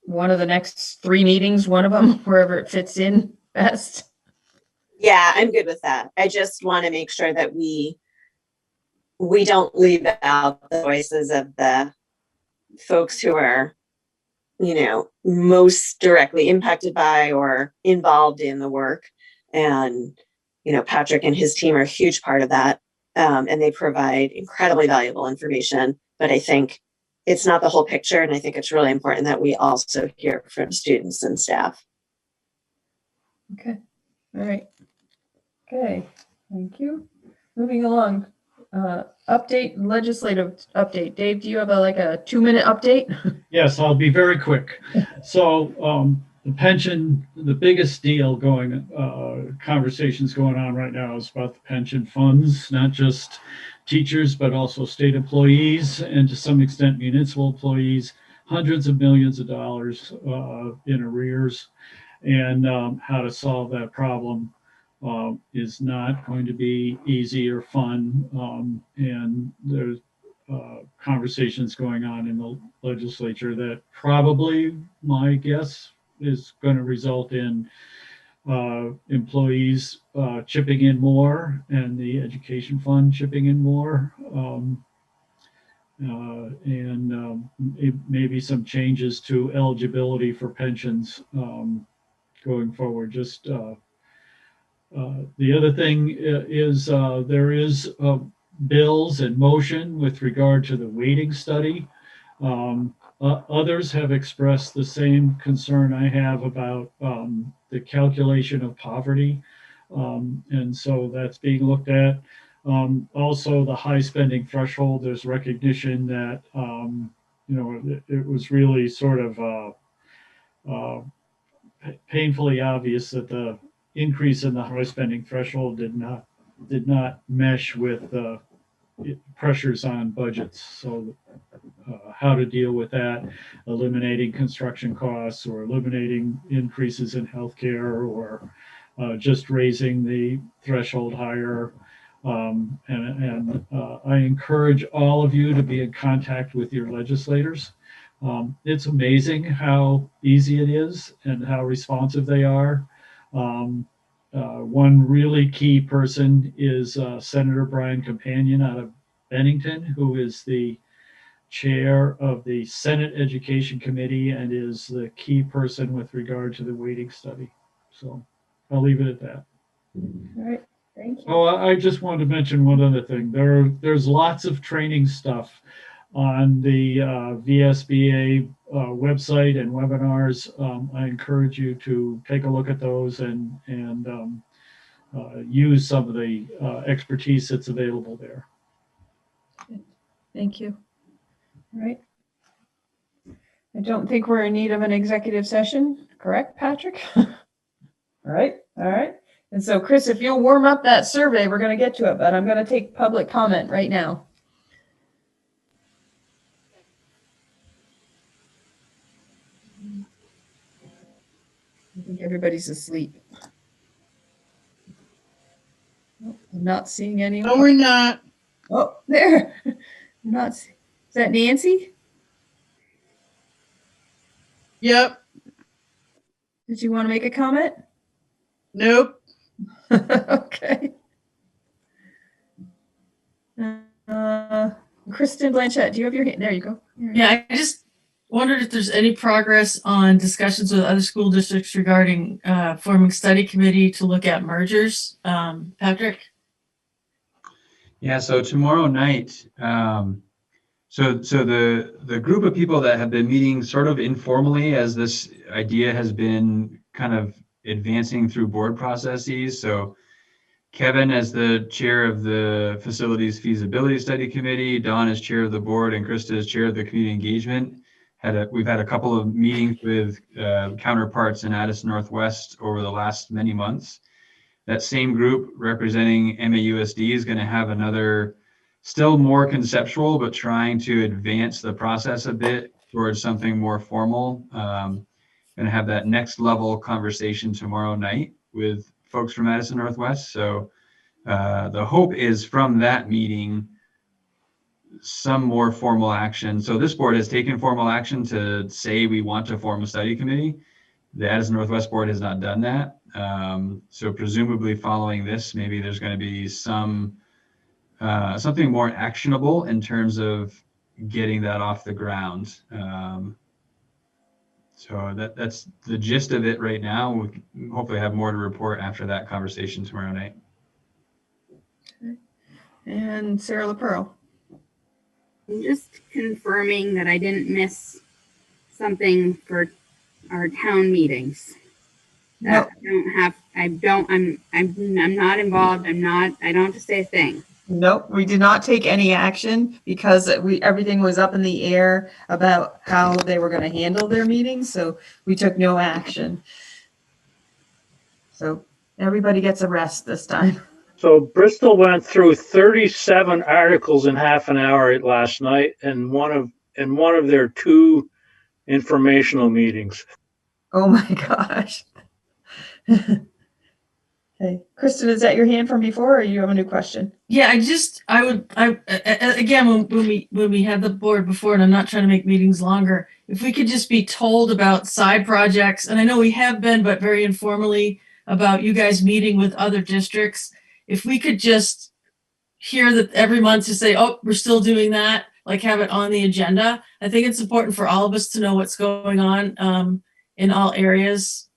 S1: one of the next 3 meetings, one of them, wherever it fits in best?
S4: Yeah, I'm good with that. I just want to make sure that we don't leave out the voices of the folks who are most directly impacted by or involved in the work. And, Patrick and his team are a huge part of that. And they provide incredibly valuable information. But I think it's not the whole picture. And I think it's really important that we also hear from students and staff.
S1: Okay. All right. Okay. Thank you. Moving along. Legislative update. Dave, do you have a 2-minute update?
S9: Yes, I'll be very quick. So the pension, the biggest deal conversations going on right now is about the pension funds, not just teachers, but also state employees and to some extent municipal employees, hundreds of millions of dollars in arrears, and how to solve that problem. Is not going to be easy or fun. And there's conversations going on in the legislature that probably, my guess, is going to result in employees chipping in more and the education fund chipping in more. Maybe some changes to eligibility for pensions going forward. The other thing is there is bills in motion with regard to the weighting study. Others have expressed the same concern I have about the calculation of poverty. And so that's being looked at. Also, the high spending threshold, there's recognition that, it was really sort of painfully obvious that the increase in the high spending threshold did not mesh with pressures on budgets. So how to deal with that, eliminating construction costs or eliminating increases in healthcare or just raising the threshold higher. I encourage all of you to be in contact with your legislators. It's amazing how easy it is and how responsive they are. One really key person is Senator Brian Companion out of Bennington, who is the chair of the Senate Education Committee and is the key person with regard to the weighting study. So I'll leave it at that.
S1: All right. Thank you.
S9: Oh, I just wanted to mention one other thing. There's lots of training stuff on the VSBA website and webinars. I encourage you to take a look at those and use some of the expertise that's available there.
S1: Thank you. All right. I don't think we're in need of an executive session, correct, Patrick? All right. All right. And so, Chris, if you'll warm up that survey, we're going to get to it, but I'm going to take public comment right now. I think everybody's asleep. Oh, I'm not seeing anyone.
S13: No, we're not.
S1: Oh, there. I'm not. Is that Nancy?
S13: Yep.
S1: Did you want to make a comment?
S13: Nope.
S1: Okay. Kristen Blanchett, do you have your hand? There you go.
S13: Yeah, I just wondered if there's any progress on discussions with other school districts regarding forming study committee to look at mergers. Patrick?
S11: Yeah, so tomorrow night, so the group of people that have been meeting sort of informally as this idea has been kind of advancing through board processes. So Kevin as the chair of the Facilities Feasibility Study Committee, Dawn as chair of the board, and Krista as chair of the community engagement. We've had a couple of meetings with counterparts in Addison Northwest over the last many months. That same group representing MAUSD is going to have another, still more conceptual, but trying to advance the process a bit towards something more formal. Going to have that next level conversation tomorrow night with folks from Addison Northwest. So the hope is from that meeting, some more formal action. So this board has taken formal action to say we want to form a study committee. The Addison Northwest board has not done that. So presumably following this, maybe there's going to be something more actionable in terms of getting that off the ground. So that's the gist of it right now. We hopefully have more to report after that conversation tomorrow night.
S1: And Sarah LaPearl.
S14: I'm just confirming that I didn't miss something for our town meetings. That I'm not involved. I don't have to say a thing.
S1: Nope, we did not take any action because everything was up in the air about how they were going to handle their meetings, so we took no action. So everybody gets a rest this time.
S6: So Bristol went through 37 articles in half an hour last night, and one of their 2 informational meetings.
S1: Oh my gosh. Okay, Kristen, is that your hand from before, or you have a new question?
S13: Yeah, again, when we had the board before, and I'm not trying to make meetings longer, if we could just be told about side projects, and I know we have been, but very informally, about you guys meeting with other districts, if we could just hear that every month to say, oh, we're still doing that, like have it on the agenda. I think it's important for all of us to know what's going on in all areas.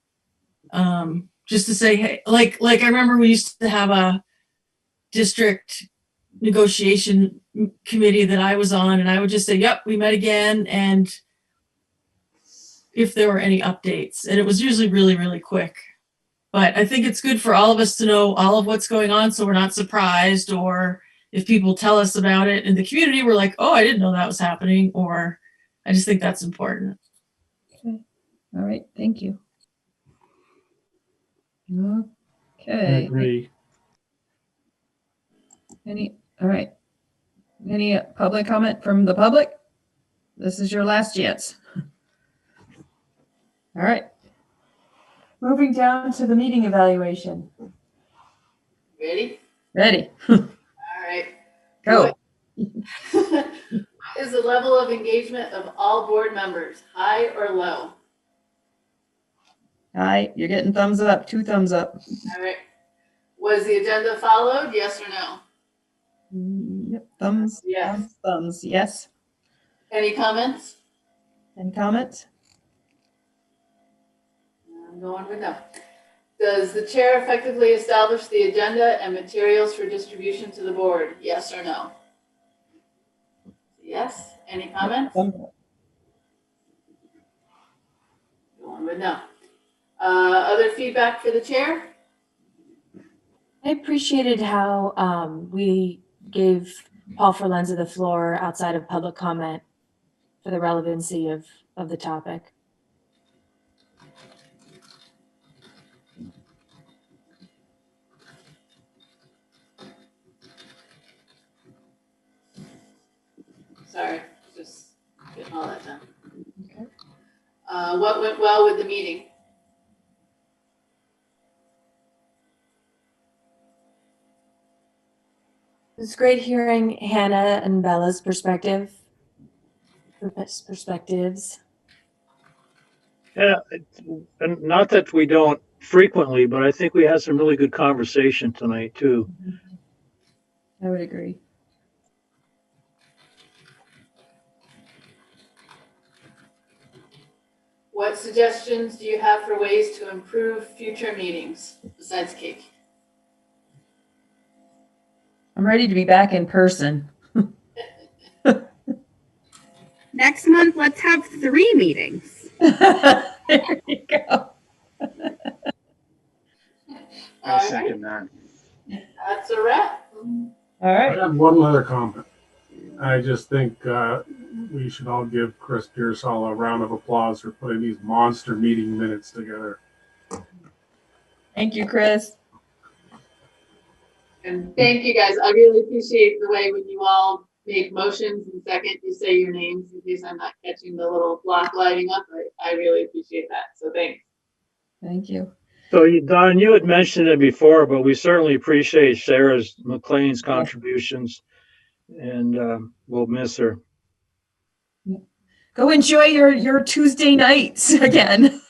S13: Just to say, hey, like I remember we used to have a district negotiation committee that I was on, and I would just say, yep, we met again, and if there were any updates, and it was usually really, really quick. But I think it's good for all of us to know all of what's going on, so we're not surprised, or if people tell us about it in the community, we're like, oh, I didn't know that was happening, or I just think that's important.
S1: Okay. All right, thank you.
S9: I
S1: Okay.
S9: agree.
S1: All right. Any public comment from the public? This is your last chance. All right. Moving down to the meeting evaluation.
S21: Ready?
S1: Ready.
S21: All right.
S1: Go.
S21: Is the level of engagement of all board members high or low?
S1: Hi, you're getting thumbs up, 2 thumbs up.
S21: All right. Was the agenda followed? Yes or no?
S1: Yep, thumbs,
S21: Yes.
S1: thumbs, yes.
S21: Any comments?
S1: Any comments?
S21: I'm going with no. Does the chair effectively establish the agenda and materials for distribution to the board? Yes or no? Yes. Any comments? Going with no. Other feedback for the chair?
S17: I appreciated how we gave Paul Forlenza the floor outside of public comment for the relevancy of the topic.
S21: Sorry, just getting all that done. Okay. What went well with the meeting?
S17: It was great hearing Hannah and Bella's perspectives.
S6: Yeah, and not that we don't frequently, but I think we had some really good conversation tonight too.
S1: I would agree.
S21: What suggestions do you have for ways to improve future meetings besides cake?
S1: I'm ready to be back in person.
S14: Next month, let's have 3 meetings.
S1: There you go.
S2: I second that.
S21: That's a wrap.
S1: All right.
S8: I have one other comment. I just think we should all give Chris Pearsall a round of applause for putting these monster meeting minutes together.
S1: Thank you, Chris.
S21: And thank you guys. I really appreciate the way when you all make motions and second you say your names in case I'm not catching the little block lighting up. I really appreciate that. So thanks.
S1: Thank you.
S6: So Don, you had mentioned it before, but we certainly appreciate Sarah McLean's contributions, and we'll miss her.
S1: Go enjoy your Tuesday nights again.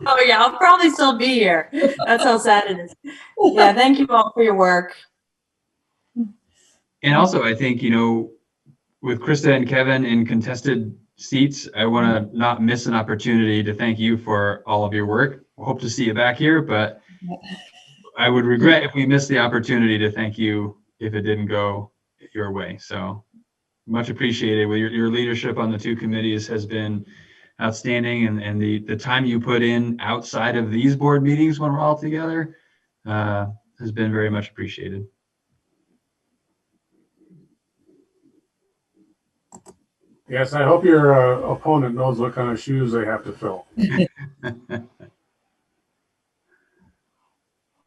S17: Oh yeah, I'll probably still be here. That's how sad it is. Yeah, thank you all for your work.
S11: And also, I think, with Krista and Kevin in contested seats. I want to not miss an opportunity to thank you for all of your work. I hope to see you back here, but I would regret if we missed the opportunity to thank you if it didn't go your way. So much appreciated. Your leadership on the two committees has been outstanding, and the time you put in outside of these board meetings when we're all together has been very much appreciated.
S8: Yes, I hope your opponent knows what kind of shoes they have to fill.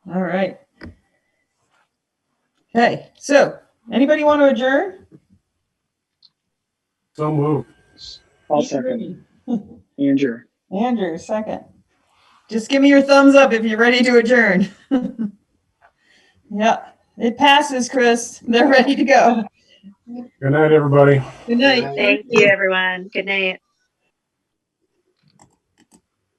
S1: All right. Okay, so anybody want to adjourn?
S8: So moved.
S2: I'll second. Andrew.
S1: Andrew, second. Just give me your thumbs up if you're ready to adjourn. Yeah, it passes, Chris. They're ready to go.
S8: Good night, everybody.
S1: Good night.
S4: Thank you, everyone. Good night.